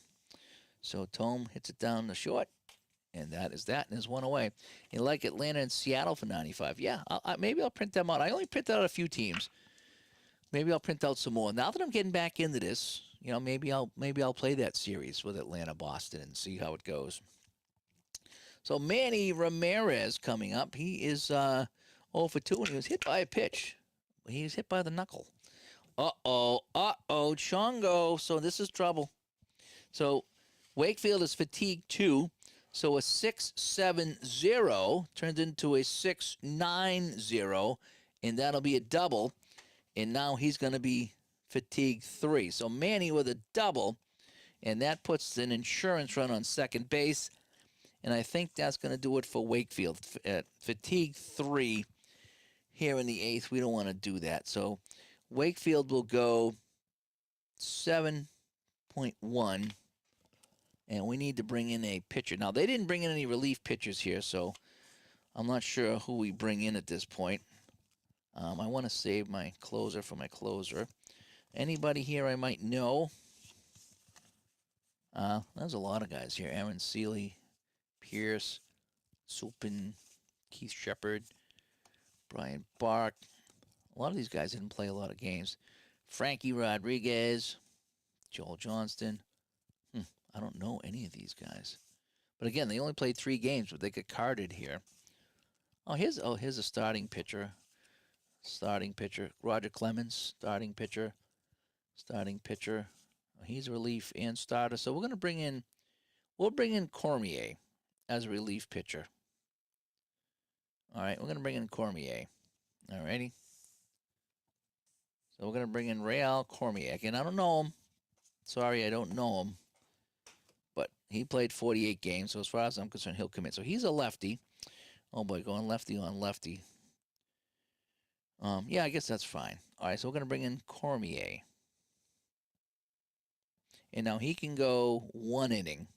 So Tome hits it down the short. And that is that. And there's one away. You like Atlanta and Seattle for 95. Yeah, maybe I'll print them out. I only printed out a few teams. Maybe I'll print out some more. Now that I'm getting back into this, maybe I'll play that series with Atlanta, Boston, and see how it goes. So Manny Ramirez coming up. He is 0 for 2, and he was hit by a pitch. He was hit by the knuckle. Chongo. So this is trouble. So Wakefield is fatigued 2. So a 6-7-0 turns into a 6-9-0, and that'll be a double. And now he's going to be fatigued 3. So Manny with a double, and that puts an insurance run on second base. And I think that's going to do it for Wakefield. Fatigue 3 here in the 8th. We don't want to do that. So Wakefield will go 7.1. And we need to bring in a pitcher. Now, they didn't bring in any relief pitchers here, so I'm not sure who we bring in at this point. I want to save my closer for my closer. Anybody here I might know? There's a lot of guys here. Aaron Seeley, Pierce, Supin, Keith Shepard, Brian Bark. A lot of these guys didn't play a lot of games. Frankie Rodriguez, Joel Johnston. I don't know any of these guys. But again, they only played 3 games, but they get carded here. Here's a starting pitcher. Starting pitcher. Roger Clemens, starting pitcher. Starting pitcher. He's relief and starter. So we'll bring in Cormier as a relief pitcher. All right, we're going to bring in Cormier. All righty. So we're going to bring in Real Cormier. Again, I don't know him. Sorry, I don't know him. But he played 48 games, so as far as I'm concerned, he'll come in. So he's a lefty. Oh boy, going lefty on lefty. Yeah, I guess that's fine. All right, so we're going to bring in Cormier. And now he can go 1 inning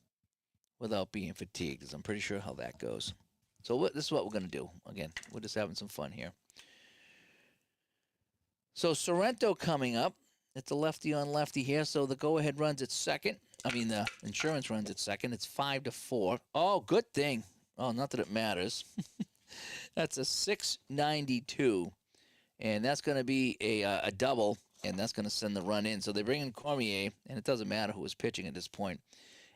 without being fatigued, because I'm pretty sure how that goes. So this is what we're going to do. Again, we're just having some fun here. So Sorrento coming up. It's a lefty on lefty here. So the go-ahead runs at second. I mean, the insurance runs at second. It's 5-4. Oh, good thing. Oh, not that it matters. That's a 692. And that's going to be a double, and that's going to send the run in. So they bring in Cormier, and it doesn't matter who is pitching at this point.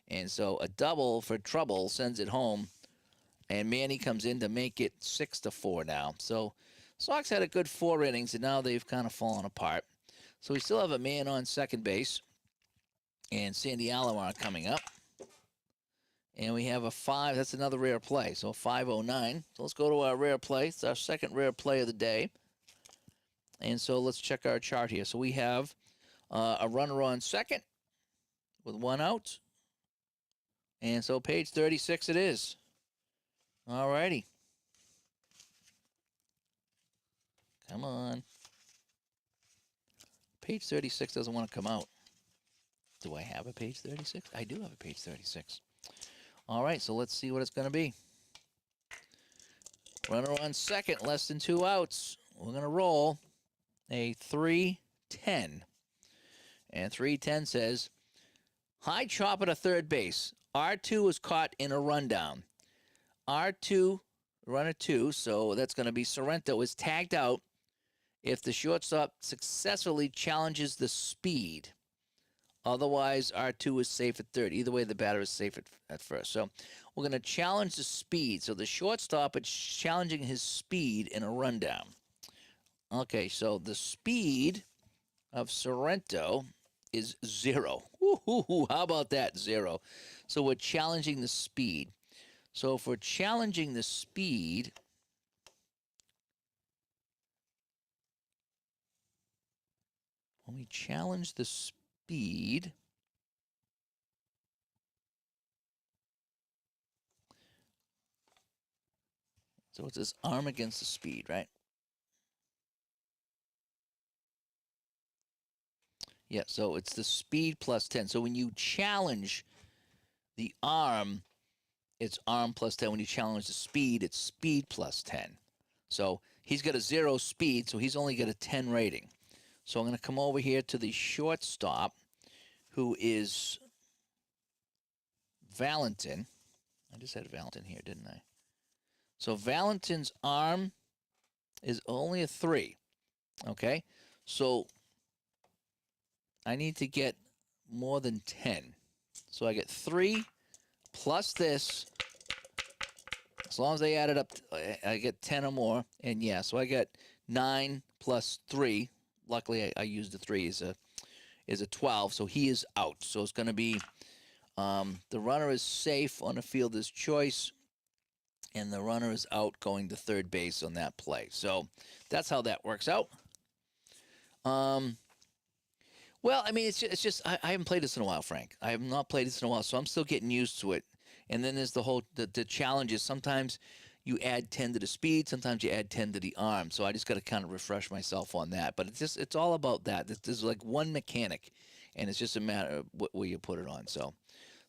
And so a double for trouble sends it home, and Manny comes in to make it 6-4 now. So Sox had a good 4 innings, and now they've kind of fallen apart. So we still have a man on second base, and Sandy Alomar coming up. And we have a 5. That's another rare play. So 509. So let's go to our rare play. It's our second rare play of the day. And so let's check our chart here. So we have a runner on second with 1 out. And so page 36 it is. All righty. Come on. Page 36 doesn't want to come out. Do I have a page 36? I do have a page 36. All right, so let's see what it's going to be. Runner on second, less than 2 outs. We're going to roll a 310. And 310 says, high chopper to third base. R2 was caught in a rundown. R2, runner 2, so that's going to be Sorrento, is tagged out if the shortstop successfully challenges the speed. Otherwise, R2 is safe at third. Either way, the batter is safe at first. So we're going to challenge the speed. So the shortstop is challenging his speed in a rundown. Okay, so the speed of Sorrento is 0. Ooh, how about that, 0? So we're challenging the speed. So if we're challenging the speed, when we challenge the speed, so it's this arm against the speed, right? Yeah, so it's the speed plus 10. So when you challenge the arm, it's arm plus 10. When you challenge the speed, it's speed plus 10. So he's got a 0 speed, so he's only got a 10 rating. So I'm going to come over here to the shortstop, who is Valentin. I just had Valentin here, didn't I? So Valentin's arm is only a 3. Okay? So I need to get more than 10. So I get 3 plus this. As long as they add it up, I get 10 or more. And yeah, so I get 9 plus 3. Luckily, I used the 3 is a 12. So he is out. So it's going to be the runner is safe on a fielder's choice, and the runner is out going to third base on that play. So that's how that works out. Well, I mean, it's just I haven't played this in a while, Frank. I have not played this in a while, so I'm still getting used to it. And then there's the whole the challenges. Sometimes you add 10 to the speed, sometimes you add 10 to the arm. So I just got to kind of refresh myself on that. But it's all about that. There's like one mechanic, and it's just a matter of where you put it on. So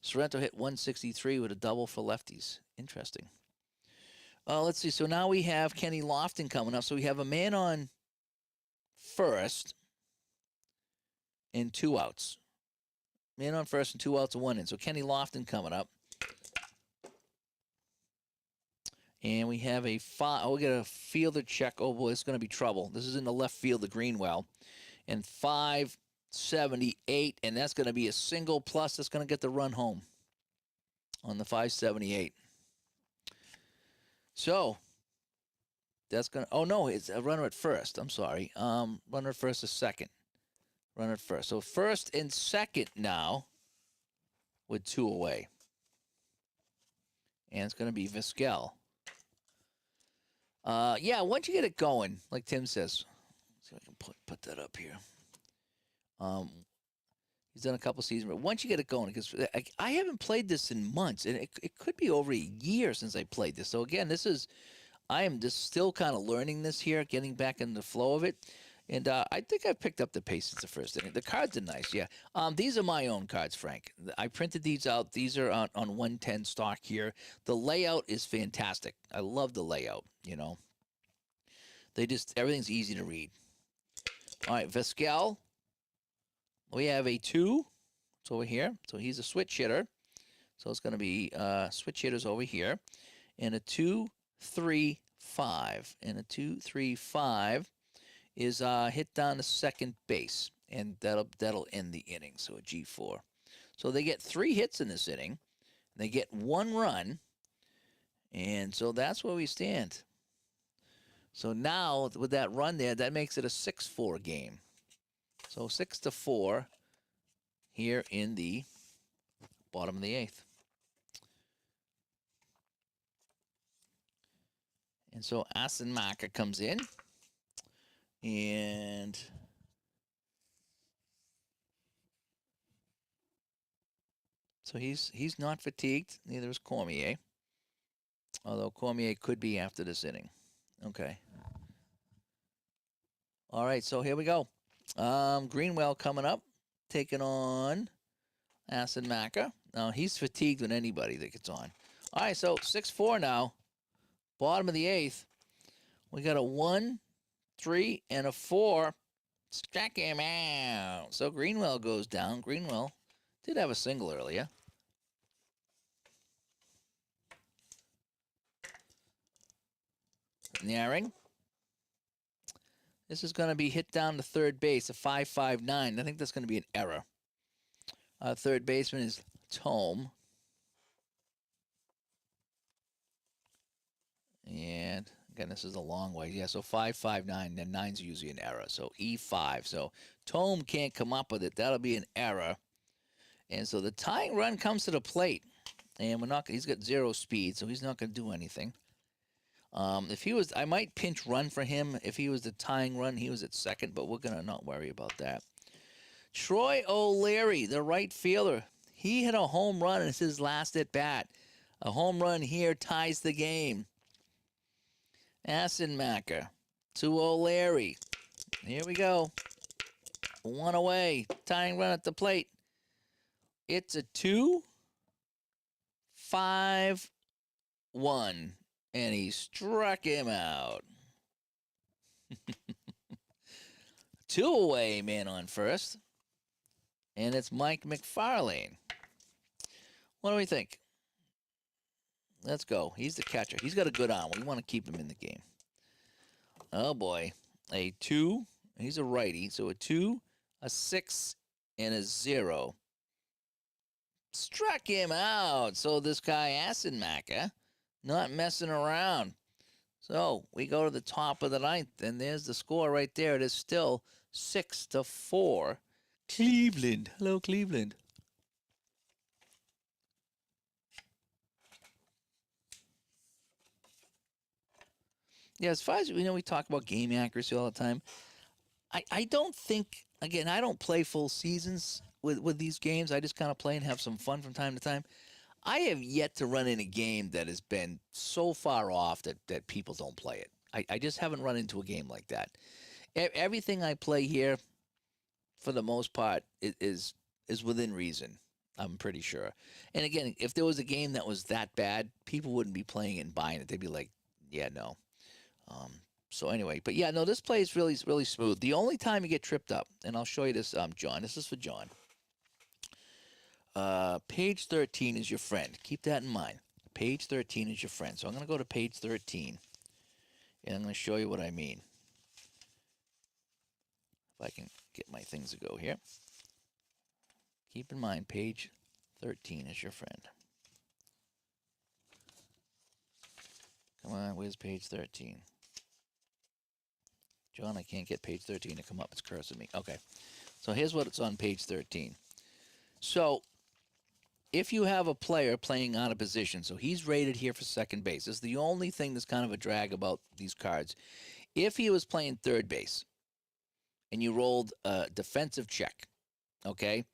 Sorrento hit 163 with a double for lefties. Interesting. Let's see. So now we have Kenny Lofton coming up. So we have a man on first and 2 outs. Man on first and 2 outs and 1 in. So Kenny Lofton coming up. And we have we get a fielder check. Oh boy, it's going to be trouble. This is in the left field, the Greenwell. And 578, and that's going to be a single plus. That's going to get the run home on the 578. So That's gonna. Oh no, it's a runner at first. I'm sorry. Runner at first is second. Runner at first. So first and second now, with 2 away, and it's gonna be Vizquel. Yeah. Once you get it going, like Tim says, let's see if I can put that up here. Um, he's done a couple seasons, but once you get it going, because I haven't played this in months, and it could be over a year since I played this. So again, I am just still kind of learning this here, getting back in the flow of it. And I think I picked up the pace since the first inning. The cards are nice, yeah. These are my own cards, Frank. I printed these out. These are on 110 stock here. The layout is fantastic. I love the layout, everything's easy to read. All right, Vizquel. We have a 2. It's over here. So he's a switch hitter. So it's going to be switch hitters over here. And a 2, 3, 5. And a 2, 3, 5 is hit down to second base. And that'll end the inning. So a G4. So they get 3 hits in this inning. They get 1 run. And so that's where we stand. So now with that run there, that makes it a 6-4 game. So 6-4 here in the bottom of the 8th. And so Assenmacher comes in. And so he's not fatigued. Neither is Cormier. Although Cormier could be after this inning. Okay. All right, so here we go. Greenwell coming up, taking on Assenmacher. Now, he's fatigued with anybody that gets on. All right, so 6-4 now. Bottom of the 8th. We got a 1, 3, and a 4. Strike him out. So Greenwell goes down. Greenwell did have a single earlier. Naring. This is going to be hit down to third base, a 5-5-9. I think that's going to be an error. Third baseman is Tome. And again, this is a long way. Yeah, so 5-5-9, then 9's usually an error. So E5. So Tome can't come up with it. That'll be an error. And so the tying run comes to the plate. And he's got 0 speed, so he's not going to do anything. If he was, I might pinch run for him. If he was the tying run, he was at second, but we're going to not worry about that. Troy O'Leary, the right fielder. He hit a home run. It's his last at bat. A home run here ties the game. Assenmacher to O'Leary. Here we go. 1 away. Tying run at the plate. It's a 2-5-1. And he struck him out. 2 away, man on first. And it's Mike McFarlane. What do we think? Let's go. He's the catcher. He's got a good arm. We want to keep him in the game. Oh, boy. A 2. He's a righty. So a 2, a 6, and a 0. Struck him out. So this guy, Assenmacher, not messing around. So we go to the top of the 9th, and there's the score right there. It is still 6-4. Cleveland. Hello, Cleveland. Yeah, as far as we know, we talk about game accuracy all the time. I don't think, again, I don't play full seasons with these games. I just kind of play and have some fun from time to time. I have yet to run in a game that has been so far off that people don't play it. I just haven't run into a game like that. Everything I play here, for the most part, is within reason. I'm pretty sure. And again, if there was a game that was that bad, people wouldn't be playing it and buying it. They'd be like, yeah, no. So anyway, but yeah, no, this play is really, really smooth. The only time you get tripped up, and I'll show you this, John. This is for John. Page 13 is your friend. Keep that in mind. Page 13 is your friend. So I'm going to go to page 13, and I'm going to show you what I mean. If I can get my things to go here. Keep in mind, page 13 is your friend. Come on, where's page 13? John, I can't get page 13 to come up. It's cursing me. Okay. So here's what it's on page 13. So if you have a player playing out of position, so he's rated here for second base. This is the only thing that's kind of a drag about these cards. If he was playing third base and you rolled a defensive check, okay,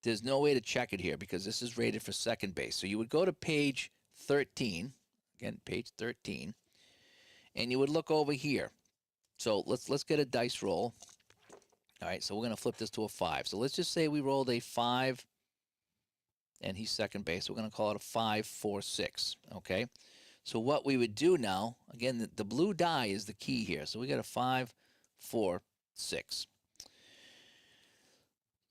there's no way to check it here because this is rated for second base. So you would go to page 13, again, page 13, and you would look over here. So let's get a dice roll. All right, so we're going to flip this to a 5. So let's just say we rolled a 5, and he's second base. We're going to call it a 5, 4, 6, okay? So what we would do now, again, the blue die is the key here. So we got a 5, 4, 6.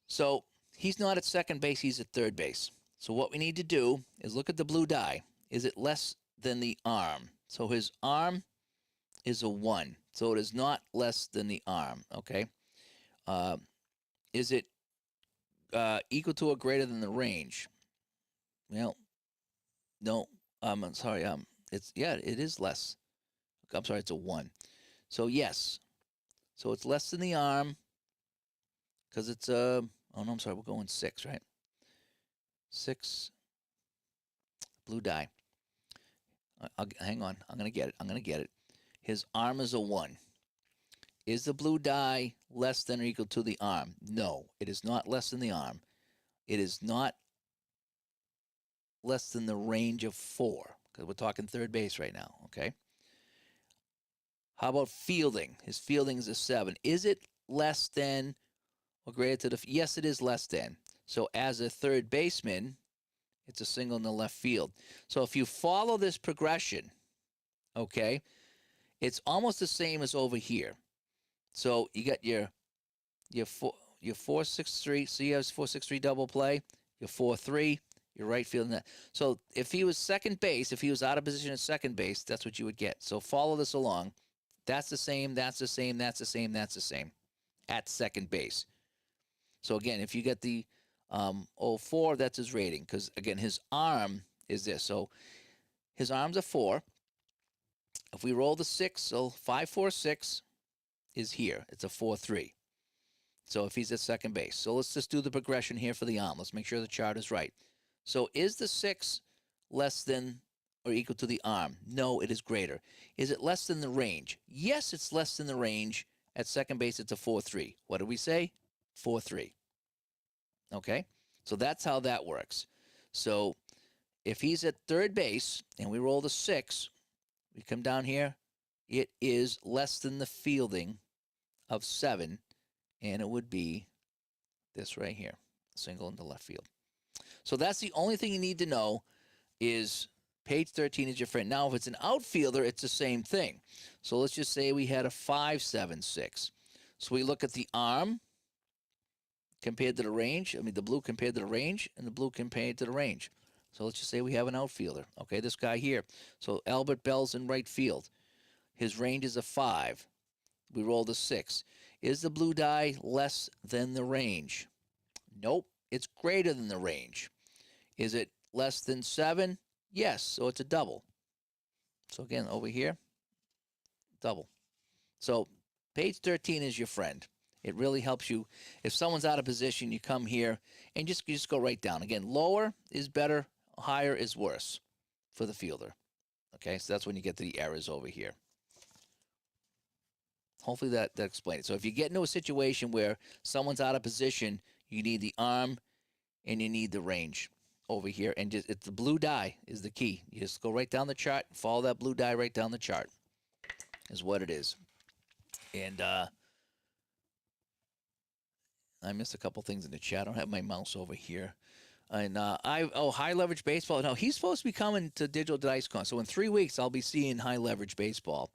So he's not at second base, he's at third base. So what we need to do is look at the blue die. Is it less than the arm? So his arm is a 1. So it is not less than the arm, okay? Is it equal to or greater than the range? Well, no. I'm sorry. It is less. I'm sorry, it's a 1. So yes. So it's less than the arm because it's oh no, I'm sorry, we're going 6, right? 6. Blue die. Hang on. I'm gonna get it. His arm is a 1. Is the blue die less than or equal to the arm? No, it is not less than the arm. It is not less than the range of 4, because we're talking third base right now, okay? How about fielding? His fielding is a 7. Is it less than or greater to the... Yes, it is less than. So as a third baseman, it's a single in the left field. So if you follow this progression, okay, it's almost the same as over here. So you got your 4-6-3. So you have 4-6-3 double play. Your 4-3. Your right field. Net. So if he was second base, if he was out of position at second base, that's what you would get. So follow this along. That's the same. That's the same. That's the same. That's the same at second base. So again, if you get the 04, that's his rating because again his arm is this. So his arm's a 4. If we roll the 6, so 5, 4, 6 is here. It's a 4-3. So if he's at second base. So let's just do the progression here for the arm. Let's make sure the chart is right. So is the 6 less than or equal to the arm? No, it is greater. Is it less than the range? Yes, it's less than the range. At second base, it's a 4-3. What did we say? 4-3. Okay? So that's how that works. So if he's at third base and we roll the 6, we come down here, it is less than the fielding of 7, and it would be this right here, single in the left field. So that's the only thing you need to know is page 13 is your friend. Now, if it's an outfielder, it's the same thing. So let's just say we had a 5-7-6. So we look at the arm compared to the range. I mean, the blue compared to the range, and the blue compared to the range. So let's just say we have an outfielder. Okay, this guy here. So Albert Bell's in right field. His range is a 5. We rolled a 6. Is the blue die less than the range? Nope, it's greater than the range. Is it less than 7? Yes, so it's a double. So again, over here, double. So page 13 is your friend. It really helps you. If someone's out of position, you come here and just go right down. Again, lower is better, higher is worse for the fielder. Okay, so that's when you get to the errors over here. Hopefully that explains it. So if you get into a situation where someone's out of position, you need the arm and you need the range over here. And just it's the blue die is the key. You just go right down the chart, follow that blue die right down the chart is what it is. And I missed a couple things in the chat. I don't have my mouse over here. And high leverage baseball. No, he's supposed to be coming to Digital DiceCon. So in 3 weeks, I'll be seeing high leverage baseball.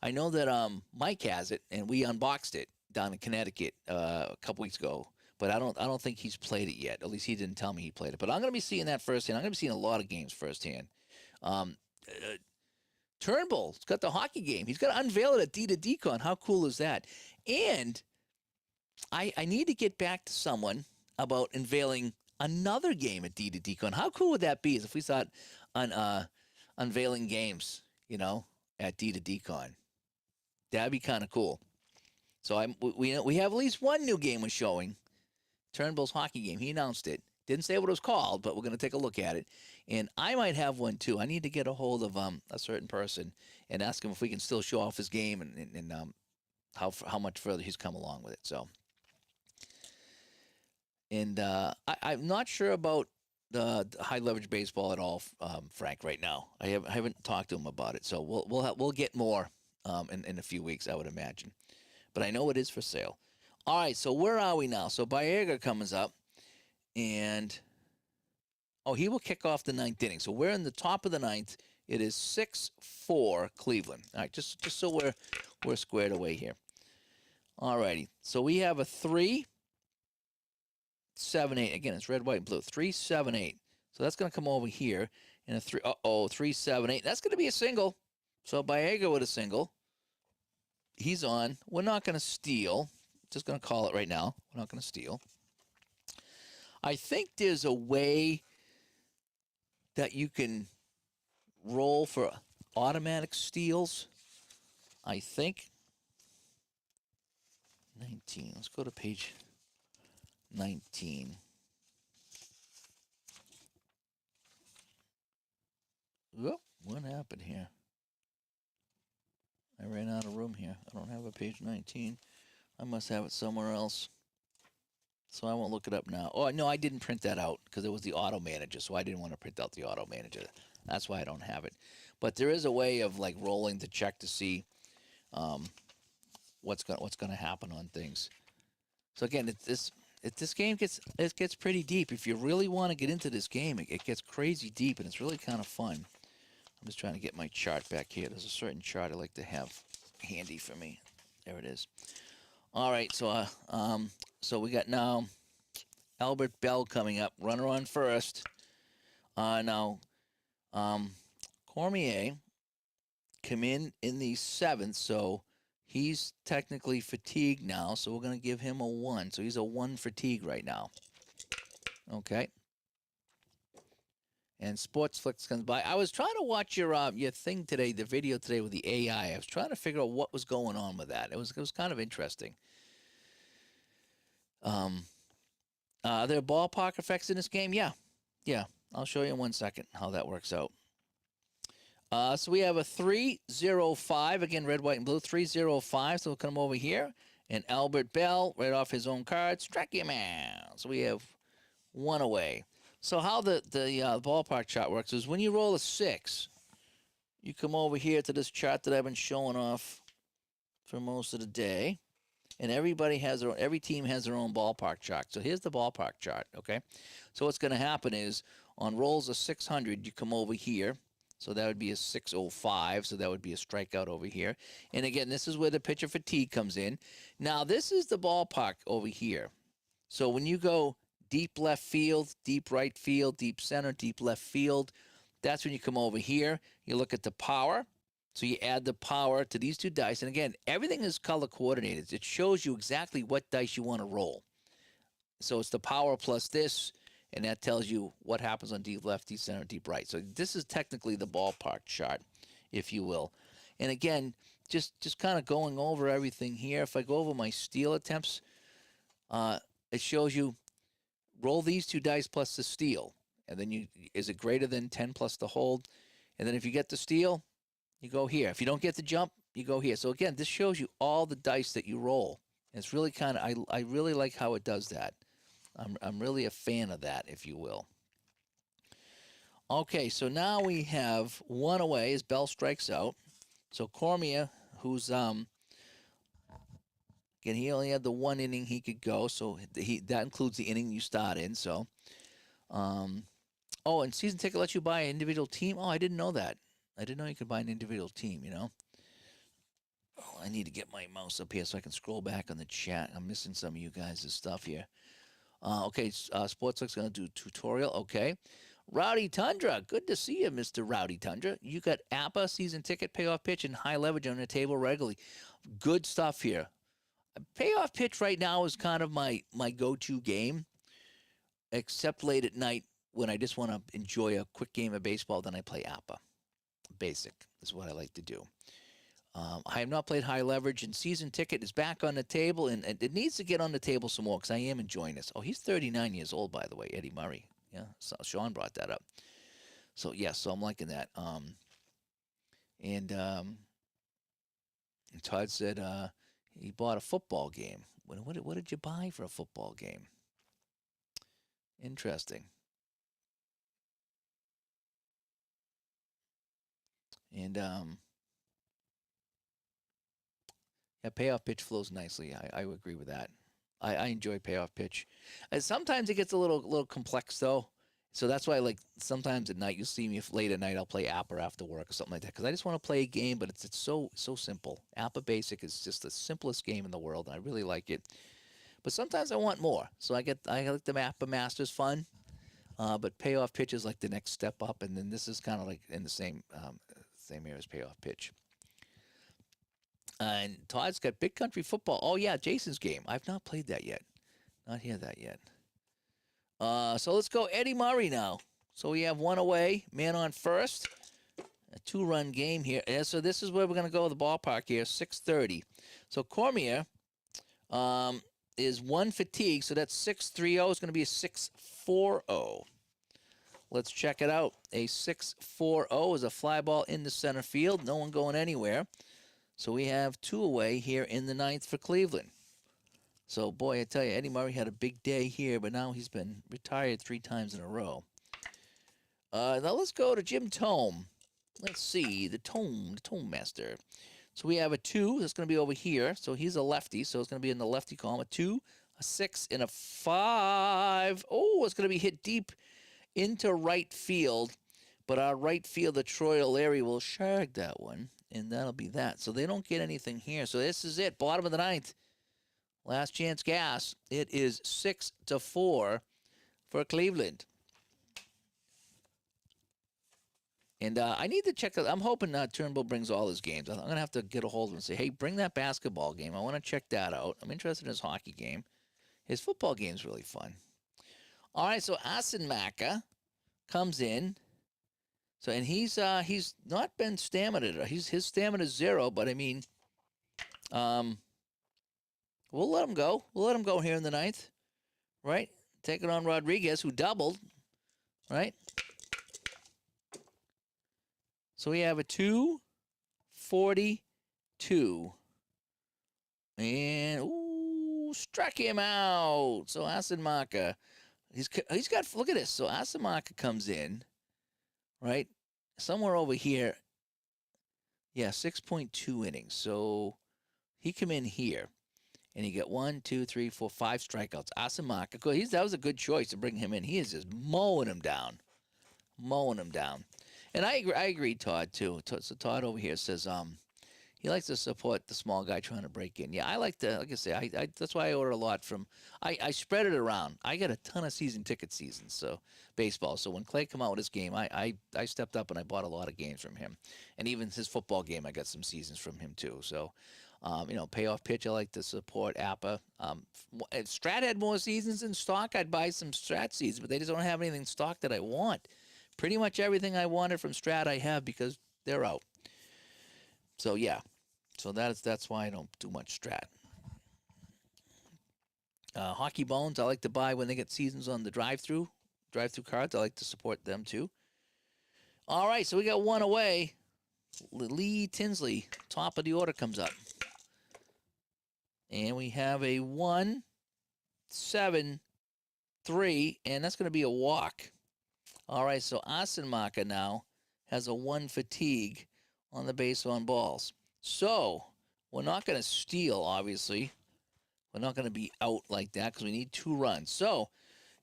I know that Mike has it, and we unboxed it down in Connecticut a couple weeks ago. But I don't think he's played it yet. At least he didn't tell me he played it. But I'm going to be seeing that firsthand. I'm going to be seeing a lot of games firsthand. Turnbull's got the hockey game. He's got to unveil it at D2DCon. How cool is that? And I need to get back to someone about unveiling another game at D2DCon. How cool would that be if we start unveiling games, at D2DCon? That'd be kind of cool. So we have at least one new game we're showing. Turnbull's hockey game. He announced it. Didn't say what it was called, but we're going to take a look at it. And I might have one too. I need to get a hold of a certain person and ask him if we can still show off his game and how much further he's come along with it. So, and I'm not sure about the high leverage baseball at all, Frank. Right now, I haven't talked to him about it. So we'll get more in a few weeks, I would imagine. But I know it is for sale. All right, so where are we now? So Baerga comes up, and he will kick off the ninth inning. So we're in the top of the ninth. It is 6-4 Cleveland. All right, just so we're squared away here. All righty. So we have a 3-7-8. Again, it's red, white, and blue. 3-7-8. So that's going to come over here. And a 3-7-8. That's going to be a single. So Baerga with a single. He's on. We're not going to steal. Just going to call it right now. We're not going to steal. I think there's a way that you can roll for automatic steals. I think 19. Let's go to page 19. Whoop, what happened here? I ran out of room here. I don't have a page 19. I must have it somewhere else. So I won't look it up now. Oh, no, I didn't print that out because it was the auto manager, so I didn't want to print out the auto manager. That's why I don't have it. But there is a way of like rolling to check to see what's going to happen on things. So again, this game gets pretty deep. If you really want to get into this game, it gets crazy deep, and it's really kind of fun. I'm just trying to get my chart back here. There's a certain chart I like to have handy for me. There it is. All right, so we got now Albert Bell coming up, runner on first. Now Cormier come in the seventh, so he's technically fatigued now. So we're going to give him a 1. So he's a 1 fatigue right now. Okay. And Sportsflix comes by. I was trying to watch your thing today, the video today with the AI. I was trying to figure out what was going on with that. It was kind of interesting. Are there ballpark effects in this game? Yeah. I'll show you in 1 second how that works out. So we have a 3-0-5. Again, red, white, and blue. 3-0-5. So we'll come over here. And Albert Bell, right off his own card, struck him out. So we have 1 away. So how the ballpark chart works is when you roll a 6, you come over here to this chart that I've been showing off for most of the day. And every team has their own ballpark chart. So here's the ballpark chart, okay? So what's going to happen is on rolls of 600, you come over here. So that would be a 605. So that would be a strikeout over here. And again, this is where the pitcher fatigue comes in. Now, this is the ballpark over here. So when you go deep left field, deep right field, deep center, deep left field, that's when you come over here. You look at the power. So you add the power to these 2 dice. And again, everything is color coordinated. It shows you exactly what dice you want to roll. So it's the power plus this, and that tells you what happens on deep left, deep center, deep right. So this is technically the ballpark chart, if you will. And again, just kind of going over everything here. If I go over my steal attempts, it shows you roll these 2 dice plus the steal. And then is it greater than 10 plus the hold? And then if you get the steal, you go here. If you don't get the jump, you go here. So again, this shows you all the dice that you roll. And it's really kind of, I really like how it does that. I'm really a fan of that, if you will. Okay, so now we have 1 away as Bell strikes out. So Cormier, who's again, he only had the 1 inning he could go, so that includes the inning you start in. So, and season ticket lets you buy an individual team. Oh, I didn't know that. I didn't know you could buy an individual team, you know. Oh, I need to get my mouse up here so I can scroll back on the chat. I'm missing some of you guys' stuff here. Okay, Sportslick's going to do tutorial. Okay. Rowdy Tundra. Good to see you, Mr. Rowdy Tundra. You got APA, season ticket, payoff pitch, and high leverage on the table regularly. Good stuff here. Payoff pitch right now is kind of my go-to game, except late at night when I just want to enjoy a quick game of baseball, then I play APA. Basic is what I like to do. I have not played high leverage, and season ticket is back on the table, and it needs to get on the table some more because I am enjoying this. Oh, he's 39 years old, by the way, Eddie Murray. Yeah, so Sean brought that up. So yeah, so I'm liking that. And Todd said he bought a football game. What did you buy for a football game? Interesting. And yeah, payoff pitch flows nicely. I would agree with that. I enjoy payoff pitch. And sometimes it gets a little complex though. So that's why like sometimes at night you'll see me if late at night I'll play Appa after work or something like that because I just want to play a game, but it's so simple. Appa Basic is just the simplest game in the world, and I really like it. But sometimes I want more, so I like the Appa Masters fun. But payoff pitch is like the next step up, and then this is kind of like in the same area as payoff pitch. And Todd's got Big Country Football. Oh yeah, Jason's game. I've not played that yet. Not hear that yet. So let's go Eddie Murray now. So we have one away, man on first. A 2-run game here. And so this is where we're going to go to the ballpark here, 6:30. So Cormier is 1 fatigue, so that's 6-3-0 is going to be a 6-4-0. Let's check it out. A 6-4-0 is a fly ball in the center field. No one going anywhere. So we have 2 away here in the 9th for Cleveland. So, boy, I tell you, Eddie Murray had a big day here, but now he's been retired 3 times in a row. Now let's go to Jim Thome. Let's see, the Thome Master. So we have a 2 that's going to be over here. So he's a lefty, so it's going to be in the lefty column. A 2, a 6, and a 5. Oh, it's going to be hit deep into right field. But our right fielder, Troy O'Leary, will shag that one, and that'll be that. So they don't get anything here. So this is it, bottom of the 9th. Last chance gas. It is 6-4 for Cleveland. And I need to check. I'm hoping Turnbull brings all his games. I'm going to have to get a hold of him and say, hey, bring that basketball game. I want to check that out. I'm interested in his hockey game. His football game's really fun. All right, so Asen Maka comes in. So and he's not been stamina. His stamina is 0, but I mean, we'll let him go. We'll let him go here in the 9th, right? Taking on Rodriguez, who doubled, right? So we have a 2-42. And, ooh, struck him out. So Asen Maka, he's got, look at this. So Asen Maka comes in, right? Somewhere over here. Yeah, 6.2 innings. So he come in here. And he got 1, 2, 3, 4, 5 strikeouts. Asen Maka, that was a good choice to bring him in. He is just mowing him down. And I agree, Todd, too. So Todd over here says he likes to support the small guy trying to break in. Yeah, I like to, like I say, I that's why I order a lot from, I spread it around. I got a ton of season ticket seasons, so baseball. So when Clay come out with his game, I stepped up and I bought a lot of games from him. And even his football game, I got some seasons from him, too. So, payoff pitch, I like to support Appa. If Strat had more seasons in stock, I'd buy some Strat seasons, but they just don't have anything in stock that I want. Pretty much everything I wanted from Strat I have because they're out. So yeah, so that's why I don't do much Strat. Hockey Bones I like to buy when they get seasons on the drive-through cards. I like to support them too. All right, so we got one away. Lee Tinsley, top of the order, comes up, and we have a 1-7-3, and that's going to be a walk. All right, so Asen Maka now has a 1 fatigue on the base on balls. So we're not going to steal, obviously. We're not going to be out like that because we need 2 runs. So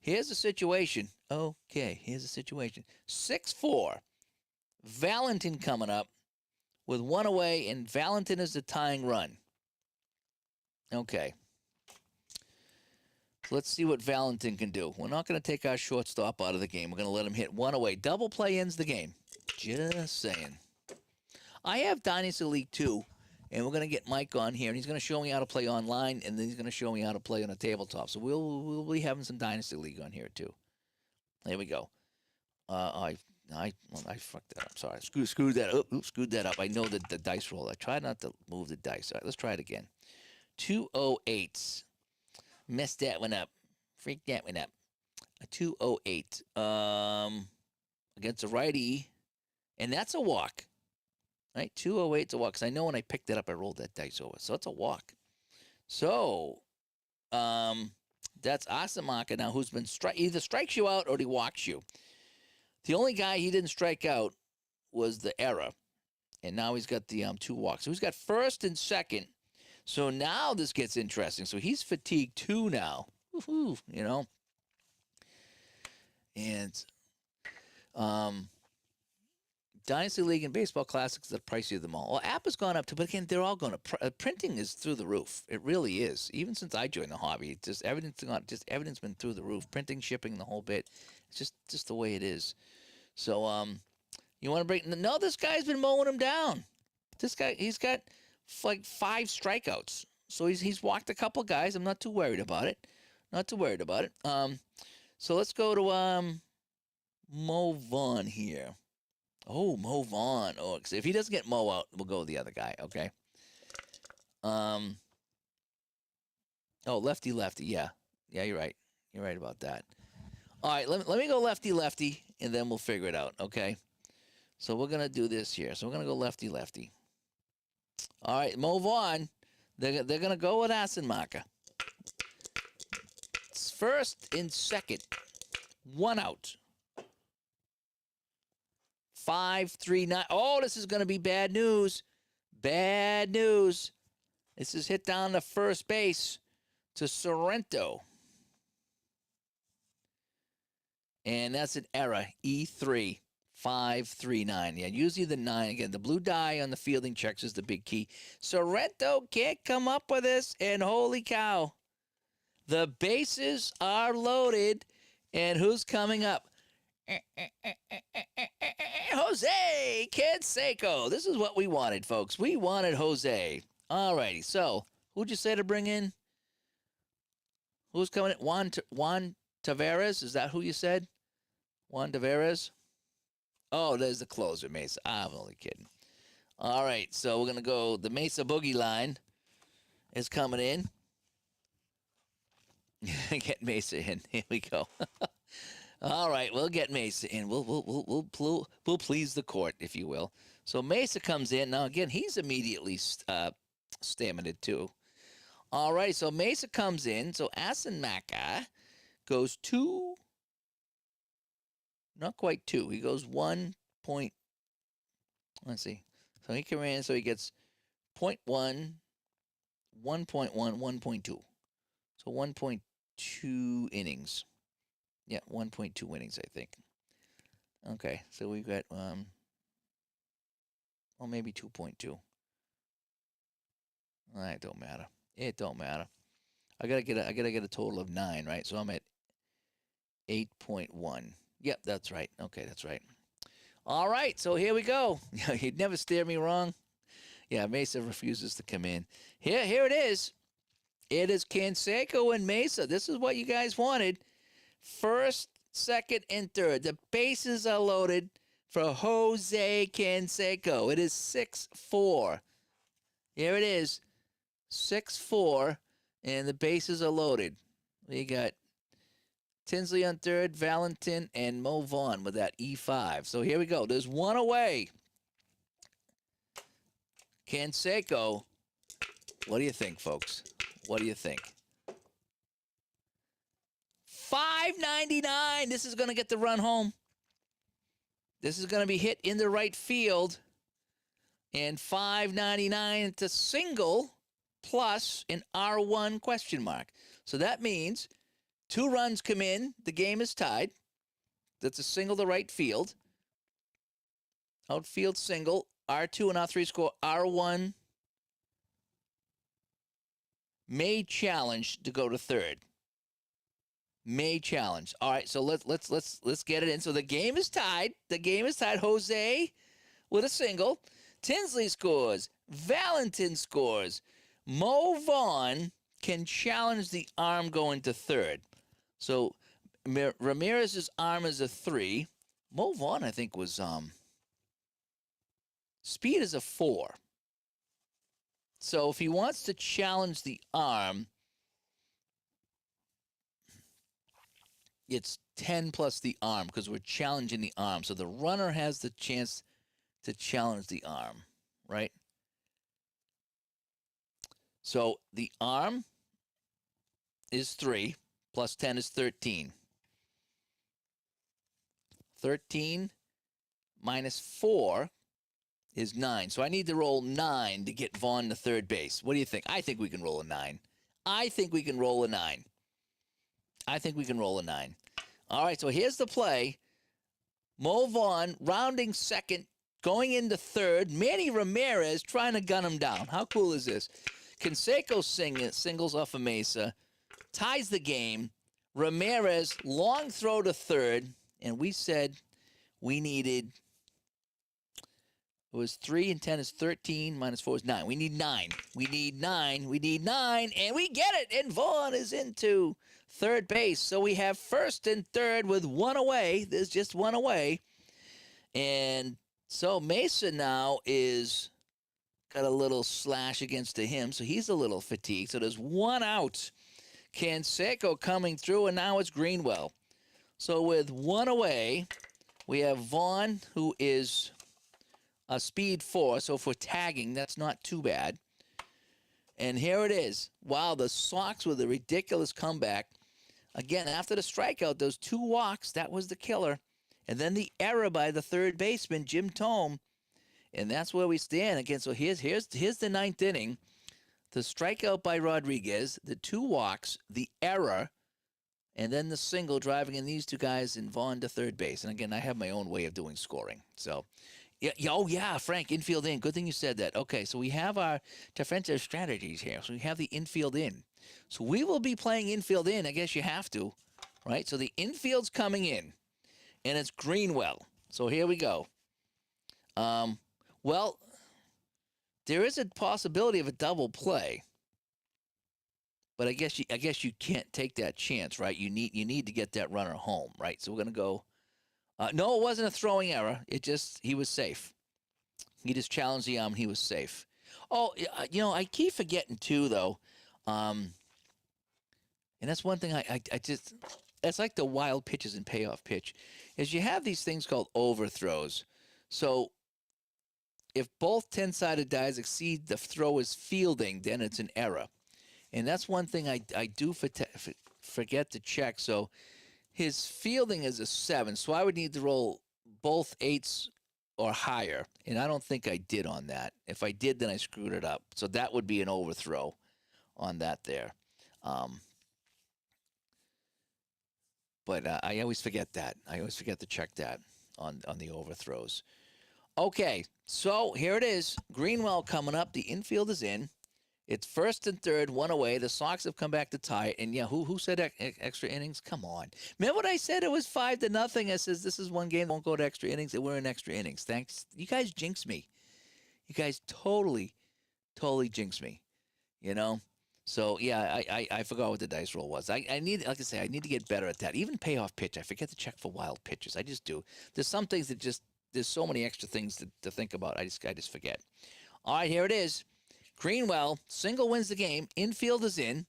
here's the situation. Okay, here's the situation. 6-4. Valentin coming up with 1 away, and Valentin is the tying run. Okay. Let's see what Valentin can do. We're not going to take our shortstop out of the game. We're going to let him hit 1 away. Double play ends the game. Just saying. I have Dynasty League 2, and we're going to get Mike on here, and he's going to show me how to play online, and then he's going to show me how to play on a tabletop. So we'll be having some Dynasty League on here, too. There we go. I I fucked that up. Sorry, screwed that up. Oops, screwed that up. I know that the dice roll. I try not to move the dice. All right, let's try it again. 208s. Messed that one up. Freaked that one up. A 208. Against a righty, and that's a walk. Right, 208's a walk. Because I know when I picked it up, I rolled that dice over, so it's a walk. So, that's Asamaka now, who's been either strikes you out or he walks you. The only guy he didn't strike out was the error, and now he's got the 2 walks. So he's got first and second. So now this gets interesting. So he's fatigued 2 now. Woohoo, you know. And Dynasty League and Baseball Classics are the pricier of them all. Well, app has gone up too, but again, they're all going to. Printing is through the roof. It really is. Even since I joined the hobby, it's just everything's been through the roof. Printing, shipping, the whole bit. It's just the way it is. So you want to break? No, this guy's been mowing him down. This guy, he's got like 5 strikeouts. So he's walked a couple guys. I'm not too worried about it. Not too worried about it. So let's go to Mo Vaughn here. Oh, Mo Vaughn. Oh, cause if he doesn't get Mo out, we'll go with the other guy. Okay. Oh, lefty. Yeah, you're right. You're right about that. All right, let me go lefty, and then we'll figure it out. Okay. So we're gonna do this here. So we're gonna go lefty. All right, Mo Vaughn. They're gonna go with Asenmacher. It's first and second. 1 out. 5-3-9. Oh, this is going to be bad news. Bad news. This is hit down to first base to Sorrento. And that's an error. E3. 5-3-9. Yeah, usually the 9. Again, the blue die on the fielding checks is the big key. Sorrento can't come up with this. And holy cow. The bases are loaded. And who's coming up? Jose Canseco. This is what we wanted, folks. We wanted Jose. All righty. So, who'd you say to bring in? Who's coming in? Juan Taveras? Is that who you said? Juan Taveras? Oh, there's the closer, Mesa. I'm only kidding. All right. So, we're going to go. The Mesa Boogie line is coming in. Get Mesa in. Here we go. All right, we'll get Mesa in. We'll please the court, if you will. So Mesa comes in. Now, again, he's immediately staminated, too. All right, so Mesa comes in. So Asenmacher goes 2. Not quite 2. He goes 1 point. Let's see. So he came in, so he gets 0.1, 1.1, 1.2. So 1.2 innings. Yeah, 1.2 innings, I think. Okay, so we've got well, maybe 2.2. It don't matter. It don't matter. I gotta get a total of 9, right? So I'm at 8.1. Yep, that's right. Okay, that's right. All right, so here we go. You'd never steer me wrong. Yeah, Mesa refuses to come in. Here it is. It is Canseco and Mesa. This is what you guys wanted. First, second, and third. The bases are loaded for Jose Canseco. It is 6-4. Here it is. 6-4. And the bases are loaded. We got Tinsley on third, Valentin, and Mo Vaughn with that E5. So here we go. There's one away. Canseco. What do you think, folks? What do you think? $5.99. This is going to get the run home. This is going to be hit in the right field. And $5.99. It's a single plus an R1 question mark. So that means 2 runs come in. The game is tied. That's a single to right field. Outfield single. R2 and R3 score R1. May challenge to go to third. May challenge. All right, so let's get it in. So the game is tied. The game is tied. Jose with a single. Tinsley scores. Valentin scores. Mo Vaughn can challenge the arm going to third. So Ramirez's arm is a 3. Mo Vaughn, I think, was speed is a 4. So if he wants to challenge the arm, it's 10 plus the arm because we're challenging the arm. So the runner has the chance to challenge the arm, right? So the arm is 3 plus 10 is 13. 13 minus 4 is 9. So I need to roll 9 to get Vaughn to third base. What do you think? I think we can roll a 9. I think we can roll a 9. I think we can roll a 9. All right, so here's the play. Mo Vaughn rounding second, going into third. Manny Ramirez trying to gun him down. How cool is this? Canseco singles off of Mesa, ties the game. Ramirez, long throw to third, and we said we needed, it was 3 and 10 is 13, minus 4 is 9. We need 9. We need 9. We need 9, and we get it, and Vaughn is into third base. So we have first and third with one away. There's just one away. And so Mesa now is got a little slash against to him, so he's a little fatigued. So there's one out. Canseco coming through, and now it's Greenwell. So with one away, we have Vaughn, who is a speed 4. So for tagging, that's not too bad. And here it is. Wow, the Sox with a ridiculous comeback. Again, after the strikeout, those 2 walks, that was the killer. And then the error by the third baseman, Jim Thome. And that's where we stand again. So here's the 9th inning. The strikeout by Rodriguez, the 2 walks, the error, and then the single driving in these 2 guys and Vaughn to third base. And again, I have my own way of doing scoring. So, yeah, Frank, infield in. Good thing you said that. Okay, so we have our defensive strategies here. So we have the infield in. So we will be playing infield in. I guess you have to, right? So the infield's coming in, and it's Greenwell. So here we go. Well, there is a possibility of a double play, but I guess you can't take that chance, right? You need to get that runner home, right? So we're gonna go. No, it wasn't a throwing error. He was safe. He just challenged the arm. He was safe. Oh, I keep forgetting too, though. And that's one thing I just. It's like the wild pitches and payoff pitch, is you have these things called overthrows. So if both 10-sided dies exceed the thrower's fielding, then it's an error. And that's one thing I do forget to check. So his fielding is a 7, so I would need to roll both 8s or higher. And I don't think I did on that. If I did, then I screwed it up. So that would be an overthrow on that there. But I always forget that. I always forget to check that on the overthrows. Okay, so here it is. Greenwell coming up. The infield is in. It's first and third, one away. The Sox have come back to tie it. And, yeah, who said extra innings? Come on. Remember what I said? It was 5-0. I says this is one game that won't go to extra innings. We're in extra innings. Thanks. You guys jinx me. You guys totally jinx me, So, yeah, I forgot what the dice roll was. I need, like I say, I need to get better at that. Even payoff pitch, I forget to check for wild pitches. I just do. There's some things that there's so many extra things to think about. I just forget. All right, here it is. Greenwell, single wins the game. Infield is in.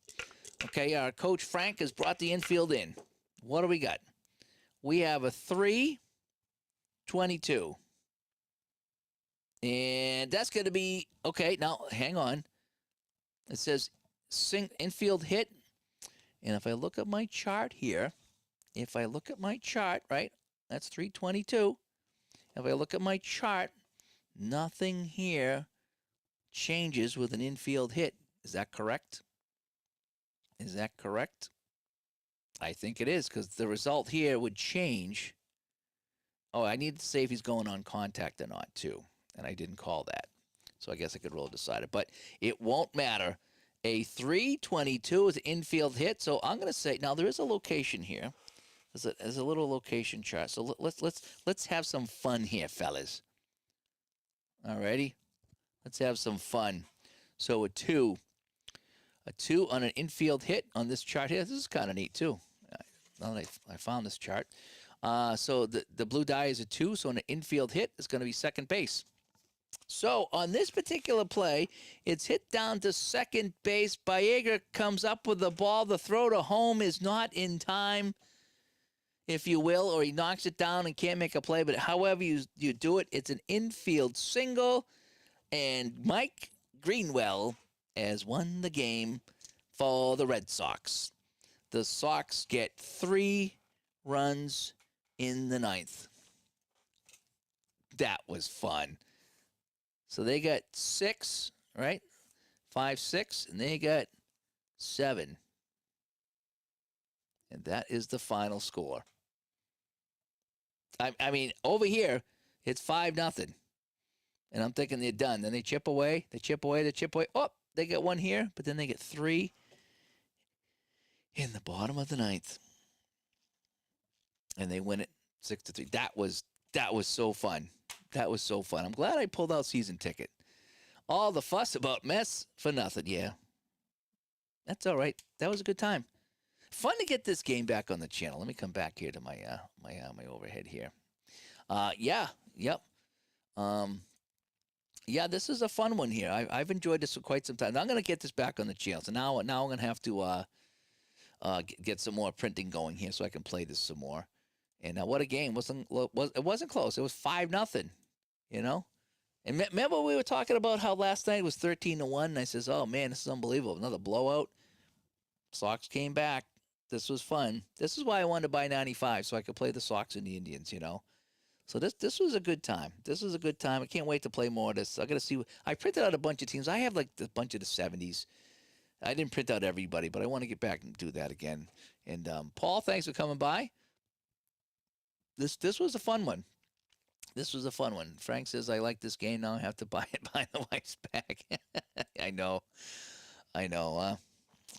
Okay, our coach Frank has brought the infield in. What do we got? We have a 3-22. And that's going to be, okay, now hang on. It says infield hit. And if I look at my chart here, right, that's 322. If I look at my chart, nothing here changes with an infield hit. Is that correct? I think it is, because the result here would change. Oh, I need to say if he's going on contact or not, too. And I didn't call that. So I guess I could roll decided. But it won't matter. A 322 is an infield hit. So I'm going to say, now there is a location here. There's a little location chart. So let's have some fun here, fellas. All righty. Let's have some fun. So a 2 on an infield hit on this chart here. This is kind of neat, too. Now that I found this chart. So the blue die is a 2, so an infield hit is going to be second base. So on this particular play, it's hit down to second base. Baega comes up with the ball. The throw to home is not in time, if you will, or he knocks it down and can't make a play. But however you do it, it's an infield single, and Mike Greenwell has won the game for the Red Sox. The Sox get 3 runs in the ninth. That was fun. So they got 6, right? 5, 6, and they got 7. And that is the final score. I mean, over here, it's 5-0. And I'm thinking they're done. Then they chip away, they chip away, they chip away. Oh, they get 1 here, but then they get 3 in the bottom of the ninth. And they win it 6-3. That was so fun. That was so fun. I'm glad I pulled out season ticket. All the fuss about mess for nothing. Yeah. That's all right. That was a good time. Fun to get this game back on the channel. Let me come back here to my my overhead here. Yeah. Yep. Yeah, this is a fun one here. I've enjoyed this for quite some time. Now I'm going to get this back on the channel. So now I'm going to have to get some more printing going here so I can play this some more. And what a game! It wasn't close. It was 5-0. You know. And remember we were talking about how last night was 13-1, and I says, "Oh man, this is unbelievable! Another blowout." Sox came back. This was fun. This is why I wanted to buy 95 so I could play the Sox and the Indians. You know. So this was a good time. This was a good time. I can't wait to play more of this. I got to see. I printed out a bunch of teams. I have like a bunch of the 70s. I didn't print out everybody, but I want to get back and do that again. And Paul, thanks for coming by. This was a fun one. This was a fun one. Frank says I like this game now. I have to buy it behind the wife's back. I know. I know.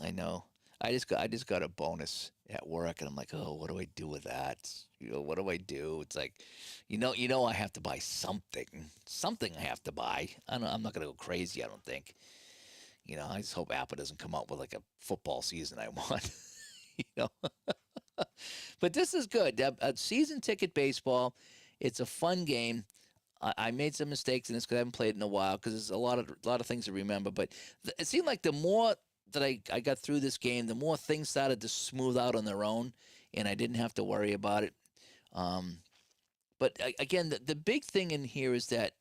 I know. I just got a bonus at work, and I'm like, oh, what do I do with that? You know, what do I do? It's like, you know, I have to buy something. Something I have to buy. I'm not gonna go crazy. I don't think. You know, I just hope Apple doesn't come out with like a football season I want. You know. But this is good. A season ticket baseball. It's a fun game. I made some mistakes in this because I haven't played it in a while because there's a lot of things to remember. But it seemed like the more that I got through this game, the more things started to smooth out on their own, and I didn't have to worry about it. But again, the big thing in here is that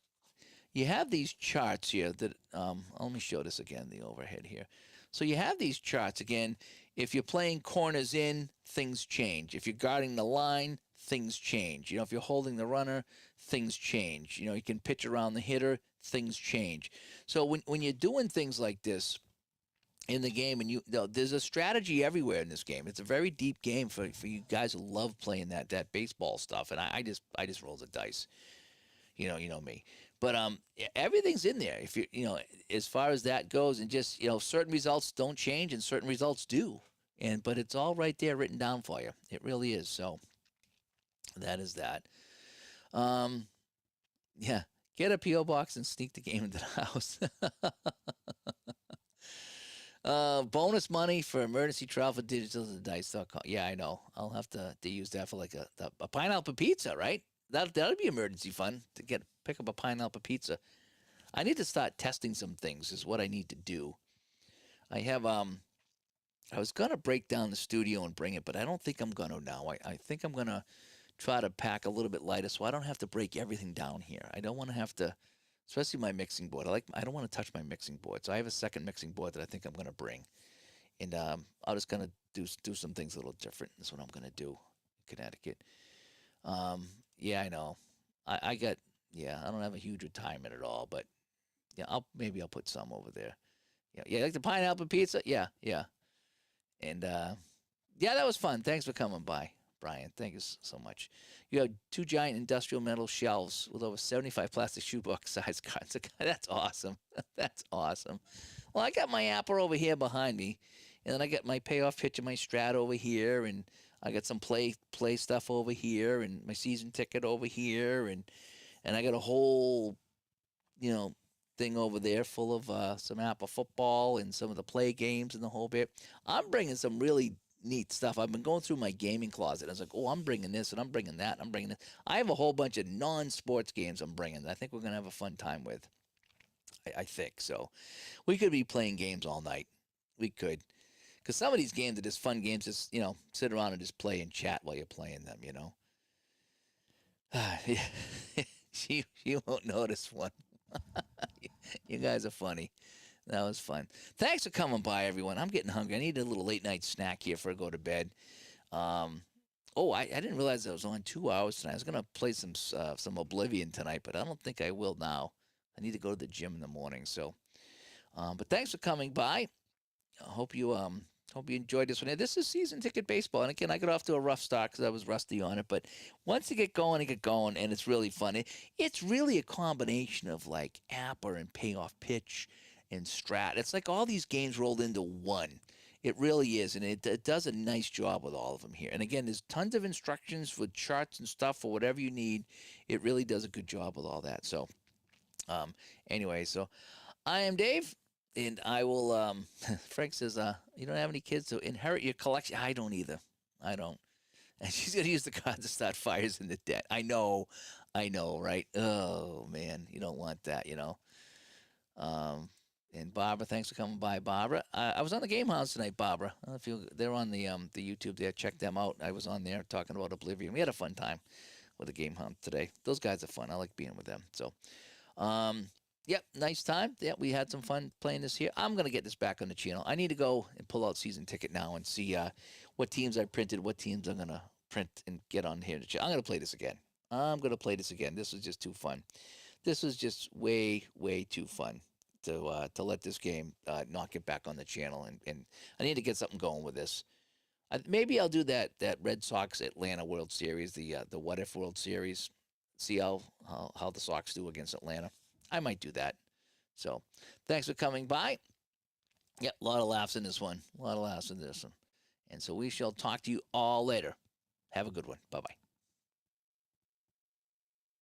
you have these charts here that let me show this again, the overhead here. So you have these charts again. If you're playing corners in, things change. If you're guarding the line, things change. You know, if you're holding the runner, things change. You know, you can pitch around the hitter, things change. So when you're doing things like this in the game, and there's a strategy everywhere in this game. It's a very deep game for you guys who love playing that baseball stuff. And I just roll the dice. You know me. But everything's in there. If you know, as far as that goes, and just certain results don't change and certain results do. But it's all right there written down for you. It really is. So that is that. Yeah. Get a PO box and sneak the game into the house. Bonus money for emergency travel for digitaldice.com. Yeah, I know. I'll have to use that for like a pineapple pizza, right? That'll be emergency fun to pick up a pineapple pizza. I need to start testing some things. Is what I need to do. I have I was gonna break down the studio and bring it, but I don't think I'm gonna now. I think I'm gonna try to pack a little bit lighter so I don't have to break everything down here. I don't want to have to, especially my mixing board. I don't want to touch my mixing board. So I have a second mixing board that I think I'm gonna bring, and I'm just gonna do some things a little different. That's what I'm gonna do in Connecticut. Yeah, I know. I got I don't have a huge retirement at all, but yeah, maybe I'll put some over there. Yeah, like the pineapple pizza. Yeah, yeah, and yeah, that was fun. Thanks for coming by, Brian. Thank you so much. You have 2 giant industrial metal shelves with over 75 plastic shoebox size cards. That's awesome. That's awesome. Well, I got my Apple over here behind me, and then I got my payoff pitch of my Strat over here, and I got some play stuff over here, and my season ticket over here, and I got a whole, thing over there full of some Apple football and some of the play games and the whole bit. I'm bringing some really neat stuff. I've been going through my gaming closet. I was like, oh, I'm bringing this and I'm bringing that. And I'm bringing this. I have a whole bunch of non-sports games I'm bringing that I think we're gonna have a fun time with. I think so. We could be playing games all night. We could, because some of these games are just fun games. Just sit around and just play and chat while you're playing them. Yeah. She won't notice one. You guys are funny. That was fun. Thanks for coming by, everyone. I'm getting hungry. I need a little late night snack here before I go to bed. Um, oh, I didn't realize I was on 2 hours tonight. I was gonna play some Oblivion tonight, but I don't think I will now. I need to go to the gym in the morning. So, but thanks for coming by. I hope you enjoyed this one. This is season ticket baseball, and again, I got off to a rough start because I was rusty on it. But once you get going, and it's really fun. It's really a combination of like Apper and Payoff Pitch and Strat. It's like all these games rolled into one. It really is, and it does a nice job with all of them here. And again, there's tons of instructions with charts and stuff for whatever you need. It really does a good job with all that. So, anyway, so I am Dave. And I will. Frank says, "You don't have any kids to inherit your collection." I don't either. I don't. And she's gonna use the cards to start fires in the debt. I know, right? Oh man, you don't want that. Um, and Barbara, thanks for coming by, Barbara. I was on the Game House tonight, Barbara. I don't know if they're on the YouTube there. Check them out. I was on there talking about Oblivion. We had a fun time with the Game House today. Those guys are fun. I like being with them. So, um, yep, nice time. Yeah, we had some fun playing this here. I'm gonna get this back on the channel. I need to go and pull out season ticket now and see what teams I printed, what teams I'm gonna print and get on here. I'm gonna play this again. I'm gonna play this again. This was just too fun. This was just way too fun to let this game not get back on the channel. And I need to get something going with this. Maybe I'll do that Red Sox Atlanta World Series, the What If World Series. See how the Sox do against Atlanta. I might do that. So, thanks for coming by. Yep, a lot of laughs in this one. A lot of laughs in this one. And so we shall talk to you all later. Have a good one. Bye bye.